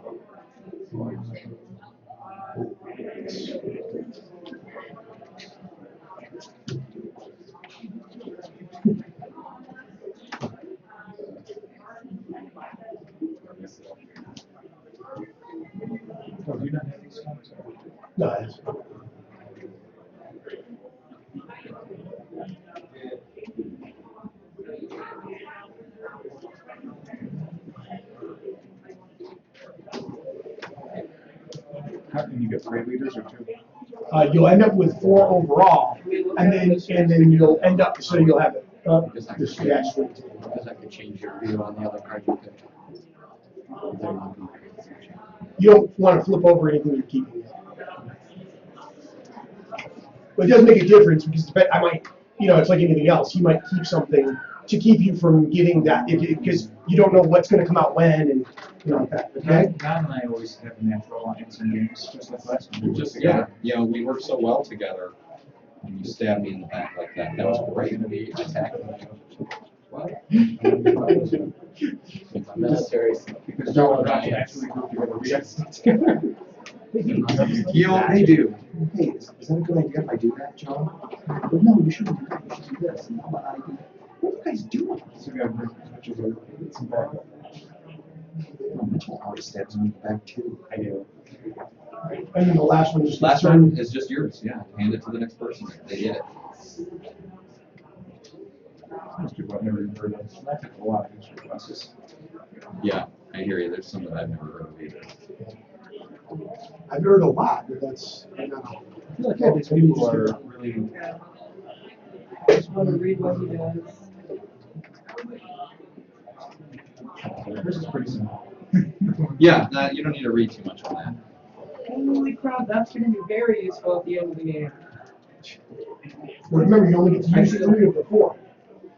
Oh, do you not have these ones? No, it's- and you get 3 leaders or 2? You'll end up with 4 overall, We look and at then, this and then you'll end up, so you'll have it, Just like this, yeah, just wait. Because I could change your view on the other card you picked. You don't want to flip over anything you're keeping yet. But it does make a difference because I might, it's like anything else. You might keep something to keep you from getting that, because you don't know what's going to come out when and like that. Okay. Don and I always have a natural alliance in games, just like last time. We Just, worked yeah, together. we worked so well together. And you stabbed me in the back like that. That was great. We attacked you. What? Military. Because Joe and I actually grouped together. We actually together. They do. Hey, is that a good idea if I do that, John? Well, no, you shouldn't do that. You should do this. And how about I do? What are you guys doing? So we got Mitchell's some backup. Mitchell always stabs me in the back too. I do. And then the last one just. Last one is just yours. Yeah, hand it to the next person. They did it. Most people I've never even heard of. I took a lot of history classes. Yeah, I hear you. There's some that I've never heard of either. I've heard a lot, but that's. I don't know. I feel like all these people are really. I just want to read what he does. This is pretty simple. Yeah, you don't need to read too much on that. Holy crap, that's going to be very useful at the end of the game. Well, remember, you only get to use 3 of the 4,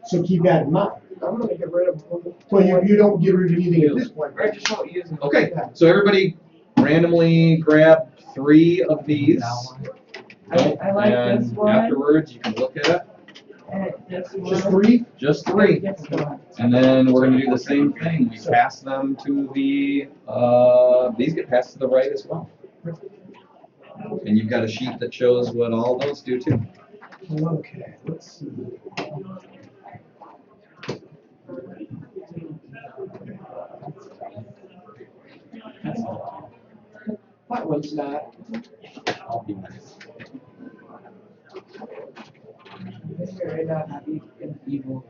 so keep that in mind. I'm going to get rid of one. Well, you don't get rid of anything at this point. I just won't use it. Okay, so everybody randomly grab 3 of these. I like and this one. afterwards, you can look at it. And this one. Just 3? Just 3. This one. And then we're going to do the same thing. We pass them to the, these get passed to the right as well. And you've got a sheet that shows what all those do too. Okay, let's see. That one's not. I'll be nice. This very not happy and evil.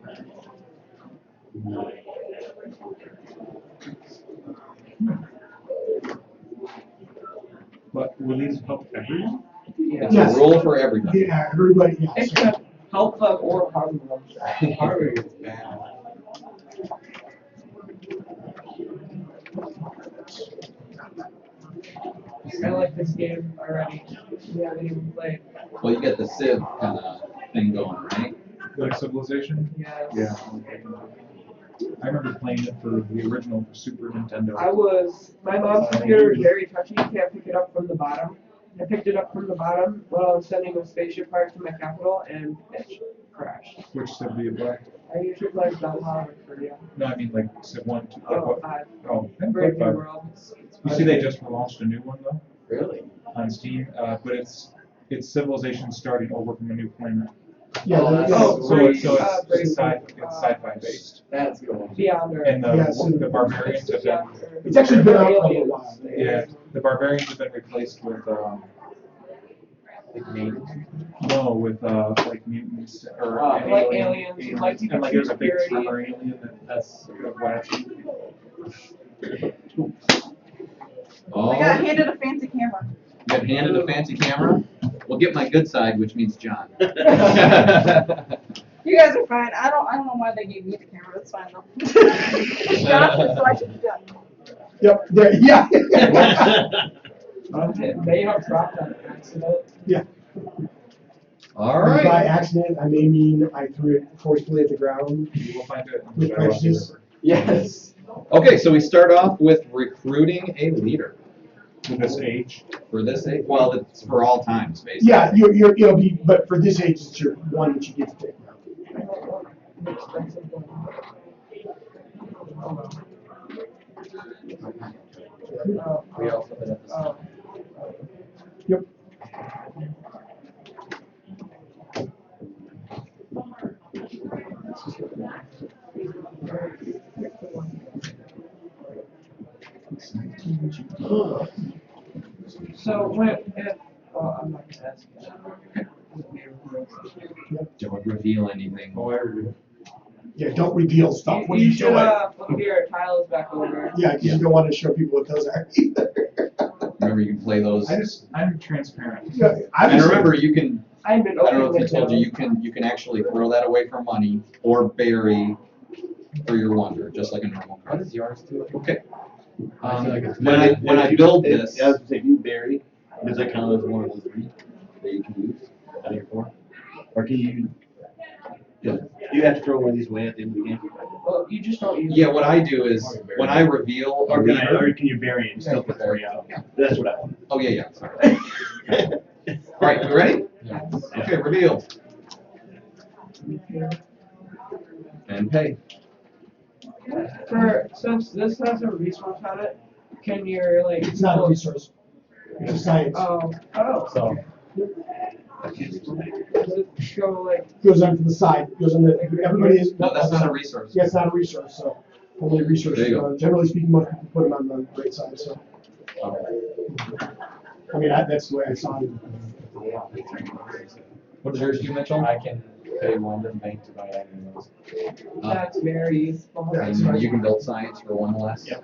But will these help everyone? Yeah. It's Yes. a rule for everybody. Yeah, everybody, yeah. Except help them or harm them. Harvard is bad. I like this game already. We haven't even played. Well, you get the Civ kind of thing going, right? Like Civilization? Yes. Yeah. I remember playing it for the original Super Nintendo. My mom's computer is very touchy, you can't pick it up from the bottom. I picked it up from the bottom while I was sending a spaceship part to my capital and it crashed. Which Civ do you play? I usually play Valhalla for you. No, I mean like Civ 1, 2, Oh, what? 5. Oh, I Brave played New 5. World. You see they just launched a new one though Really? on Steam, but it's Civilization starting over from a new planet. Yeah, Oh, So Brave- it's Brave- sci-fi based. That's cool. Beyond Earth. And Yeah, so- the barbarians have been, Beyond Earth. It's actually been out for a little Aliens. while. yeah, the barbarians have been replaced with, Like natives? no, with like mutants or Oh, and like aliens, like you and can like there's a big choose tremor alien that's wacky. Oh, I got handed a fancy camera. you got handed a fancy camera? Well, get my good side, which means John. You guys are fine. I don't know why they gave me the camera. That's fine though. It's Jonathan, so I should be done. Yep, there, yeah. It may have dropped on accident. All By right. accident, I may mean I threw it forcefully at the ground. You will find it. With prejudice. Yes. Okay, so we start off with recruiting a leader With this age. for this age. Well, it's for all times, basically. Yeah, it'll be, but for this age, it's your one that you get to take now. I don't want an expensive one. Oh, We also been at the oh. Yep. So I'm not gonna ask you. Don't reveal anything. Oh, I agree. Yeah, don't reveal stuff. What are you should, doing? look here, tiles back over. Yeah, because you don't want to show people what those are either. Remember Remember, you can play those. I'm transparent. Yeah, And obviously- remember, you can, I've been I don't know open if he told you, window. you can actually throw that away for money or bury for your wonder, just like a normal What card. does yours do? Okay. I feel like it's When I build this, I was gonna say, if you bury, does that count as one of the 3 that you can use out of your 4? Or can you, you have to throw one of these away at the end of the game? Well, you just don't use. yeah, what I do is, when I reveal a Or leader, can you bury it and still put 3 out? That's what I want. oh, yeah, sorry. All right, we ready? Yeah. Okay, reveal. And pay. Since this has a resource on it, can your like? It's not a resource. It's a science. Oh. So, Does it go like? Goes on to the side, goes on the, everybody is. No, that's not a resource. Yeah, it's not a resource, so only resource, There you go. generally speaking, most people put them on the right side, so. I mean, that's the way I saw it. What does yours do, Mitchell? I can pay 1 to the bank to buy any of those. That's very useful. And you can build science for 1 less. Yep.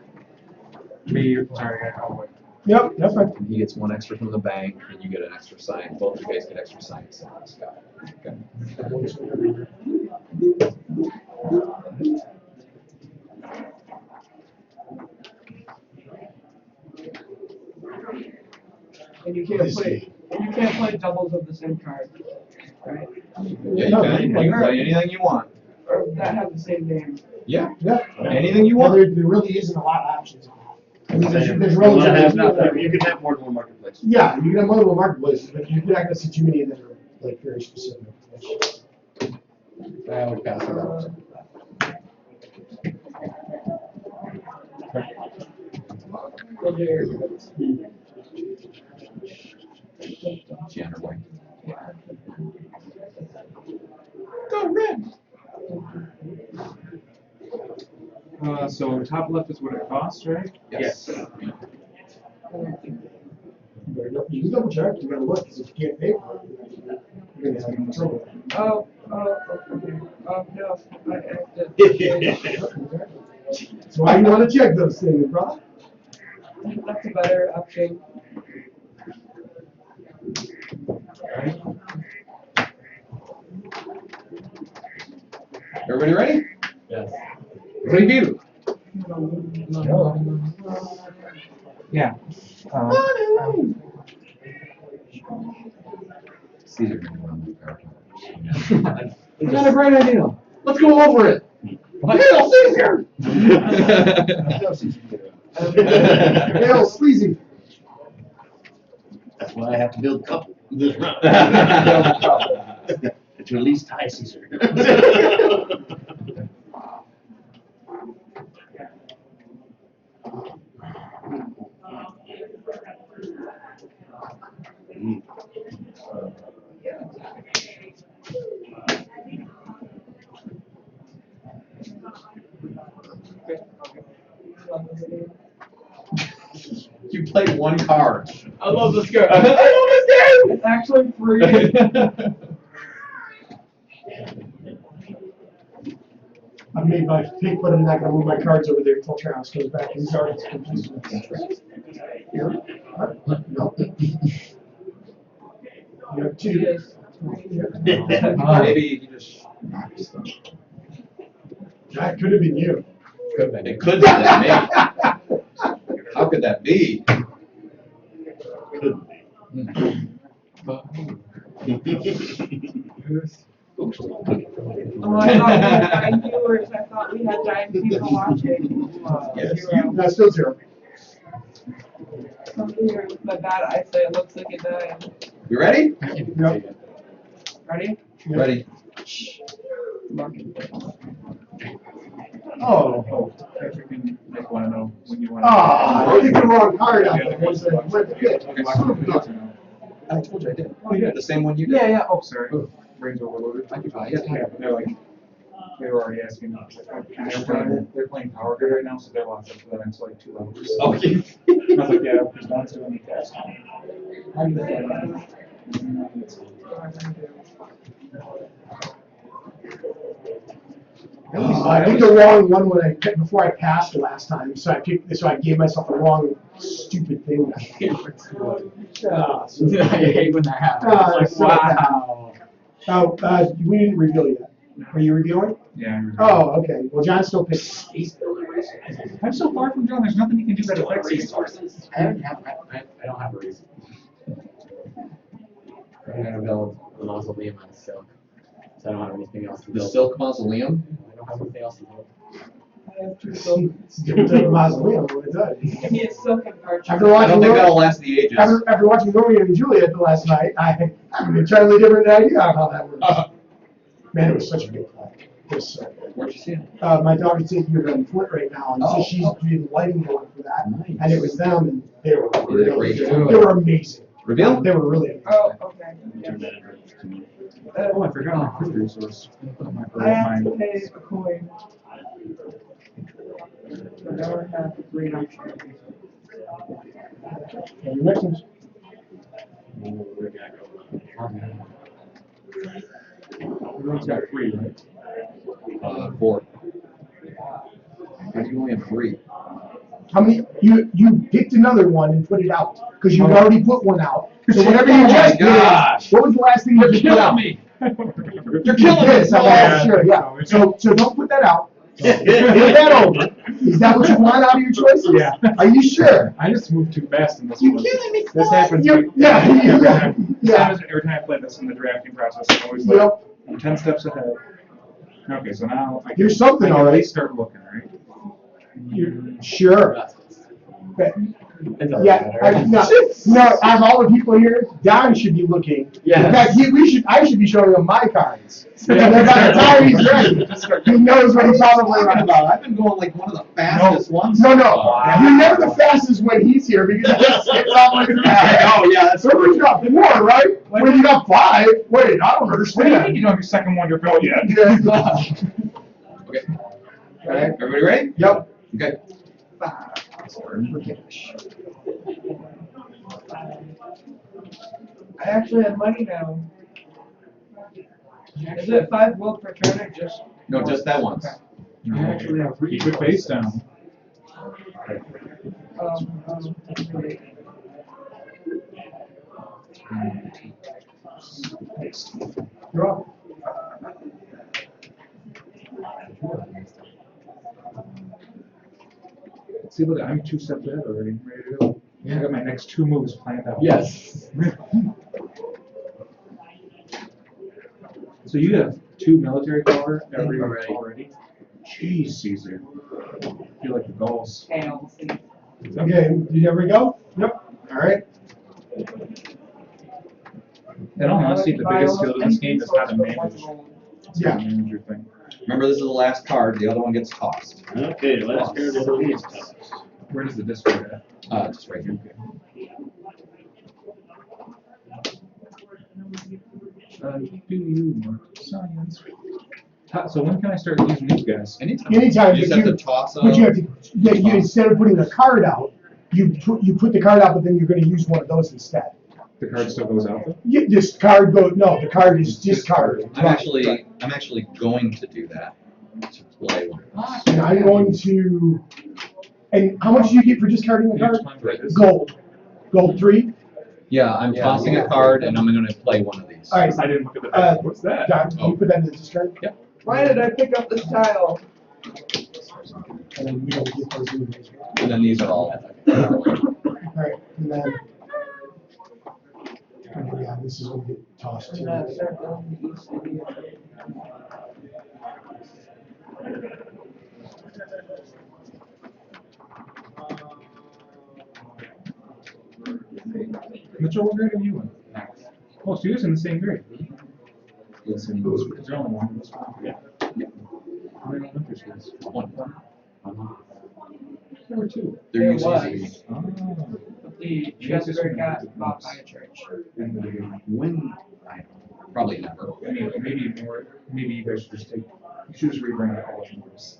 Sorry, I'll wait. Yep, that's fine. And he gets 1 extra from the bank, and you get an extra science. Both of you guys get extra science. Okay. And you can't play doubles of the same card, right? Yeah, you can play anything you want. Or that have the same name. Yeah, Yeah. anything you Well, want. there really isn't a lot of options. I mean, there's You relatively. can have more than one marketplace. Yeah, you can have multiple marketplaces, but you're not gonna see too many that are like very specific. I would pass it out. Well, there. Gianna White. Go red. So top left is what it costs, right? Yes. You can double check, you gotta look, because if you can't pay for it, you're gonna have trouble. Oh, no, I That's why you wanna check those things, bro. that's a better option. Everybody ready? Yes. Review. Yeah. Caesar didn't want to do power. I got a great idea. Let's go over it. Hail Caesar! Hail sleazy. That's why I have to build a couple this round. To at least tie Caesar. You played 1 card. I love this guy. I love this game! It's actually free. I made my pick, but I'm not gonna move my cards over there until Travis goes back. He's already confused with this. Here? No. You have 2. Maybe he just. That could have been you. It could have been me. How could that be? Oh, I thought we had 9 viewers. I thought we had 9 people watching. Yes. That's still 0. Something here with my bad eyesight. It looks like it died. You ready? Yep. Ready? Ready. Oh. If you can, like, wanna know when you wanna. Ah, I picked the wrong card out there. Where's the pick? I told you I did. Oh, yeah. The same one you did. Yeah, oh, sorry. Brains overloaded. Yeah. They're like, they were already asking, and they're playing Power Grid right now, so they're locked up for the next like 2 levels. Okay. I was like, yeah, because one's doing the test. I picked the wrong one when before I passed last time, so I gave myself a wrong stupid thing. Ah, so- I hate when that happens. Ah, It's so like, bad. wow. Oh, we didn't reveal yet. Are you revealing? Yeah. Oh, okay. Well, John's still picking. I'm so far from John, there's nothing you can do that affects me. Resources. I don't have a reason. I'm gonna build a mausoleum out of silk. So I don't have anything else to The build. Silk Mausoleum? I don't have anything else to build. I have two silk. Different type of mausoleum, what it does. Give me a silk and parchment. After I don't watching, think that'll last the ages. after watching Romeo and Juliet the last night, I have an entirely different idea on how that works. Man, it was such a good play. It was so good. Where'd you see it? My daughter's taking her on foot right now, and so Oh, she's oh. doing lighting going for that. Nice. And it was them, and they were They did a really great good. job. They were amazing. Reveal? They were really amazing. Oh, okay. Yeah. Turn that over to me. Oh, I forgot my food resource. I have to pay a coin. But now I have a green option. And your next one's Everyone's got 3, right? 4. How do you only have 3? how many? You picked another one and put it out because you Oh. already put one out. So whatever Oh you my just did, gosh. what was the last thing you just put out? You're killing me. This, I'm sure, yeah. So don't put that out. Get that over. Is that what you want out of your choices? Yeah. Are you sure? I just moved too fast in this You one. killing me. This happens. Yeah, every yeah, time. yeah. Every time I play this in the drafting process, I'm always like, Yep. I'm 10 steps ahead. Okay, so now I can, Here's something I can at already. least start looking, right? Sure. Okay. It doesn't Yeah, matter. no, out of all the people here, Don should be looking. Yes. In fact, I should be showing him my cards. And then by the time he's ready, he knows what he's probably talking right about? I've been going like one of the fastest ones. No, Wow. you're never the fastest when he's here because it's not like that. Oh, yeah, that's So you got 4, right? When you got 5, wait, I don't What do you understand. think you don't have your second one to go yet? Yeah. Okay. Okay, everybody ready? Yep. Okay. I actually have money now. Is it 5 gold per turn or just? No, just that once. I actually have 3. Keep it face down. You're up. See, look, I'm 2 steps ahead already, ready to go. I got my next 2 moves planned out. Yes. So you have 2 military cover every Already. already? Jeez, Caesar. You're like the Gauls. Tails. Okay, did you ever go? Yep. All right. In all honesty, the biggest skill to this game is how to manage. Yeah. Manage your thing. Remember, this is the last card. The other one gets tossed. Okay, last card of the week. Where does the discard at? Just right here. Do you mark science? So when can I start using these guys? Anytime. Anytime, You just but have you- to toss But you have a. to, yeah, you, instead of putting a card out, you put the card out, but then you're gonna use one of those instead. The card still goes out though? This card no, the card is discarded. I'm actually going to do that. To play one. And I'm going to, and how much do you get for discarding the You have card? to find where it is. Gold. Gold 3? Yeah, I'm Yeah. tossing a card and I'm going to play one of these. All right. I didn't look at the Uh, back. What's that? John, can you put that in the discard? Yep. Why did I pick up this tile? And then you don't get those movies. And then these are all. All right, and then. And yeah, this is gonna get tossed too. And start building the east city. Mitchell, what grade are you in? Oh, so you're in the same grade? Yes, Because you're only one of us. Yeah. How many elementary schools? One. There were 2. There There used to be. was. Oh. But the Chester got bought by a church. And When? I probably never. maybe more, maybe you guys should just take, you should just rebrand the college moves.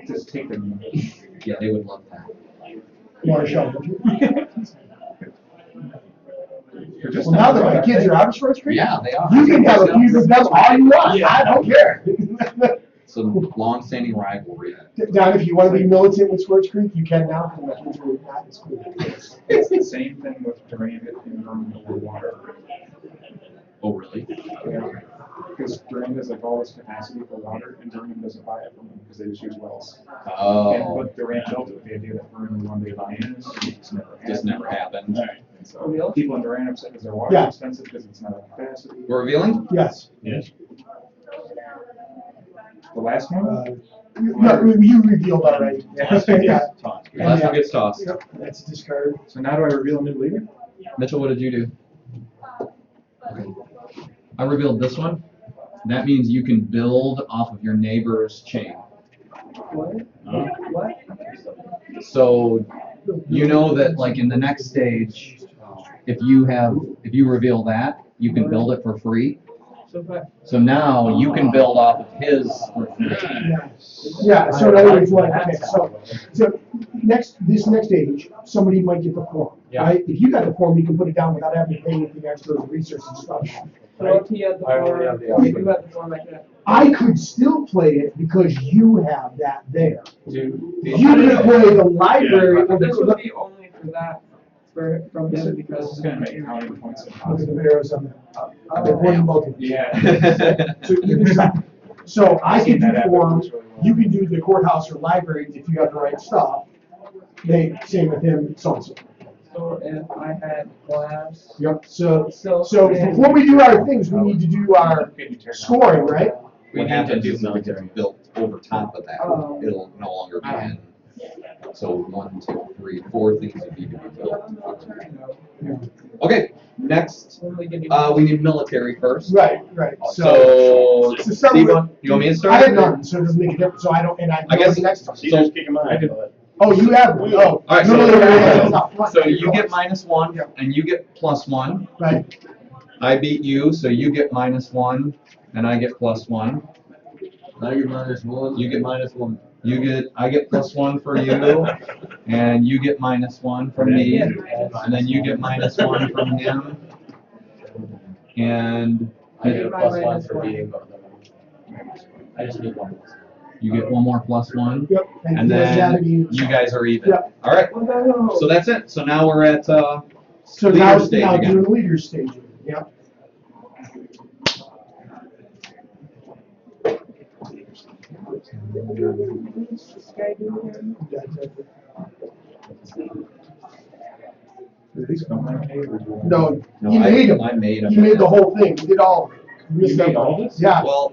Just take them. Yeah, they would love that. Marshall, would you? They're just Well, now that not my kids are out of Short Creek, Yeah, they are. you can have a few of them all you want, I don't care. It's a long-standing rivalry. Don, if you want to be militant with Squirts Creek, you can now, because my kids are not as cool. It's the same thing with Durand and Vernon over water. Oh, really? Because Durand has like all this capacity for water, and Vernon doesn't buy it from them because they just use wells. And Oh, what Durand built with the idea that Vernon would one day buy in, it just never happened. just never happened. Right. And so people in Durand are upset because their water Yeah. is expensive because it's not a capacity. We're revealing? Yes. Yes. The last one? No, you revealed already. Yeah. Yeah. Last one gets tossed. Yep, that's a discard. So now do I reveal a new leader? Mitchell, what did you do? I revealed this one. That means you can build off of your neighbor's chain. What? Oh. What? So you know that like in the next stage, if you reveal that, you can build it for free. So if I, So now you can build off of his for free. Yeah, so in other words, like, okay, so this next stage, somebody might get the form, Yeah. right? If you got the form, you can put it down without having to pay anything extra for research and stuff. so if he had the I already form, have the or if option. you had the form, I could. I could still play it because you have that there. Do, You can play the library But or this would the, be only for that, from This him, is because. gonna make counting points look at impossible. the arrows on that. They're pointing both of you. Yeah. So you can stop. So I Seen can that do happen forms, really well. you can do the courthouse or library if you have the right stuff. Same with him, so and so. So if I had glass. Yep, so So. before we do our things, we need to do our Can you turn scoring, right? What happens is if it's built over top of that, Oh. it'll no longer be in. So 1, 2, 3, 4 things that need to be built. Okay, next, Only give you- we need military first. Right, so. So, To start Steve, with- you want me to I start? have none, so it doesn't make a difference, so I don't, and I. I guess- the next time. Caesar's kicking mine. I did. but- Oh, you have one, oh. Alright, No, no, no, no, no, no, no. So you get -1, and you get +1. Right, I beat you, so you get -1, and I get +1. I get -1, you get -1. I get +1 for you, and you get -1 from me, and then you get -1 from him, and I get a My +1 minus for one. beating both of them. I just need one. you get one more +1, yep. and he doesn't have then any- you guys are even. Yep. All right, No. so that's it. So now we're at So leader now, stage now again. doing the leader stage, yep. This guy do here? Are these from my name or do you want- No, No, he made them, I made them. he made the whole thing, he did all of it. He You missed made out. all this? Yeah, Well,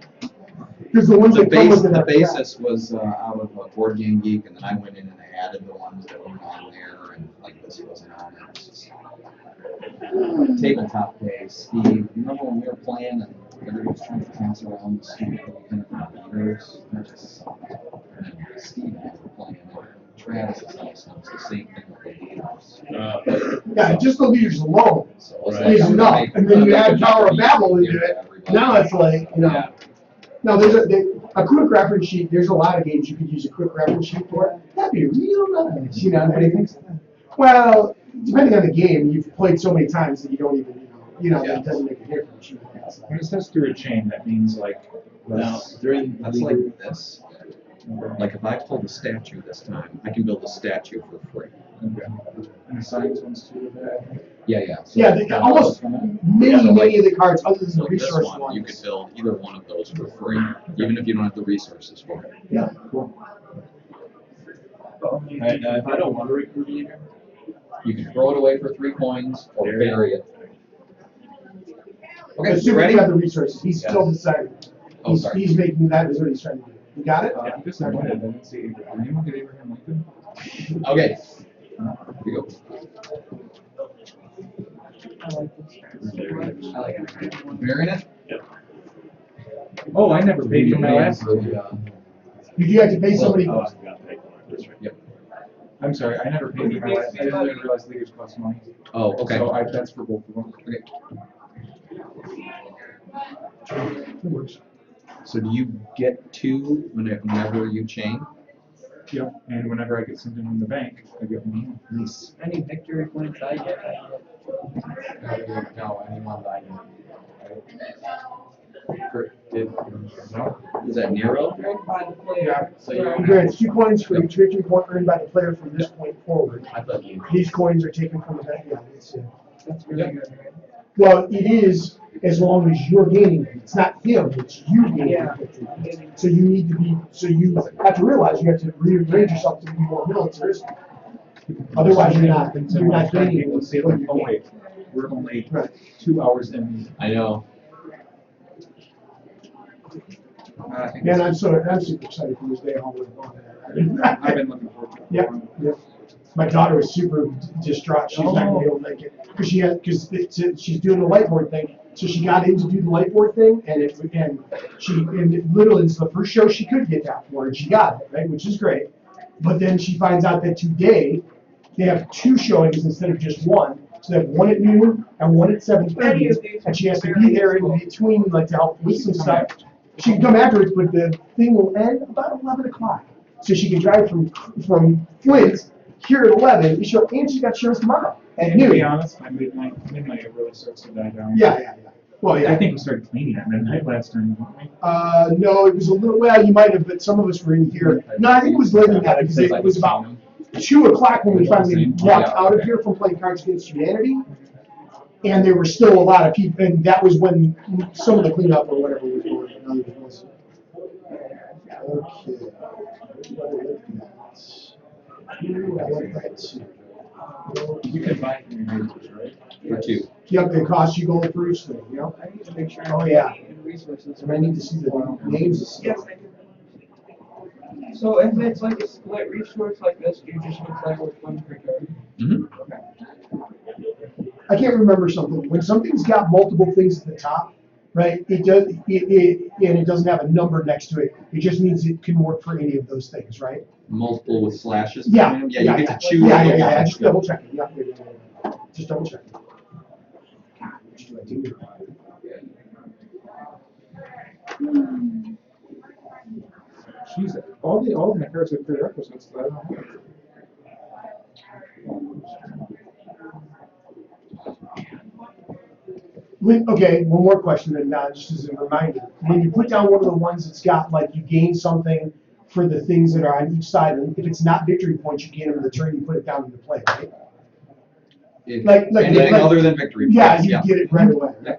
because the ones the that come with it the are. basis was out of Board Game Geek, and then I went in and I added the ones that weren't on there, and like this wasn't on it. It's just- Tabletop days, Steve, remember when we were playing and everybody was trying to pass around the stupid kind of meters? That just sucked. And then Steve and I were playing it. Travis's house, and it's the same thing with the leaders. Yeah, just the leaders alone So it's Right. like, is I'm gonna enough, make- and then you I'm add gonna Tower of make Babel give into it, everybody. now it's like, you know. Yeah. Now, there's a quick reference sheet, there's a lot of games you could use a quick reference sheet for, that'd be real nice, you know, anybody thinks? Well, depending on the game, you've played so many times that you don't even, that Yeah. it doesn't make a difference. When it says through a chain, that means like. Now, during the That's leader, like this. Like if I pull the statue this time, I can build a statue for free. Okay. And the science ones too, that. Yeah. So Yeah, almost many of the cards, other than the like this resource one, you could ones. build either one of those for free, even if you don't have the resources for it. Yeah, alright, now if I don't want to recruit a leader, You can throw it away for 3 coins or There. bury it. Okay, you assuming ready? you have the resources, he's Yeah. still deciding. Oh, sorry. He's making that is what he's trying to do. You got it? I'm disappointed, I didn't see, did anyone get Abraham Lincoln? Okay. Here we go. I like this. I like it. Burying it? Oh, I never paid for my last. You do have to pay somebody. Oh, I forgot to take one. That's right. I'm sorry, I never paid for my last, I didn't realize leaders cost money. Oh, okay. So that's for both of them. Okay. So do you get 2 whenever you chain? Yep, and whenever I get something in the bank, I get one. Nice. Any victory points I get. No, anyone that I get. Is that Nero? Earned by the player. Yeah, so you- He grants 2 coins for each victory point earned by the player from this point forward. I thought you. These coins are taken from the bank. Yeah, That's really good, right? well, it is as long as you're gaining it. It's not him, it's you gaining Yeah. it. So you need to be, so you have to realize you have to rearrange yourself to be more militaristic. Otherwise, you're not gaining People it. say like, oh wait, we're only 2 hours in. I know. I think Man, it's- I'm super excited for this day. I've been looking forward to it. Yep, yep. My daughter was super distraught. She's not gonna be able to make it because she's doing the lightboard thing. So she got in to do the lightboard thing, and literally it's the first show she could get that for, and she got it, right, which is great. But then she finds out that today they have 2 showings instead of just 1. So they have 1 at noon and 1 at 7:30, and she has to be there in between, like to help with some stuff. She can come afterwards, but the thing will end about 11 o'clock. So she can drive from Flint here at 11, and she got shows tomorrow at And to be noon. honest, by midnight it really starts to die down. Yeah. Well, I yeah. think we started cleaning at midnight last time, didn't we? No, it was a little, well, you might have, but some of us were in here. No, I think it was later than that, because it was about 2 o'clock when we finally walked out of here from playing Cards Against Humanity. And there were still a lot of people, and that was when some of the cleanup or whatever was going on. Okay. I like that too. You can buy from your neighbors, right? For 2. Yep, it costs you gold for each thing, you know? I need to make sure. Oh, yeah. And resources. And I need to see the names of Yes, stuff. I do. So if it's like a split resource like this, you just would play with 1 per card. Mm-hmm. I can't remember something. When something's got multiple things at the top, right? It doesn't have a number next to it. It just means it can work for any of those things, right? Multiple with slashes. Yeah. between them? Yeah, you get to choose. Yeah. the one. Just double checking. Yeah. Just double checking. God, which do I do? Jeez, all the cards are prerequisites, but I don't know. Okay, one more question then, just as a reminder. When you put down one of the ones that's got, like, you gain something for the things that are on each side, and if it's not victory points, you gain them the turn you put it down into play, right? Anything other than victory Yeah, points, you get it right away. Yeah.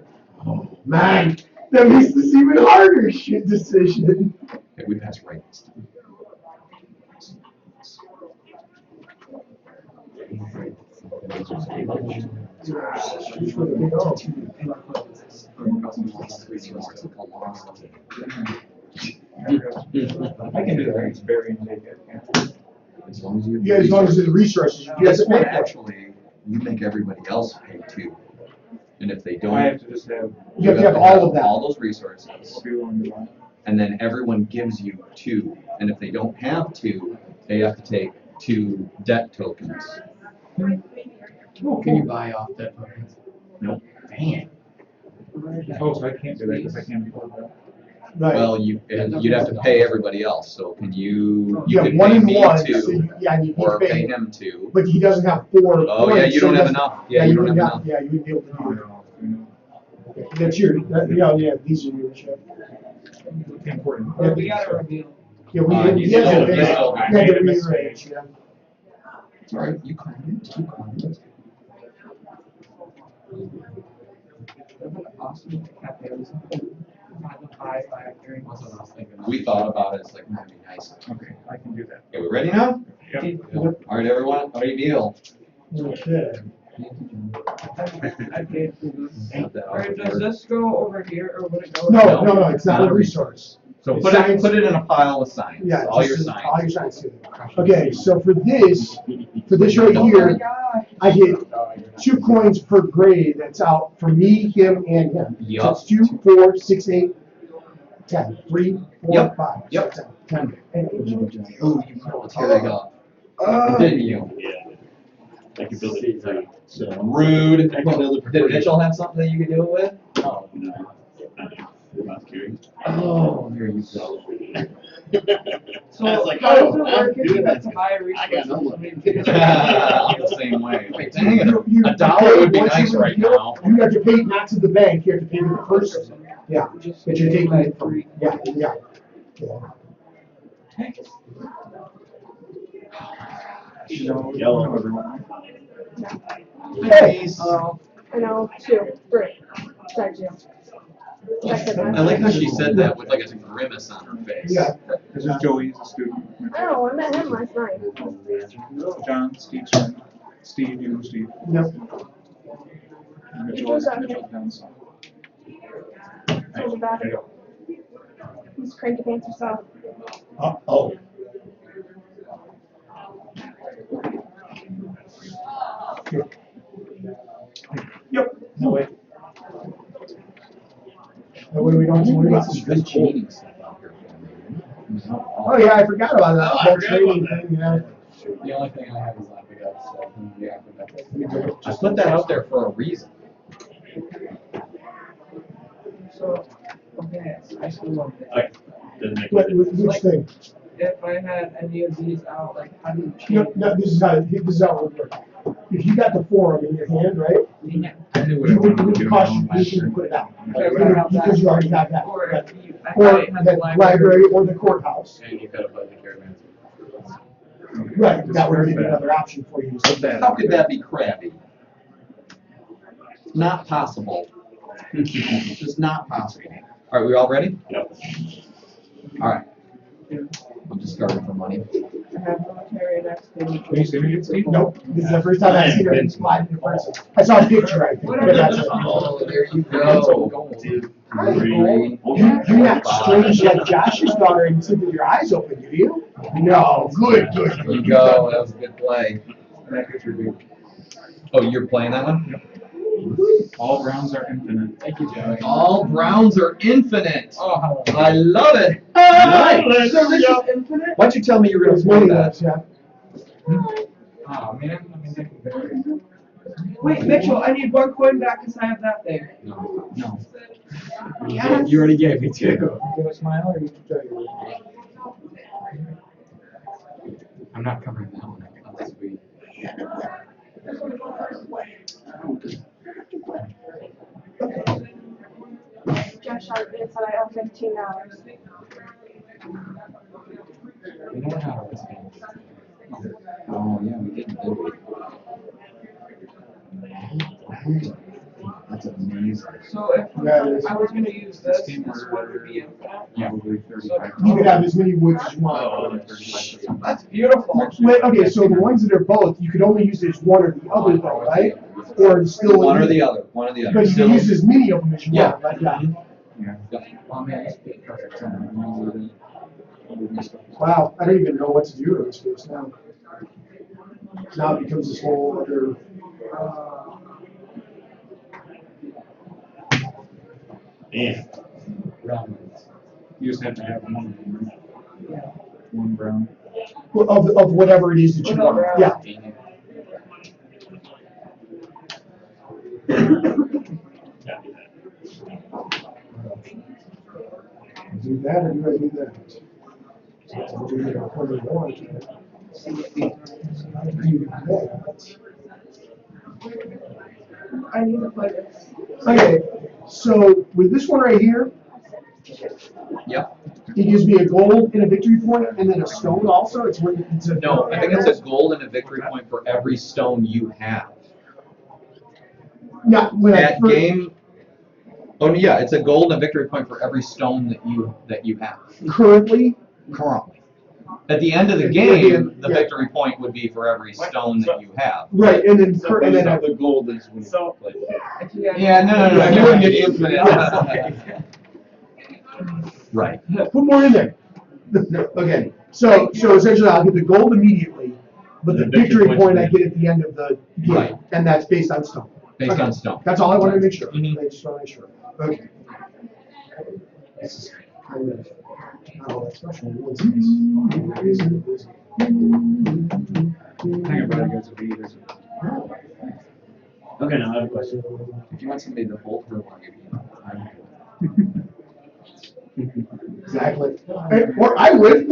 Oh, man, that makes this even harder, shit decision. Okay, we passed right this time. I can do that, it's very indicative. As long as you. Yeah, as long as the resources, you have This to one, pay for it. actually, you make everybody else pay 2. And if they don't. I have to just have. You have to have all of that. All those resources. Be willing to buy. And then everyone gives you 2. And if they don't have 2, they have to take 2 debt tokens. Can you buy off that tokens? Nope. Dang. Oh, so I can't do that because I can't afford that. Right. Well, you'd have to pay everybody else. So can you Yeah, could 1 pay and me 1, 2, so yeah, you need to or pay pay, him 2. but he doesn't have 4. Oh, yeah, points, you so don't have that's- enough. Yeah, you don't have enough. Yeah, you wouldn't be able to Oh, do it. no, no. Okay, that's yeah, these are yours, yeah. Important. Or we gotta reveal. Yeah, we You did, still- yeah, you still- yeah, I made a the mistake. rearrange, yeah. It's all right. You climbed it. You climbed it. Awesome cafe was 5 during. That's what I was thinking. We thought about it. It's like, that'd be nice. Okay, I can do that. Okay, we ready now? Yep. All right, everyone. Reveal. Okay. I paid for this. Got that off Alright, the does board. this go over here or would it go? No, it's not a resource. So It's put science. it in a pile of signs. Yeah, all your just signs. all your signs. Okay, so for this right Oh my here, gosh. I get 2 coins per grade. That's out for me, him, and him. So Yup. it's 2, 4, 6, 8, 10. 3, 4, Yep. 5. Yep. 10. And Oh, you put a tag up. Didn't you? Yeah. I can build it for free. So. Rude. I can build it for Did free. Mitchell have something that you could do it with? No. I'm not curious. Oh, here you go. So I was like, how does oh, it work I'm if doing that's that. high I got no resources? I'm the same way. Dang it. You $1 would be once nice you right reveal, now. You have to pay not to the bank, you have to pay to the person. Yeah, Just but you're taking by it from, 3. yeah, yeah. Yellow. Yellow. Everyone. Hey, I know, 2, 3. Sorry, 2. I like how she said that with like a grimace on her face. yeah, This is Joey, he's a student. Oh, I met him last night. John, Steve's friend. Steve, you know Steve. yep. Mitchell's down south. Here's about it. He's cranky pants herself. Uh-oh. Yep. No way. Now, what are we going to worry about? Some good cheating stuff out here. Oh, yeah, I forgot about that. Oh, I whole forgot training about thing, yeah. The only thing I have is Lapidus, so yeah, but I put that out there for a reason. So, okay, I still love it. Okay, doesn't make What, it. which thing? If I had any of these out, like, how do you No, change? no, this is how it would work. If you got the forum in your hand, right, Yeah. I knew what I you wanted to would do cost now. you to put it out. Okay, but I have that. Because you already have that. Or Right. if you, I Or had the the library or the courthouse. And you could have put the caravan. Right, that would be another option for you. Put that How out could there. that be crabby? Not possible. Just not possible. All right, we all ready? Yep. All right. I'm just starting for money. I have military next to Can you see me yet, Steve? Nope, this is the first time I've seen her slide in person. I saw a picture, I think. What but that's it. Oh, there you go. 2, Hi, 3. You're not strange like Josh's daughter and sit with your eyes open, do you? No, good, good. There you go. That was a good play. That gets your big. Oh, you're playing that one? All rounds are infinite. Thank you, Joey. All browns are infinite. Oh, how I love it. Nice. So this is infinite? Why'd you tell me you were going There's to play many that? ones, yeah. Oh, man, I mean, they can vary. Wait, Mitchell, I need 1 coin back because I have that thing. No. No. Yes. You already gave me 2. Give a smile or you can tell you. I'm not covering that one unless we. Josh Sharp said I owe $15. We know how this goes. Oh, yeah, we didn't do it. That's amazing. So if That is- I was gonna use this, This game this one would be infinite. Probably 35. You could have as many woods as you want. Oh, 35%. That's beautiful. Wait, okay, so the ones that are both, you could only use as one or the other though, right? Or still. One or the other. One or the other. Because you can use as many of them as you Yeah. want, right? Yeah. Yeah. Oh, man, this would be a perfect time. Wow, I don't even know what to do with this space now. Now it becomes this whole other. Man. Roundlands. You just have to have one of them, right? Yeah. One brown. Of whatever it is that you want, Whatever. yeah. Dang it. Do that or do I do that? So do it on 21, okay. Do that. I need to play this. Okay, so with this one right here, Yep. it gives me a gold and a victory point, and then a stone also. It's a. No, I think it's a gold and a victory point for every stone you have. Not when I That first- game. Oh yeah, it's a gold and a victory point for every stone that you have currently. currently. At the end of the At the game, end, the yeah. victory point would be for every stone that you have. Right, and then So and then the gold is when you So- play. If you guys- Yeah, no. Yeah, You wouldn't get yeah. infinite. Yeah. Right. put more in there. Okay, so essentially I'll get the gold immediately, but the The victory victory points point I later. get at the end of the game, Right. and that's based on stone. Based Okay. on stone. That's all I wanted to make sure. Mhm. I just want to make sure. Okay. This is kind of not all that special. What's this? Isn't this? Hang about it, guys. It'll be easy. Okay, now I have a question. If you want somebody to hold her while you're eating, Exactly. Or I would.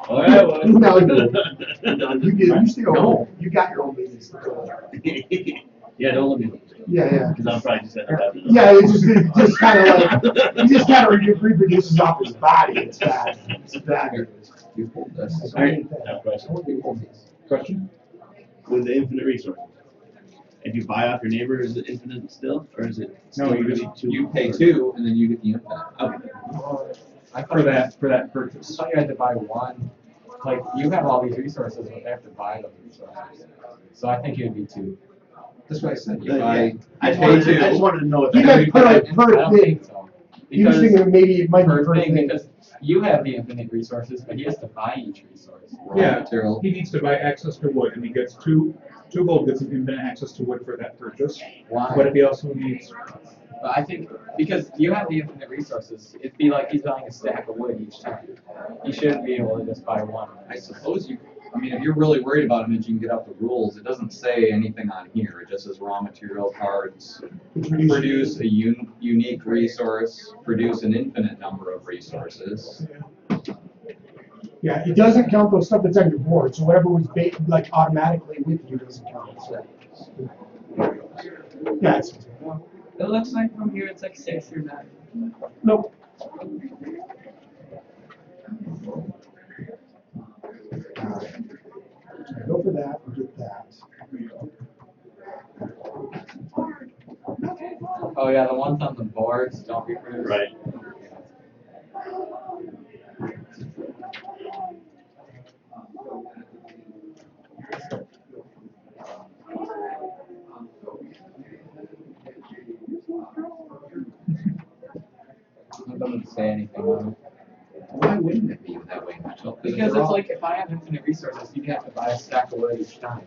All right, well. No, you stay over. No. You got your own business. Yeah, don't let me. Yeah. Because I'm probably just at that. Yeah, it just kind of like, he just kind of reproduces off his body. It's bad. It's bad. You pulled this. All right, I have a question. You pulled these. Question? With the infinite resources, if you buy off your neighbor, is it infinite still, or is it? No, still you really just- two? You pay 2, and then you get the infinite. Okay. I For thought that I purchase. thought you had to buy one. Like you have all these resources, but they have to buy those resources. So I think it would be 2. That's what I said. Yeah. You buy, I just pay wanted 2. to, I just wanted to know if You that. guys per I don't thing. think so. He was Because thinking maybe it might be per per thing, thing. because you have the infinite resources, but he has to buy each resource. Raw Yeah. material. He needs to buy access to wood, and he gets two gold gets him infinite access to wood for that purchase. Why? But if he also needs, But I think because you have the infinite resources, it'd be like he's buying a stack of wood each time. He shouldn't be able to just buy one. I suppose if you're really worried about them and you can get out the rules, it doesn't say anything on here. It just says raw material cards, produce a unique resource, produce an infinite number of resources. Yeah, it doesn't count those stuff that's on your board, so whatever was like automatically with you doesn't count. So. Yeah, it's, It looks like from here it's like 6 or 9. nope. Go for that and get that. Oh yeah, the ones on the boards don't reproduce. Right. It doesn't say anything on it. Why wouldn't it be that way, Mitchell? Because they're it's all- like if I have infinite resources, you'd have to buy a stack of wood each time.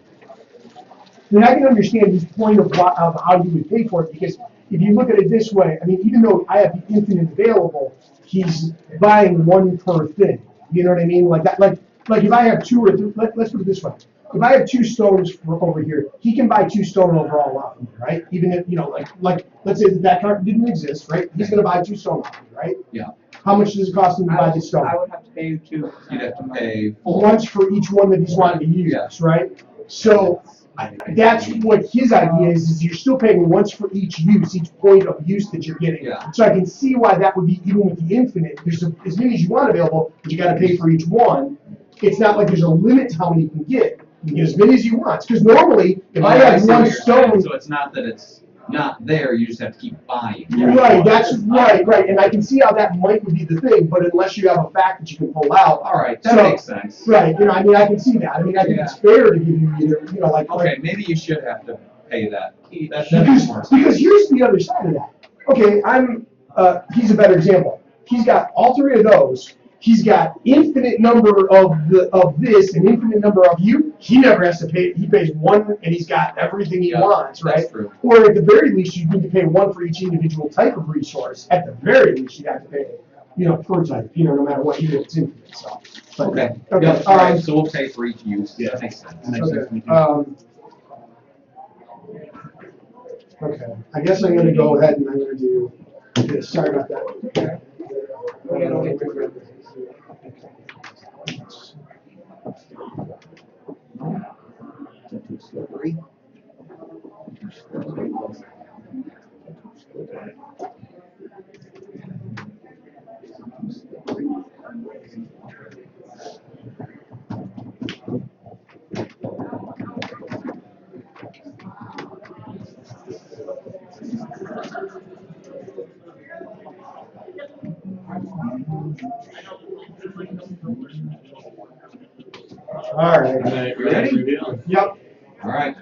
I mean, I can understand his point of how you would pay for it, because if you look at it this way, I mean, even though I have the infinite available, he's buying one per thing. You know what I mean? Like that, like if I have 2 or 3, let's put it this way. If I have 2 stones over here, he can buy 2 stone overall off of me, right? Even if, like let's say that card didn't exist, right? He's gonna buy 2 stone off of me, right? Yeah. How much does it cost him to buy this stone? I would have to pay you 2. You'd have to pay 4. Once for each one that he's wanting to use, Yeah. right? So that's what his idea is you're still paying once for each use, each point of use that you're getting. Yeah. So I can see why that would be, even with the infinite, there's as many as you want available, but you gotta pay for each one. It's not like there's a limit to how many you can get. You can get as many as you want. Because normally, if I Oh, have see what one you're saying. stone, So it's not that it's not there, you just have to keep buying. right, that's right, and I can see how that might be the thing, but unless you have a fact that you can pull out. All right, that So- makes sense. Right, I mean, I can see that. I mean, I think it's fair to give you either, like. Okay, maybe you should have to pay that. That makes Because, more sense. because here's the other side of that. Okay, he's a better example. He's got all 3 of those. He's got infinite number of this and infinite number of you. He never has to pay. He pays 1 and he's got everything he Yeah, wants, right? That's true. Or at the very least, you need to pay 1 for each individual type of resource. At the very least, you have to pay, per type, no matter what, even if it's infinite. So. But- Okay. Okay. Yeah, all right, so we'll pay for each use. Yeah. That makes sense. That makes sense to me Okay. too. Okay. I guess I'm gonna go ahead and I'm gonna do this. Sorry about that. Too slippery. All right. Alright, you ready? Reveal? Yep. All right.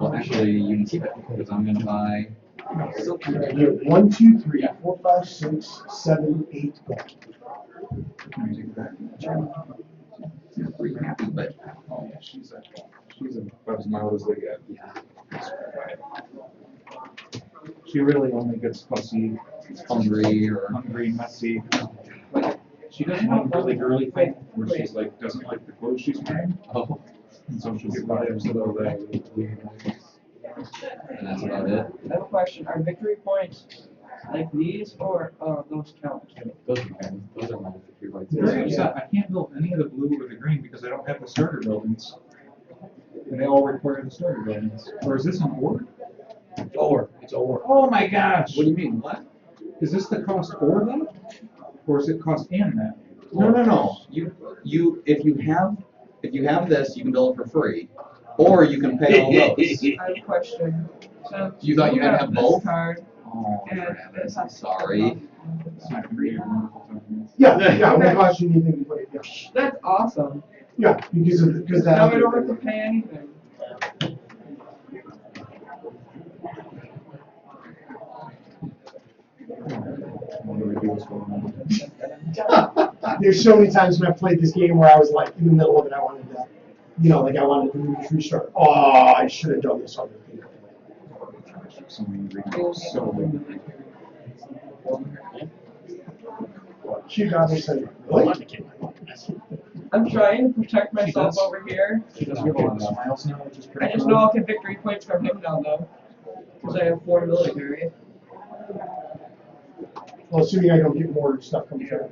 Well, actually, you can keep it because I'm gonna buy. You have 1, 2, 3, 4, 5, 6, 7, 8 gold. You're pretty happy, but oh yeah, she's about as mild as they get. yeah. She really only gets fussy, Hungry or hungry, messy. Like, she doesn't have really girly thing where she's like, doesn't like the clothes she's wearing, oh, and so she'll get by just a little bit. and that's about it. I have a question. Are victory points like these or those count too? Those are my victory points. Very upset, I can't build any of the blue or the green because I don't have the starter buildings. And they all require the starter buttons. Or is this an ore? It's ore. Oh my gosh! What do you mean, what? Is this the cost ore then? Or is it cost and that? No. If you have this, you can build it for free, or you can pay all those. I have a question. So You thought you had to have this both? card, Oh, and Travis, this I'm sorry. it's not gonna be a wonderful time. Yeah, it won't cost you anything to put it, yeah. That's awesome. Yeah, because that. Now I don't have to pay anything. What do we do? What's going on? There's so many times when I played this game where I was like, in the middle of it, I wanted to, I wanted to restart. Oh, I should have done this other thing. So many ingredients. So many. She got me saying, I wanted really? to keep my mess. I'm trying to protect myself does. over here. She does have a lot of smiles now, which is pretty I just cool. know I'll get victory points from him now though. Because I have 4 military. Well, assuming I don't get more stuff coming through.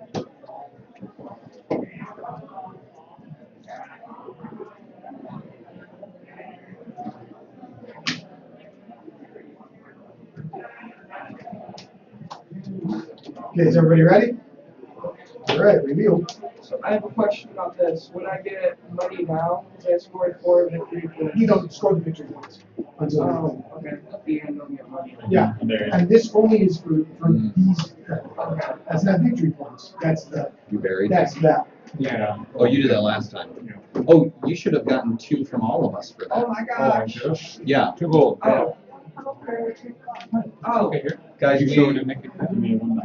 Okay, is everybody ready? All right, review. So I have a question about this. When I get money now, because I scored 4 victory points. You don't score the victory points until you play. Oh, okay. At the end, I'll get money. Yeah, There. and this only is for these. That's not victory points. That's You buried. that. Yeah. Oh, you did that last time. Oh, you should have gotten 2 from all of us for Oh that. my Oh, gosh. gosh. Yeah, 2 gold. Oh. Oh. Okay, here. guys, You show it we, to Nick. Give me one.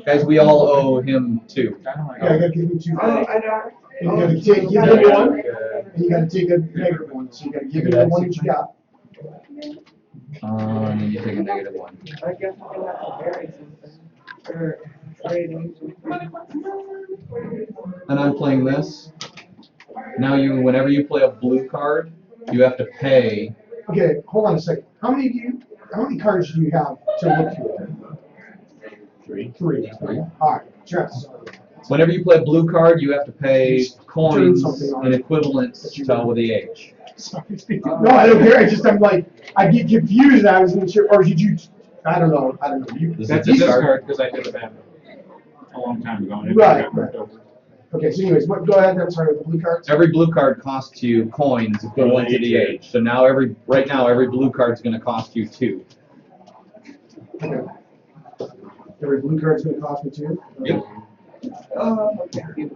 guys, we all owe him 2. Yeah, I gotta give you 2. Oh, I know. And you gotta take, give them one, and you gotta take a negative one, so you gotta give them the one that you got. And you take a -1. I guess I'm gonna have to bury something. Or trading something. And I'm playing this. Now whenever you play a blue card, you have to pay. Okay, hold on a second. How many cards do you have to look through? 3. 3. Three. Alright, Travis. Whenever you play a blue card, you have to pay coins something on in it. equivalence to the age. No, I don't care, I get confused, I wasn't sure, or did you, I don't know, you, This That's is this discard. card because I did that a long time ago. And it Right, got moved over. okay, so anyways, go ahead, I'm sorry, with the blue cards. Every blue card costs you coins equivalent to the age. So now right now every blue card's going to cost you 2. Okay. Every blue card's gonna cost me 2? Yep. Okay.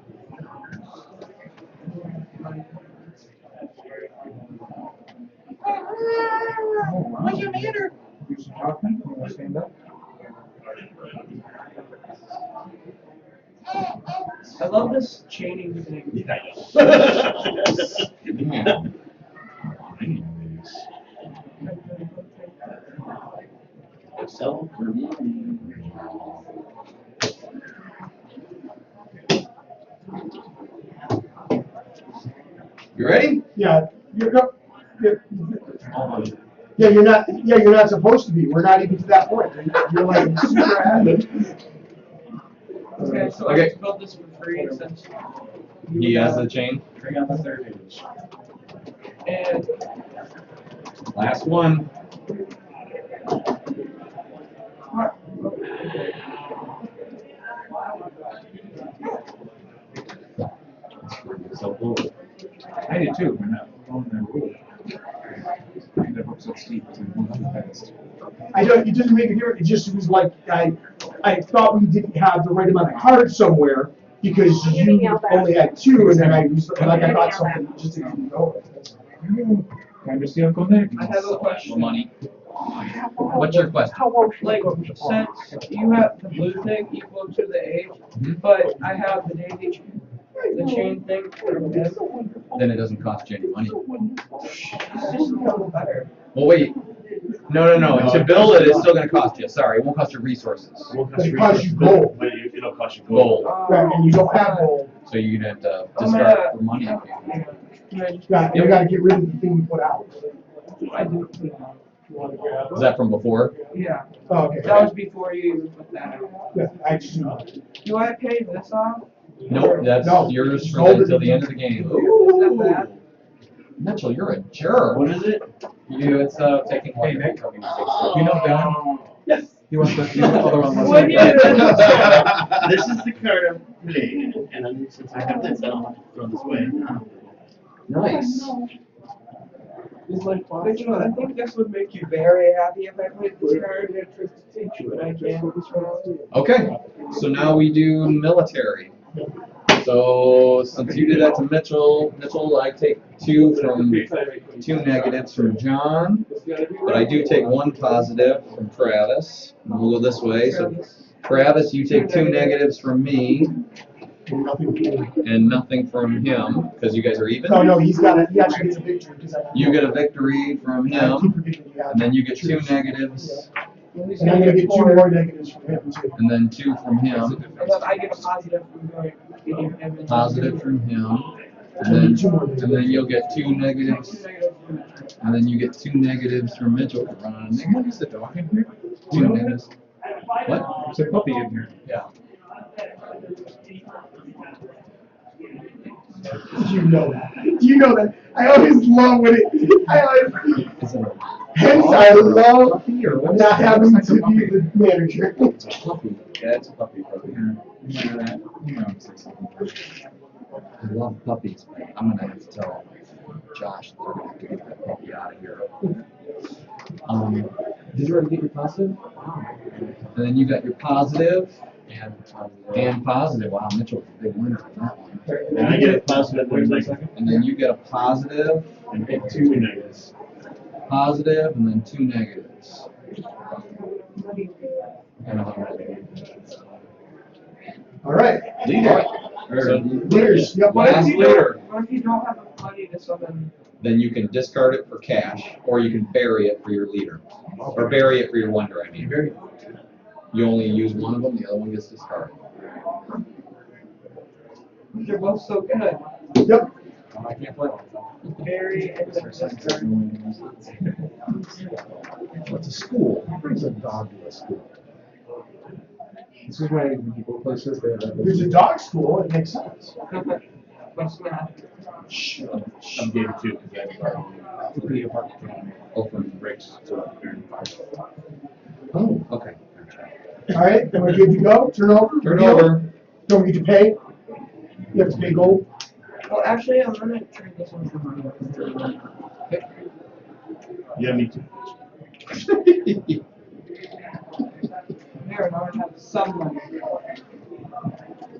What's your matter? You should talk to me. You want to stand up? I love this chaining thing. Yeah. So, You ready? Yeah, you're not supposed to be, we're not even to that point, you're like super adamant. Okay, so Okay. I just built this for free since. He has the chain. Bring on the third age. And Last one. So cool. I did too, when that phone that rule. I ended up upset Steve because I moved too fast. It doesn't make a difference, it just was like, I thought we didn't have the right amount of cards somewhere, because you only had 2, and then I thought something just didn't go. Time to see Uncle Nick. I have a question. Money. What's your question? Like, since you have the blue thing equal to the age, but I have the the chain thing from him, Then it doesn't cost you any money. it's just becomes better. Well, wait. No. To build it, it's still going to cost you. Sorry, it won't cost you resources. But it costs you gold. But it'll cost you gold. Gold. Right, and you don't have gold, So you're going to have to I'm discard gonna- it for money. yeah, you gotta get rid of the thing you put out. I do. Is that from before? Yeah, Oh, okay. that was before you even put that out. Yeah, I just, Do I pay this off? Nope, that's No. yours for Golden. until the end of the game. Is that bad? Mitchell, you're a jerk. What is it? You, instead of taking one, Hey, you Nick. take six. You know Don? Yes. You want the other one? What do you This is the card I'm playing, and then since I have this, I don't have to throw this away. Nice. Mitchell, I think this would make you very happy if I played this card and tried to teach you, and I can't. Okay, so now we do military. So since you did that to Mitchell, I take 2 negatives from John, but I do take 1 positive from Travis. And we'll go this way. So Travis, you take 2 negatives from me and nothing from him because you guys are even. No, he actually gets a victory. Because You get a victory from I keep him, forgetting you have and then you get to 2 choose. negatives, And I'm gonna get 2 more negatives from him too. and then 2 from him, And then I get a positive from going getting him. and- positive from him, And and then, 2 more and negatives. then you'll get 2 negatives, Two negatives from Mitchell. and then you get 2 negatives from Mitchell for running a Someone negative. used a dog in here? 2 negatives. What? There's a puppy in here. Yeah. Do you know that? Do you know that? I always love when Is it a hence I love puppy or what? not having Looks to like a be the manager. It's a puppy. Yeah, it's a puppy. Yeah. You know, say something. I love puppies, but I'm gonna have to tell Josh that they're gonna have to get that puppy out of here. Did you already get your positive? And then you got your positive and positive. Wow, Mitchell's a big winner on that one. And I get a positive, wait a second, And then you get a positive, and take 2 negatives. positive, and then 2 negatives. And All right. leader. Leaders. Yep. Last leader. What if you don't have enough money to summon? Then you can discard it for cash, or you can bury it for your leader. Or bury it for your wonder, I mean. You only use one of them, the other one gets discarded. They're both so good. Yep. I can't play. Very and then discard. What's a school? Who brings a dog to a school? This is why when you go places, they have. There's a dog school. It makes sense. What's math? I'm gave it 2 because I Could be a puppy. Open. breaks, so they're in 5. Oh, okay. All right. Then we're good to go. Turn over. Turn Reveal. over. Don't forget to pay. You have to pay gold. Well, actually, I'm gonna trade this one for money. Yeah, me too. There, now I have some money.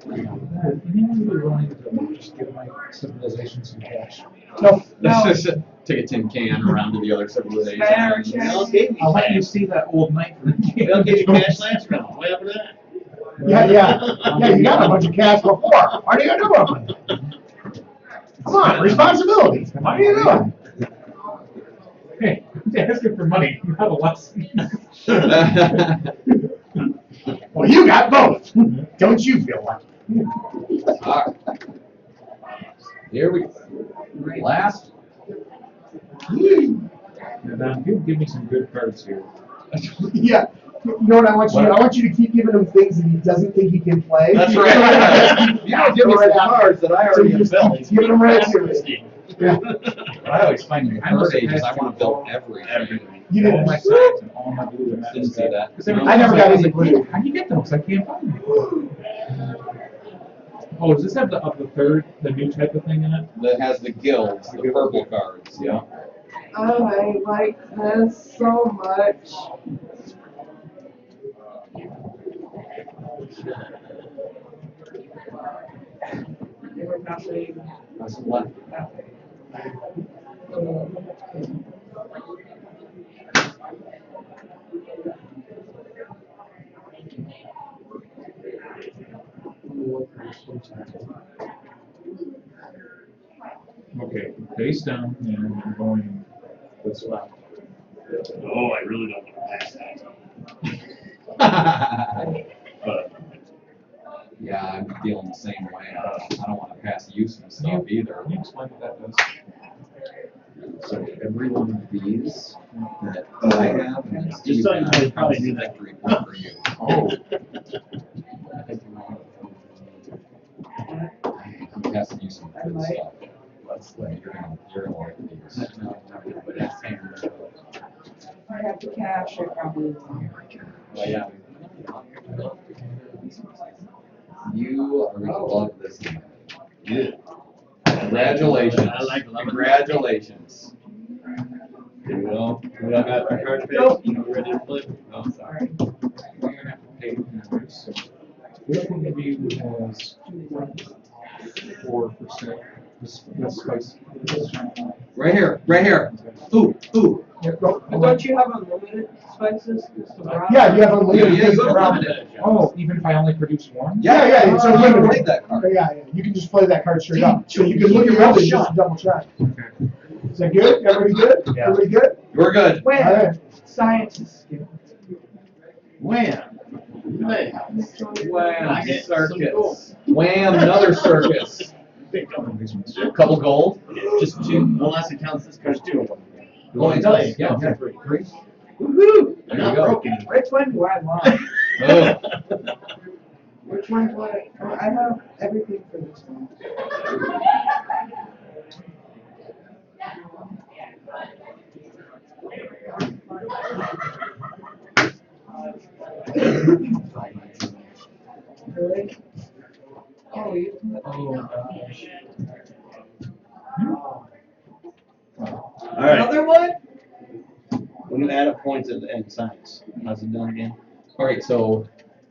Anyone be willing to just give my civilization some cash? No. No. Take a tin can around to the other civilization. Spare check. I'll let you see that old knight. They'll give you cash last round. What happened to that? Yeah. You got a bunch of cash before. What are you doing? Come on, responsibility. What are you doing? Hey, asking for money, you have a lesson. Well, you got both. Don't you feel like? Alright. Here we go. Last. Now, give me some good cards here. Yeah. You know what I want you to do? I want you to keep giving him things that he doesn't think he can play. That's right. You don't give me some cards that I So already you have just built. keep giving him right to it. Yeah. I always find in the I must third have ages, I passed want to through build all- everything. Everything. You All didn't. my signs and all my blue and Didn't see that. I never got into blue. How do you get those? I can't find them. Oh, does this have the new type of thing in it? That has the guilds, the purple cards, yeah. Oh, I like this so much. They were passing That's left. that way. Okay, face down and I'm going this left. Oh, I really don't want to pass that. But Yeah, I'm feeling the same way. I don't want to pass you some stuff either. Can you explain what that does? So every one of these that I have, and Just Steve so you know, has, they probably is a do that. victory point for you. Oh. testing you some I good might. stuff. You're gonna like these. No, not really, but it's same. If I have the cash, I probably will. Well, yeah. You are gonna love this. Good. Congratulations. I like lemon. Congratulations. There we go. We all got our card picked, Nope. you know, ready to flip? Oh, Sorry. We're gonna have to pay. So, What one of you has 4%? This spice. Right here, right here. Ooh, ooh. Yeah, go. But don't you have unlimited spices? Mr. Brown? Yeah, you have unlimited. Yeah, you have around. unlimited. Oh, even if I only produce one? Yeah, it's you can unlimited. play that card. Yeah, you can just play that card straight up. So you can look it up and just double check. Okay. Is that good? Everybody good? Yeah. Everybody good? You're good. Wait, All right. scientist skill. Wham! Hey. Wham, I get some gold. circus. Wham, another circus. Pick up on these ones. A couple gold, just two. Unless it counts this card's two of them. Oh, it does, yeah. Three. Woohoo! They're There not you go. broken. Which one do I want? Oh, Which one do I have everything for this one. Really? Oh, you put, Oh, gosh. All right, another one? we're gonna add up points at the end, science. How's it done again? all right, so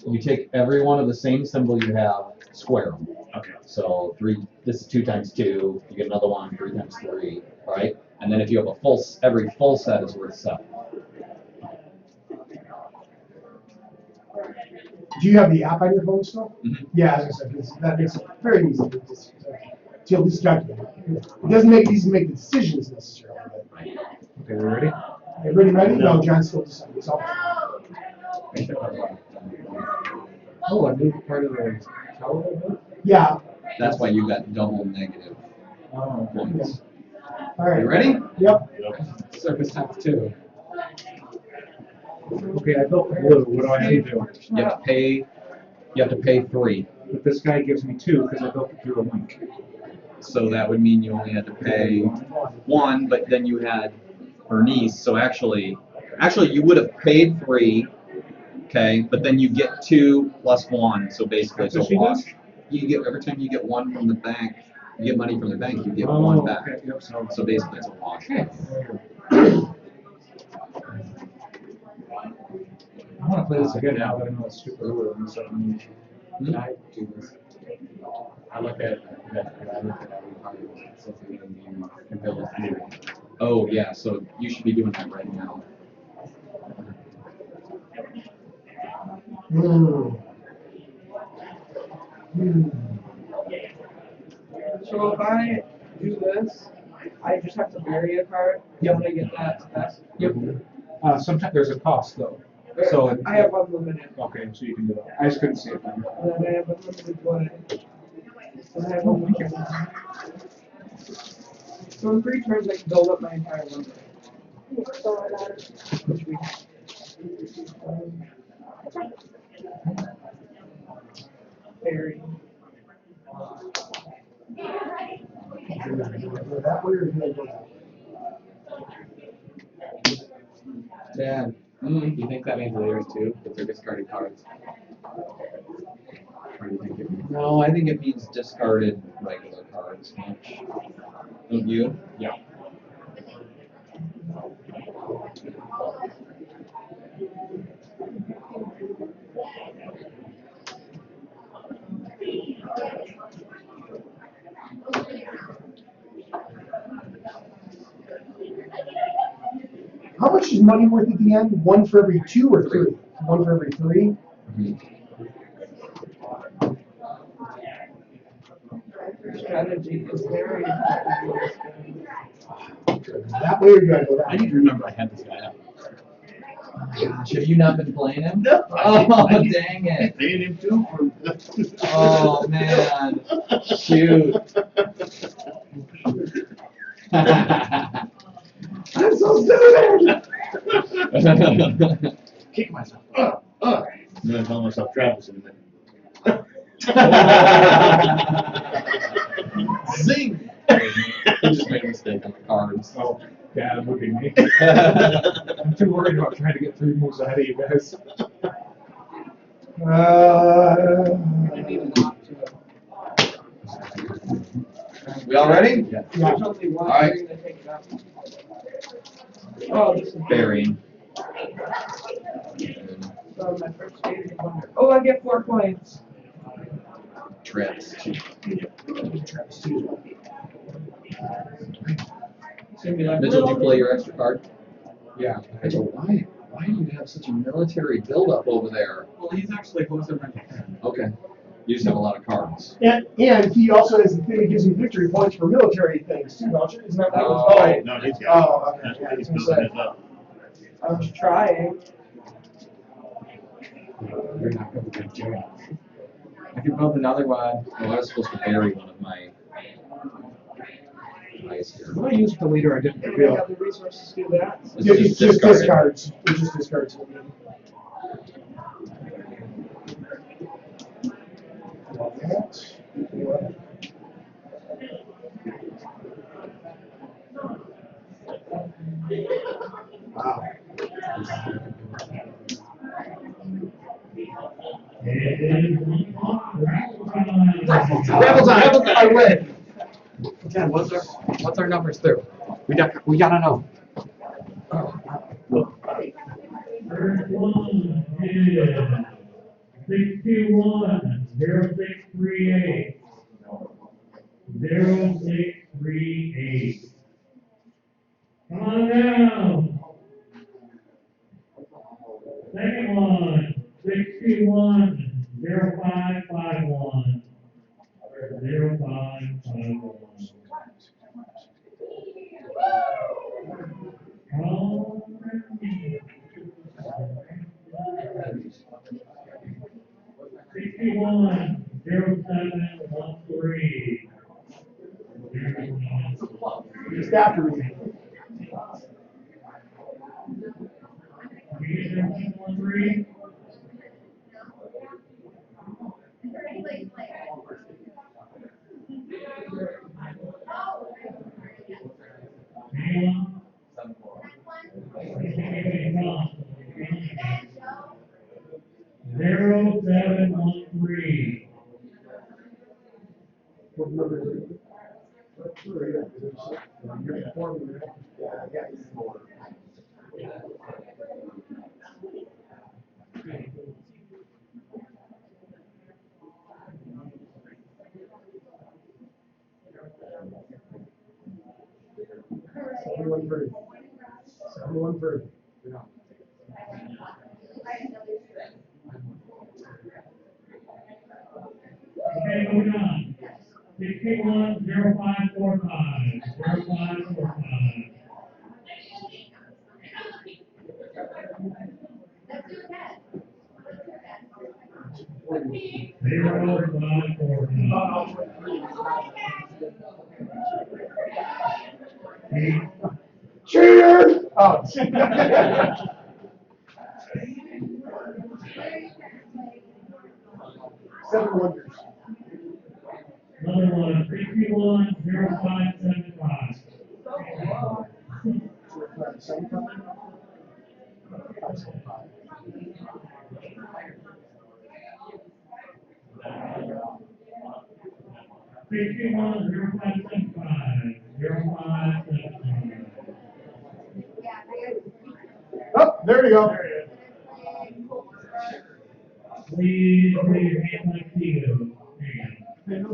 you take every one of the same symbol you have, square them. Okay. So this is 2 times 2, you get another one, 3 times 3, all right? And then if you have every full set is worth 7. Do you have the app on your phone still? Mhm. Yeah, as I said, 'cause that makes it very easy to just, to at least calculate. It doesn't make it easy to make the decisions necessarily, but. Okay, we ready? Everybody ready? No, John's still deciding. So, Oh, I moved part of the tower. yeah, That's why you got double negative Oh, points. all right. You ready? Yep. Circus times 2. Okay, I built the blue, what do I have to do? You have to pay 3. But this guy gives me 2 because I built it through a link. So that would mean you only had to pay 1, but then you had Bernice, so actually you would have paid 3, okay, but then you get 2 plus 1, so basically it's So a she wash. does? You get, every time you get 1 from the bank, you get money from the bank, you get Oh, 1 back. okay, yep, So basically it's a wash. I wanna play this again now that I know it's super early and stuff. Can I do this? I look at that, I look at every part of it, so if you can build a theory. Oh, yeah, so you should be doing that right now. Hmm. Hmm. So if I do this, I just have to bury a card. You want to get that best? Yep. Sometimes there's a cost though. So I have unlimited. Okay, so you can do that. I just couldn't see it. And then I have unlimited wood. And I have unlimited. So in 3 turns, I can build up my entire library. Which we have. Very. That way or you gonna go that way? Dad, do you think that means layers too, because they're discarded cards? Or do you think it means? No, I think it means discarded regular cards, Mitch. Don't you? Yeah. How much is money worth at the end? 1 for every 2 or 3? 1 for every 3? Strategy is very important. That way or you gotta go that I way? need to remember I had this guy up. Gosh, have you not been playing him? No, Oh, I did- dang it. Paying him too for. Oh, man. Shoot. I'm so stupid! Kick myself. I'm gonna call myself Travis in a minute. Zing! He just made a mistake on the cards. Oh, yeah, that would be me. I'm too worried about trying to get 3 moves ahead of you guys. We all ready? There's only one Alright. thing to take it out. Oh, this is Burying. Oh, my first stage of wonder. Oh, I get 4 points. Trips. It's gonna be like, Mitchell, did you play your extra card? Yeah. Mitchell, why do you have such a military buildup over there? Well, he's actually closer than I can. Okay. You just have a lot of cards. And he also has the thing that gives him victory points for military things too, don't you? Isn't that what it was? Oh. No, he's got it. Oh, okay. That's Yeah, why I he's was gonna building say. this up. I was trying. You're not going to do it. I can build another one. Oh, I was supposed to bury one of my dice here. When I used the leader, I didn't And we reveal. have the resources to do that. It's Yeah, just it's just discarded. discards. It's just discards. Wow. Raffle time. I win. Jen, what's our numbers through? We gotta know. First one is 621 0638. 0638. Come on down. Second one, 621 0551. 0551. $61 0713. Just after me. Zero, 713. What number is it? Someone for Okay, moving on. 61 0545. 0545. Zero, 545. cheer. Oh. Seven wonders. Another one, 321 0575. $61 0575. 0575. Oh, there you go. Please raise your hand like you. There you go.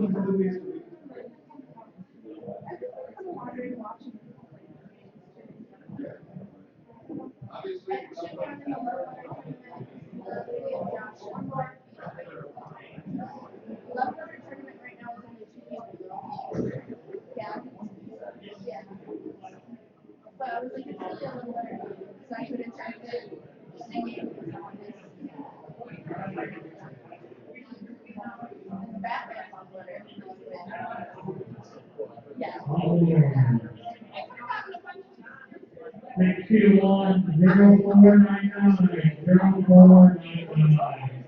Six two one 0499. 0499.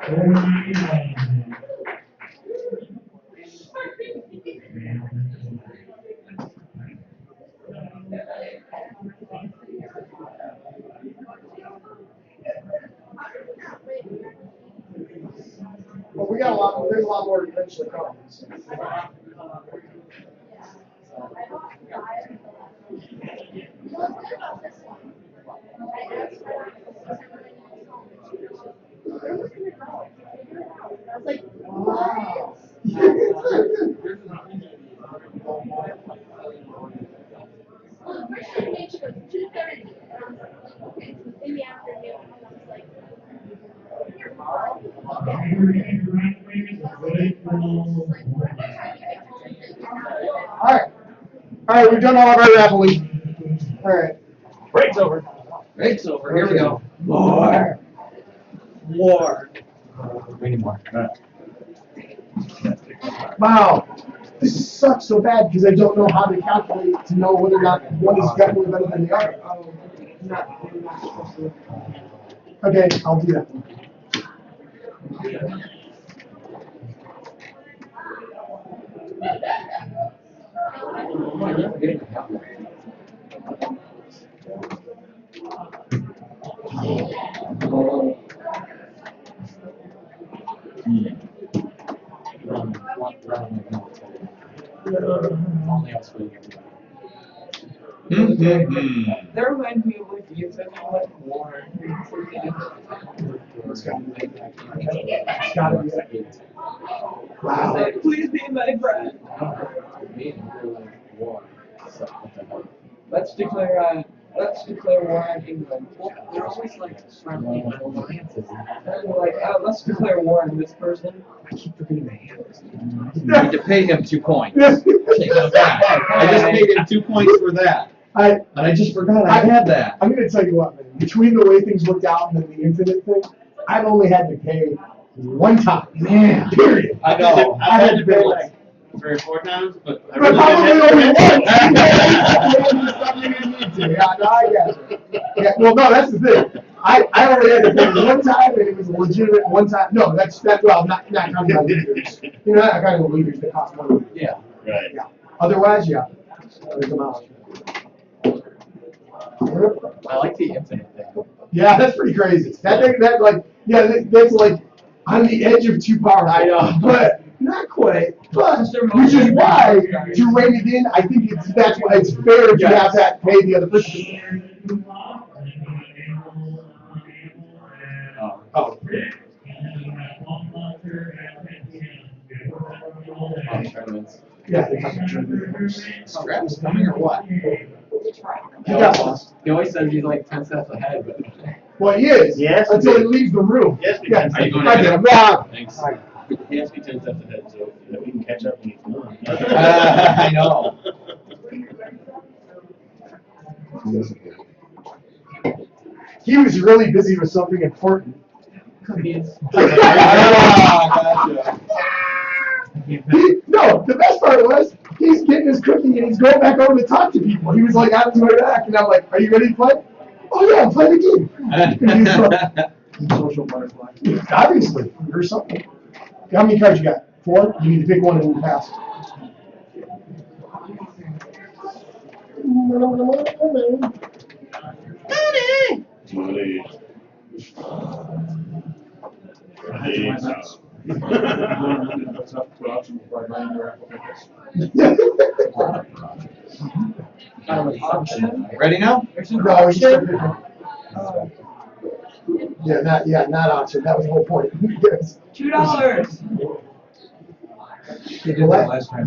499. But we got a lot, there's a lot more to eventually come. So. Wow. Well, the first time we was 2:30. In the afternoon. I was like, All right, we've done all of our raffling. All right. Break's over. Break's over. Here we go. More. We need more. Wow. This sucks so bad because I don't know how to calculate to know whether or not one is definitely better than the other. Okay, I'll do that. That reminds me of like you said, like war. It's gotta be it. Wow. Like, please be my friend. Let's declare war on England. They're always like friendly alliances. Like, let's declare war on this person. I keep forgetting my hands. You need to pay him 2 points. I just paid him 2 points for that. And I just forgot I had that. I'm gonna tell you what, man. Between the way things worked out and then the infinite thing, I've only had to pay one time. Man, period. I know. I had to pay like 3 or 4 times, but I but really probably didn't only have once. You didn't need to. Yeah, no, I guess. Yeah, well, no, that's the thing. I only had to pay one time, and it was a legitimate one time. No, that's well, not counting my leaders. You know, not counting the leaders that cost money. Yeah. Right. Yeah. Otherwise, yeah. There's a mouse. I like the infinite thing. Yeah, that's pretty crazy. That thing, that's like on the edge of too powerful. I know, but not quite. But which is why to rein it in, I think that's why it's fair to have that pay the other person. Oh. Yeah. Scraps coming or what? He got lost. He always says he's like 10 steps ahead, but Well, he is. Yes. Until he leaves the room. Yes, we Yeah. can. Are you going to I get did. him? Yeah. Thanks. He has to be 10 steps ahead, so that we can catch up when he's gone. I know. He was really busy with something important. No, the best part was he's getting his cookie and he's going back over to talk to people. He was like on his way back, and I'm like, "Are you ready to play?" "Oh yeah, I'm playing the game." And he's like, social butterfly. Obviously, or something. How many cards you got? 4? You need to pick one and pass. Money. Ready now? No, he's still picking. Not auction. That was the whole point. Yes. $2.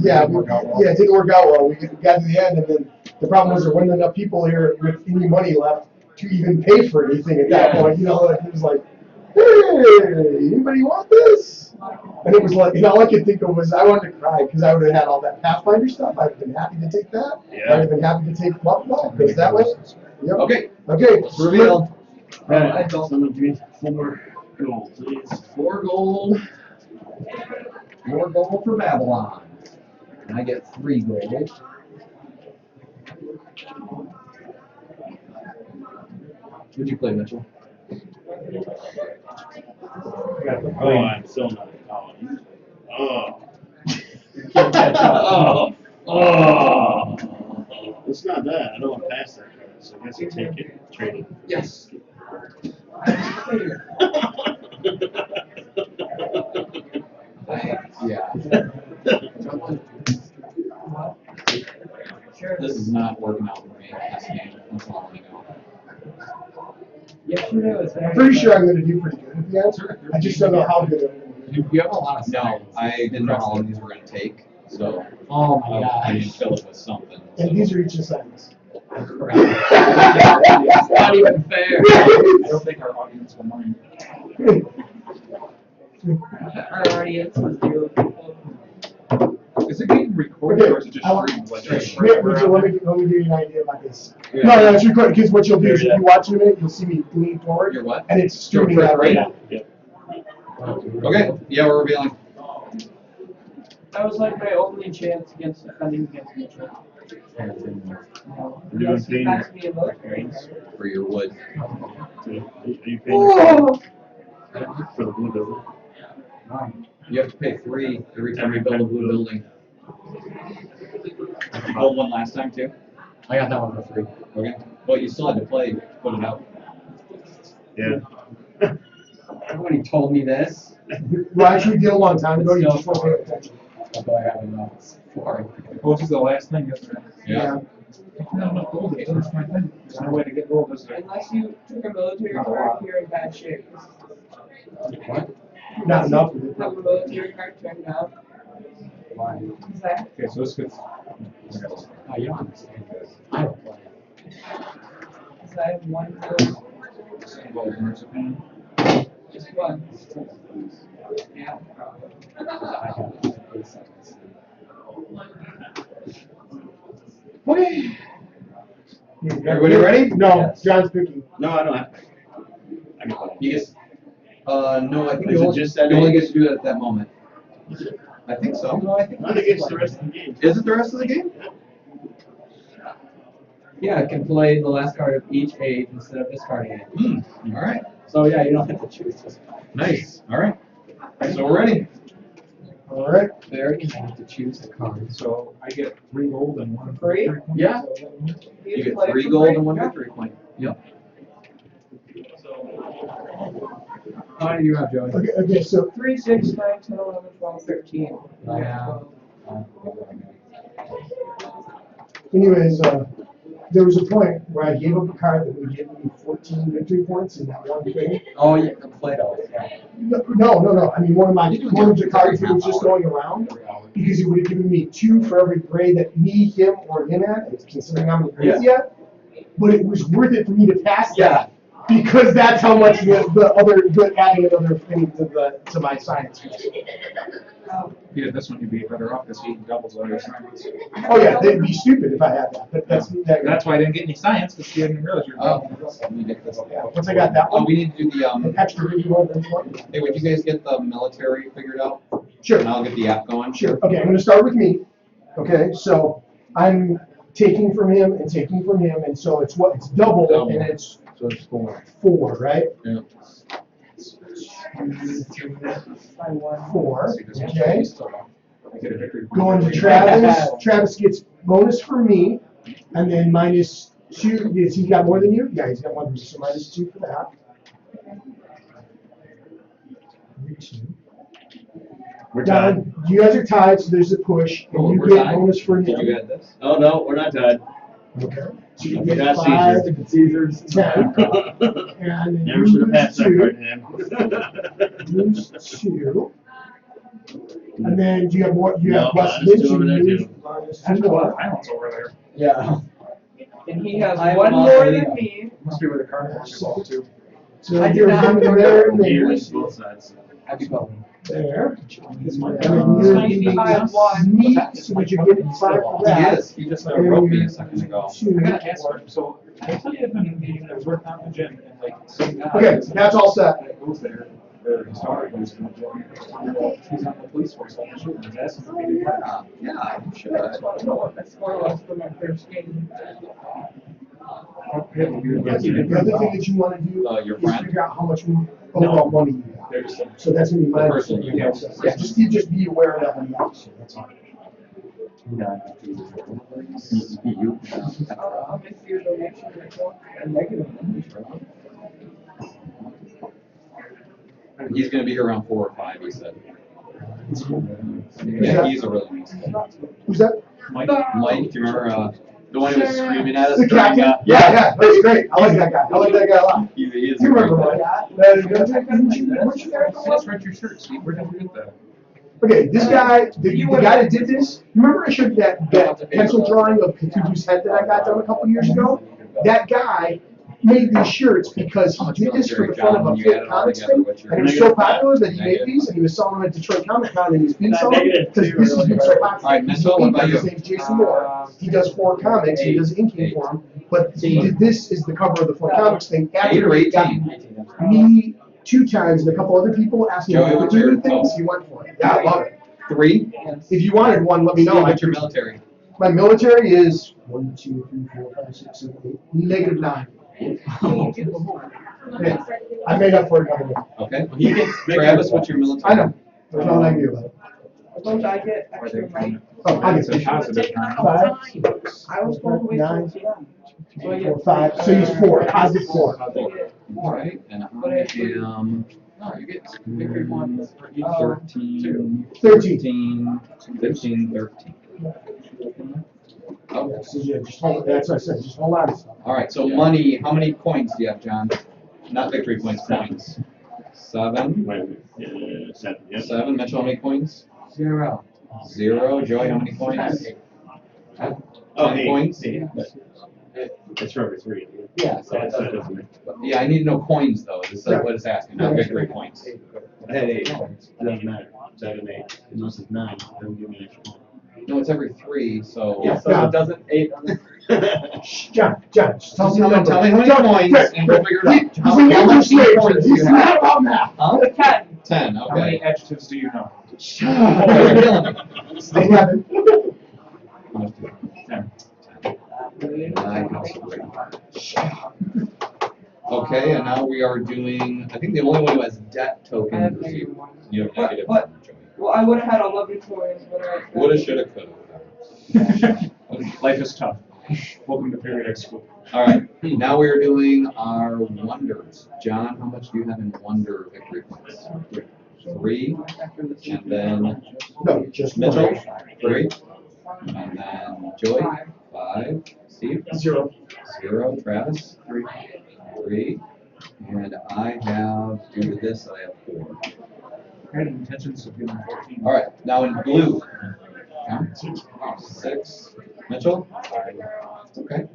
Yeah, it didn't work out well. We got to the end, and then the problem was there wasn't enough people here with any money left to even pay for anything at that point. You know, like, it was like, "Hey, anybody want this?" And it was like, all I could think of was I wanted to cry because I would have had all that Pathfinder stuff. I'd have been happy to take that. Yeah. I'd have been happy to take blah blah. Goes that way. Yep. Okay. Okay. Reveal. Alright, someone give me 4 gold, please. 4 gold. 4 gold for Babylon. And I get 3 gold. What'd you play, Mitchell? Oh, I'm still not. Oh. Oh. It's not that. I don't want to pass that card, so I guess I take it, trade it. Yes. Yesterday was very. I'm pretty sure I'm gonna do pretty good at the answer. I just don't know how good I'm gonna do. You have a lot of No, signs. I didn't know how long these were gonna take, so. Oh my I need to gosh. fill it with something. And these are each assignments. It's not even fair. I don't think our audience will mind. Our audience was zero people. Is it being recorded or is it just I want- streamed? Like, Wait, just let forever? me give you an idea about this. No, no, it's recorded, because what you'll do is if you watch in a minute, you'll see me lean forward, You're what? and it's streaming that right now. Okay, yeah, we're revealing. That was like my only chance against defending against Mitchell. We're doing Yes, he things. passed me a military. For your wood. Are you paying Oh! for the blue building? You have to pay 3 every time you build a blue building. You built one last time too? I got that one for free. Okay, well, you still had to play, to put it out. Yeah. Nobody told me this. Well, actually, we did a long time ago, you just weren't paying attention. Although I have enough for. Well, this is the last thing, isn't it? Yeah. No, no, gold, that's my thing. There's no way to get gold, is there? Unless you took a military card, you're in bad shape. Not enough. Have a military card turned out. Why? Zach, Okay, so this gets. Oh, you don't understand this. I don't play. because I have one gold, Gold marzipan. just one. Yeah. Because I have a seconds. Okay. Everybody ready? No, Yes. John's picking. No, I don't have to. I can play. You guess, no, I think Is you it only, just that you only age? get to do that at that moment. I think so. No, I think. Not against the rest of the game. Is it the rest of the game? Yeah, it can play the last card of each age instead of discarding it. All right. So yeah, you don't have to choose this. Nice. All right. So we're ready. All right. There you have to choose the card. So I get 3 gold and 1 Free? Yeah. You get 3 gold and 1 victory point. Yep. How many do you have, Joey? Okay, so 3, 6, 9, 10, 11, 12, 13. I have. anyways, there was a point where I gave up a card that would give me 14 victory points in that one thing. Oh, yeah, the Play-Doh. Yeah. No. I mean, one of the cards that was just going around, because it would have given me 2 for every grade that me, him, or him had, considering how many grades he had. But it was worth it for me to pass that, because that's how much adding another thing to my science. Yeah, this one you'd be better off because he doubles all your science. Oh yeah, they'd be stupid if I had that, but That's why I didn't get any science, because you didn't realize you're. Let me get this. Yeah, once I got that Oh, one, we need to do the, an extra review on this one. hey, would you guys get the military figured out? Sure. And I'll get the app going. Sure. Okay, I'm gonna start with me. Okay, so I'm taking from him, and so it's double, Double. and it's So it's 4. 4, right? Yeah. 4, See, this one's okay. I get a victory point. Going to Travis. Travis gets bonus for me, and then -2. Has he got more than you? Yeah, he's got more than me, so -2 for that. We're tied. Done. You guys are tied, so there's a push, Oh, and you we're get tied? bonus for Did you him. add this? Oh, no, we're not tied. Okay. So you We get got 5, Caesars. 10, and then Never you should have passed that lose card to 2. Lose 2. And then do you have more? You have No, plus minus 2 midget, over there, you lose too. minus There's 2 a lot of more. islands over there. Yeah. And he has I have one them all more laid than out. me. Must be where the carnivores go too. So I did you're not have getting to there, go and then Here, you both sides. Happy Bowman. there. This might And then you're getting I have one. me, so that you're getting 5 for He that. is. He just wrote me a second ago. 2. I gotta ask her, so I tell you, I was working out in the gym and like some guy. Okay, that's all set. That goes there, or his daughter goes to the gym. He's on the police force, like, shoot, he's asking for me to fight. Yeah, you should. That's what I scored less for my first game. The other thing that you want to do Your is friend? figure out how much overall money you have. They're just, So that's gonna be my person you know. Yeah, just be aware of that when you ask. That's all. I'll make your donation a negative. He's gonna be here around 4 or 5, he said. Who's Yeah, that? he's a really nice guy. Who's that? Mike, Mike, do you remember, The one who was screaming at us The during, captain? Yeah, that's great. I like that guy. I like that guy a lot. he is You a great remember guy. Mike? That is good. What's your character? I just read your shirt, Steve. Where did you get that? Okay, this guy, the guy that did this, remember I showed you that pencil drawing of Cthulhu's head that I got done a couple years ago? That guy made these shirts because he did this for the front of a Flip Comics thing, and it was so popular that he made these, and he was selling them at Detroit Comic Con, and he's been selling them because this has been so popular. Alright, Mitchell, what about His you? name's Jason Moore. He does horror comics, he does inking for them, but he did this as the cover of the Flip Comics thing 8 after or he got 18? me 2 times and a couple other people asking Joey, him to what's do your- things, he went for it. Yeah, I love it. 3? If you wanted one, let me know. Steve, I what's your could- military? My military is 1, 2, 3, 4, 5, 6, 7, 8, -9. Yeah, I made up for it another way. Okay. Travis, what's your military? I know. There's nothing I can do about it. As long as I get extra money. Oh, I It's a get positive comment. 5, I was going to wait 9, till them. So I 4, get 5. So use 4. Positive 4. Alright, and I am, no, you get victory points for each Oh, 13, 13. 15, 13. Okay. So yeah, just hold, that's what I said. Just hold on. Alright, so money, how many coins do you have, John? Not victory points, coins. 7. Wait, 7, yep. 7. Mitchell, how many coins? 0. 0. Joey, how many coins? Oh, 10 eight. coins? Eight. It's for every 3. Yeah, so it So it doesn't. doesn't make. Yeah, I need to know coins though, this is Yeah. what it's asking, not victory points. Hey, it doesn't matter. 7, 8. Unless it's 9, then give me an extra one. No, it's every 3, so. Yeah, so Yeah. it doesn't 8 on the. Shh, John, just tell me the number. Tell me how many John, coins Chris, and we'll figure it out. He's How an how English many major. coins do you He's have? not about math. Huh? 10. 10, How many okay. adjectives do you know? Shut up, you're killing me. They haven't. How much do you have? 10. Nine, that's great. Okay, and now we are doing, I think the only one who has debt I token have is negative you. 1. You have What- negative what? one, Joey. Well, I would have had 11 coins, but I. Woulda, shoulda, coulda. Life is tough. Welcome to Paradise School. Alright, now we are doing our wonders. John, how much do you have in wonder victory points? 3, and then No, just Mitchell, one. 3, and then Joey, 5, Steve, 0. 0, Travis, 3, and I have, due to this, I have 4. I had intentions of giving 14. Alright, now in blue. 6, Mitchell? Okay.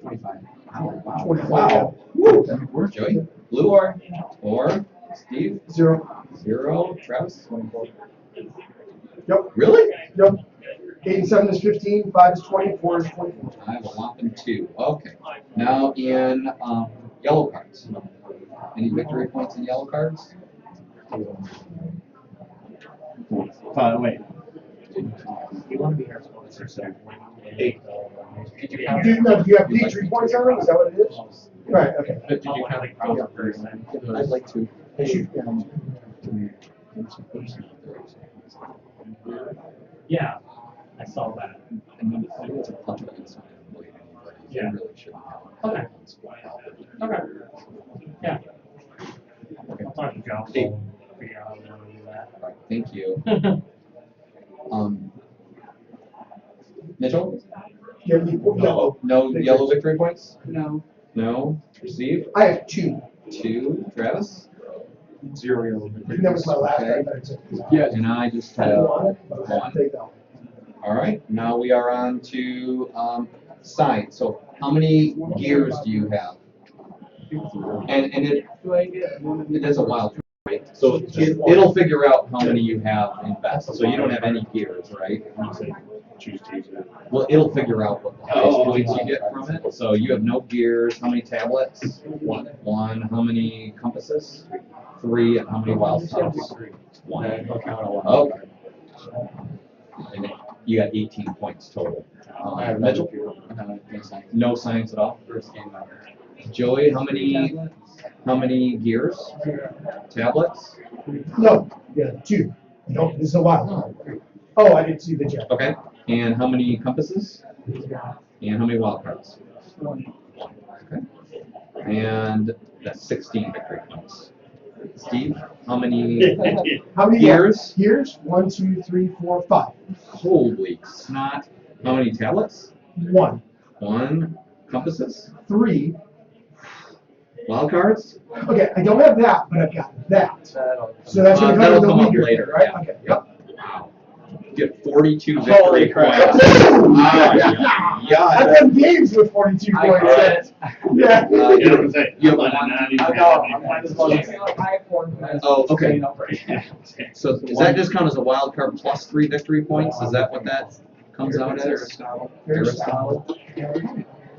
25. Wow. Woo! Joey? Blue? 4. Steve? 0. 0. Travis? Yep. Really? Yep. 8 and 7 is 15, 5 is 20, 4 is 24. I have a whopping 2. Okay. Now in yellow cards. Any victory points in yellow cards? Wait. You want to be here. 8. Did you count? Do you have victory points on them? Is that what it is? Right, okay. Did you count it per person? I'd like to. Shoot. Yeah, I saw that. I mean, it's a punch against anybody. You Yeah. really shouldn't have. Okay. Okay. Yeah. I'll talk to Joe. Hey. Figure out how to do that. Alright, thank you. Mitchell? Do you have any yellow? No yellow victory points? No. No. Steve? I have 2. 2. Travis? 0 yellow. I think that was my last Okay. one that I took. Yeah. And I just I didn't have want it, but I had to take that one. Alright, now we are on to signs. So how many gears do you have? And it Do I get one of it does a wild card, right? So it'll figure out how many you have in best. So you don't have any gears, right? Choose to use it. Well, it'll figure out what the highest points you get from it. So you have no gears. How many tablets? 1. How many compasses? 3. And how many wild cards? 1. Okay. And you got 18 points total. Mitchell? No science at all. First game ever. Joey, how many gears? Tablets? No, yeah, 2. No, this is a wild. Oh, I didn't see the jet. Okay. And how many compasses? And how many wild cards? 1. Okay. And that's 16 victory points. Steve, how many How many gears? Gears? 1, 2, 3, 4, 5. Holy snot. How many tablets? 1, 1. Compasses? 3. Wild cards? Okay, I don't have that, but I've got that. So that's gonna That'll come come in up the leader, later, right? yeah. Okay. Yep. Wow. Get 42 Holy victory crap. points. I've won games with 42 points. Yeah. You know what I'm saying? You have I'm one. not even I have know, any I'm not points. as much as- Oh, okay. Yeah. So does that just count as a wild card plus 3 victory points? Is that what that comes out as? Aristotle.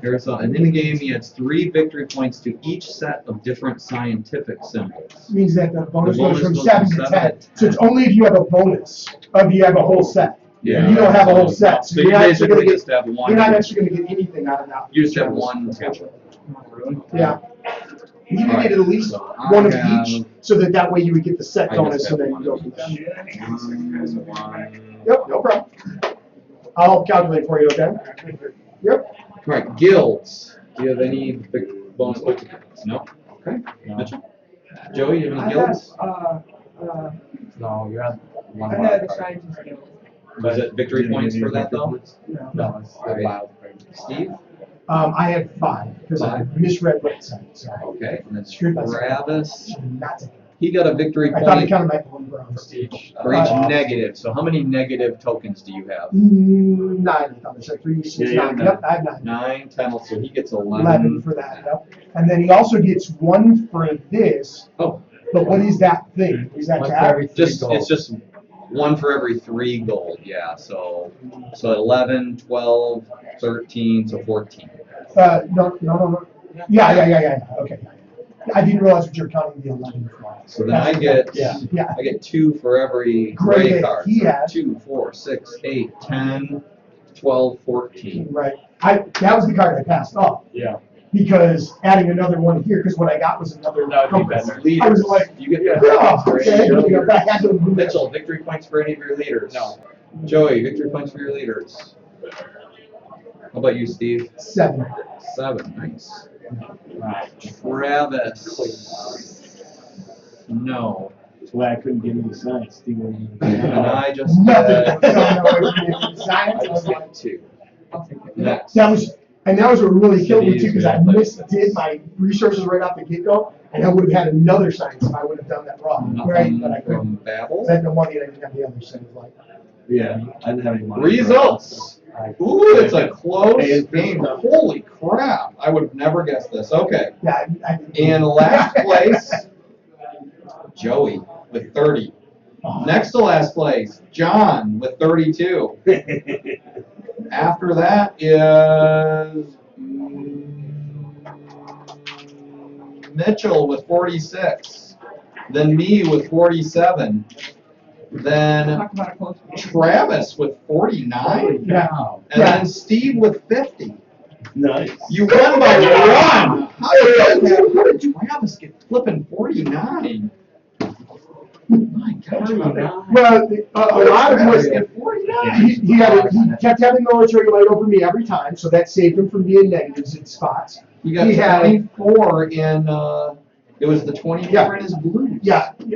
Aristotle. And in the game, he adds 3 victory points to each set of different scientific symbols. Means that the bonus The goes bonus from goes 7 from to 7 10. to So it's 10. only if you have a bonus, if you have a whole set. Yeah. You don't have a whole set, so So you're you not actually gonna basically get, just have one. you're not actually gonna get anything out of that. You just have one tablet. Yeah. You can Alright, get at least so one of I each, have- so that way you would get the set I just bonus and have then one you go of from each. there. One. Yep, no problem. I'll calculate for you, okay? Yep. Right, guilds. Do you have any big bonus points? No? Okay. Mitchell? Joey, you have any guilds? No, you're on one I wild had the card. scientist guild. Was it victory points for that though? No, it's the Alright. wild card. Steve? I had 5, because I 5. misread what it said, so. Okay, and then Screwed myself. Travis. Should not take it. He got a victory I thought it point counted my own grounds. for each negative. So how many negative tokens do you have? 9, I thought it said 3, 6, Yeah, you have 9. Yep, I have 9. 9, 10, so he gets 11 for that, yep. And then he also gets 1 for this, Oh, but what is that thing? Is that One for tab? every 3 just, gold. it's just 1 for every 3 gold, yeah, so 11, 12, 13, so 14. No. Yeah, okay. I didn't realize what you're counting the 11 for. So then I get, Yeah. I get 2 for every Gray gray that card. he So has. 2, 4, 6, 8, 10, 12, 14. Right. That was the card I passed off. Yeah. Because adding another one here, because what I got was another That would be compass. better. Leaders. I was like, You get oh, victory points for any okay. of your I had to leaders. move it. Mitchell, victory points for any of your leaders? No. Joey, victory points for your leaders? How about you, Steve? 7. 7, nice. Travis? No. That's why I couldn't get into science. Steve wasn't in And science. I just Nothing. get, I don't know what science. I just get 2. I'll take it. Next. That was what really killed me too, because I Cities, misdid my resources right off the get-go, and I would have had another science if I would have done that wrong, right? Nothing But I couldn't. from Babel. I had no money and I didn't have the other science, like. Yeah, I didn't have any money. Results. Ooh, it's a close game. Holy crap. I would have never guessed this. Okay. Yeah, In last place, Joey with 30. Next to last place, John with 32. After that is Mitchell with 46. Then me with 47. Then Talk about a close game. Travis with 49. Yeah. And then Steve with 50. Nice. You won by 1. How did Travis get flipping 49? My God. Well, a lot of Travis was, get 49. he kept having military light over me every time, so that saved him from being negatives in spots. He got He had- 24 in, it was the 24 Yeah. in his blues. Yeah, and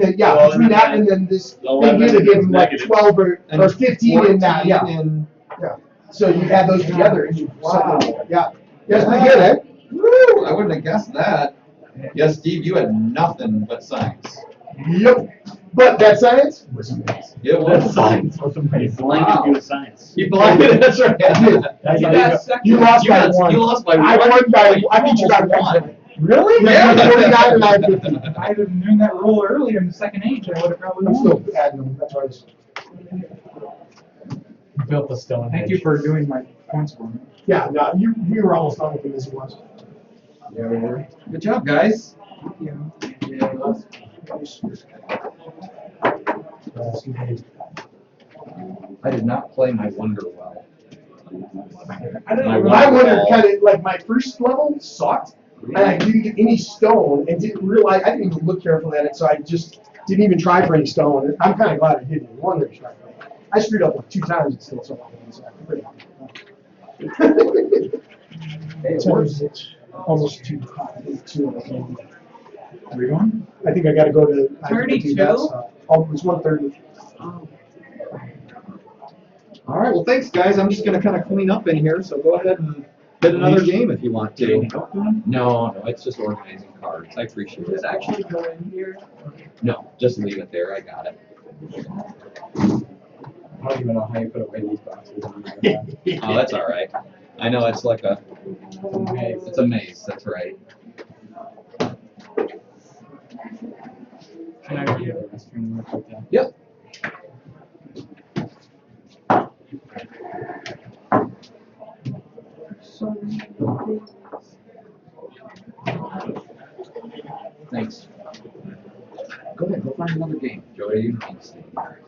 then, Well, between that and then this, they 11 gave him like negative. 12 or 15 in that, 14 yeah. in- So you add those together and you, Wow. yeah. That's pretty good, eh? Woo, I wouldn't have guessed that. Yes, Steve, you had nothing but science. Yep. But that science was amazing. It was science. was amazing. Blinded you with science. You blinded, that's right. That's You how got you second. You lost by got- 1. You lost by 1. I won by, I beat you by Almost 1. Really? Yeah. Yeah, 49 and I had 50. If I had known that rule earlier in the second age, I would have probably I'm won. still adding them, that's why I was. Built the stone. Thank you for doing my points for me. Yeah, no, you were almost done with him as it was. Good job, guys. I did not play my wonder well. I don't My know, I wonder wondered ball. kind of, like, my first level sucked, and I didn't get any stone, and didn't realize, I didn't even look carefully at it, so I just didn't even try for any stone. I'm kind of glad I didn't. One there, try. I screwed up like 2 times, it's still so long, so I'm pretty happy. Hey, it So works. it's almost 2 high, 2 of them. Where are you going? I think I gotta go to. I have to do that 32? stuff. Oh, it's 1:30. All right, well, thanks, guys. I'm just gonna kind of clean up in here, so go ahead and hit another game if you want to. No, it's just organizing cards. I appreciate Does it. it actually go in here? No, just leave it there. I got it. I don't even know how you put away these boxes. Oh, that's all right. I know it's like a, it's a maze. That's right. Can I read the restroom real quick then? Yep. Thanks. Go ahead, go find another game. Joey, you don't need to stay here.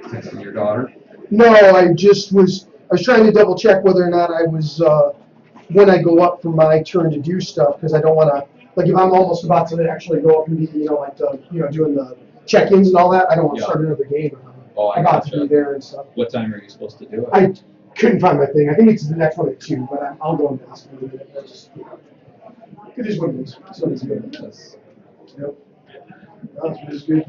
Texting your daughter? No, I was trying to double check whether or not I was, when I go up for my turn to do stuff, because I don't wanna, like, if I'm almost about to actually go up and be, like, doing the check-ins and all that, I don't wanna Yeah. start another game. Oh, I About to be gotcha. there and stuff. What time are you supposed to do it? I couldn't find my thing. I think it's the next one at 2, but I'll go and ask for it. It is what it is. So it's good. Yep. It's good.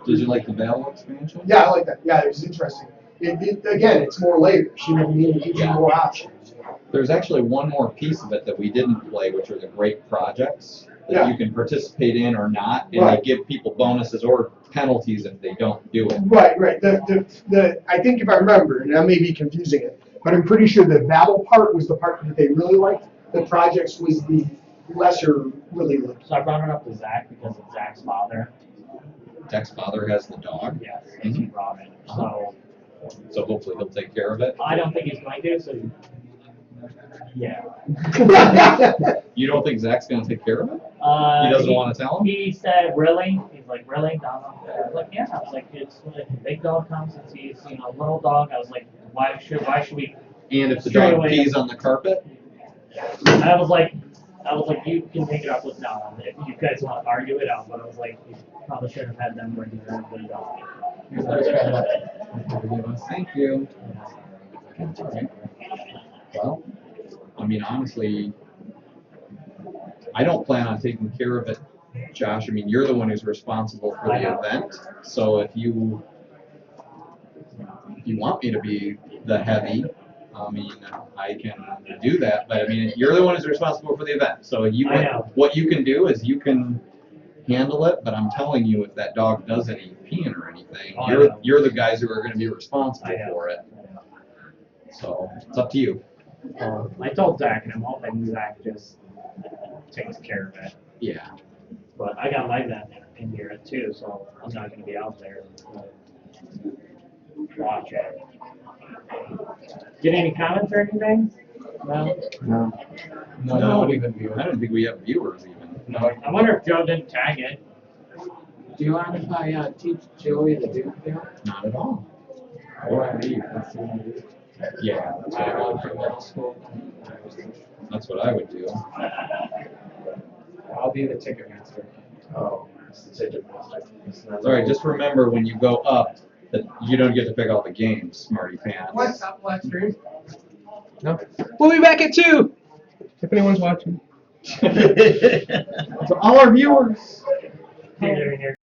Did you like the Battle expansion? Yeah, I like that. Yeah, it was interesting. Again, it's more layers. You know what I mean? It gives you Yeah. more options. There's actually one more piece of it that we didn't play, which are the great projects that Yeah. you can participate in or not, and Right. they give people bonuses or penalties if they don't do it. Right. I think if I remember, and I may be confusing it, but I'm pretty sure the battle part was the part that they really liked. The projects was the lesser really liked. So I brought it up to Zach because it's Zach's father. Jack's father has the dog, Yes, and he brought it. So so hopefully he'll take care of it. I don't think he's going to, so yeah. You don't think Zach's gonna take care of it? Uh, He doesn't want to tell him? He said, really? He's like, really, Donald? I was like, yeah. I was like, it's like a big dog comes and sees, a little dog. I was like, why should we? And if the Straight dog away. pees on the carpet? I was like, you can take it up with Donald if you guys want to argue it out. But I was like, you probably should have had them bring their own dog. Thank you. Well, I mean, honestly, I don't plan on taking care of it, Josh. I mean, you're the one who's responsible for I the know. event. So if you want me to be the heavy, I mean, I can do that. But I mean, you're the one who's responsible for the event. So I know. what you can do is you can handle it. But I'm telling you, if that dog does any peeing or anything, Oh, I know. you're the guys who are going to be responsible I know. for it. So it's up to you. I told Zach, and I'm hoping Zach just takes care of it. Yeah. But I got my vet in here too, so I'm not gonna be out there watch it. Get any comments or anything? No? No, No, not even view I it. don't think we have viewers even. No. I wonder if Joe didn't tag it. Do you mind if I teach Joey the Duke deal? Not at all. I want to leave. That's the one I do. Yeah, that's what I would do. That's what I would do. I'll be the ticket master. Oh, it's the ticket master. It's not- Sorry, just remember when you go up that you don't get to pick all the games, smarty pants. What's up, Western? No. We'll be back at 2! If anyone's watching. To all our viewers.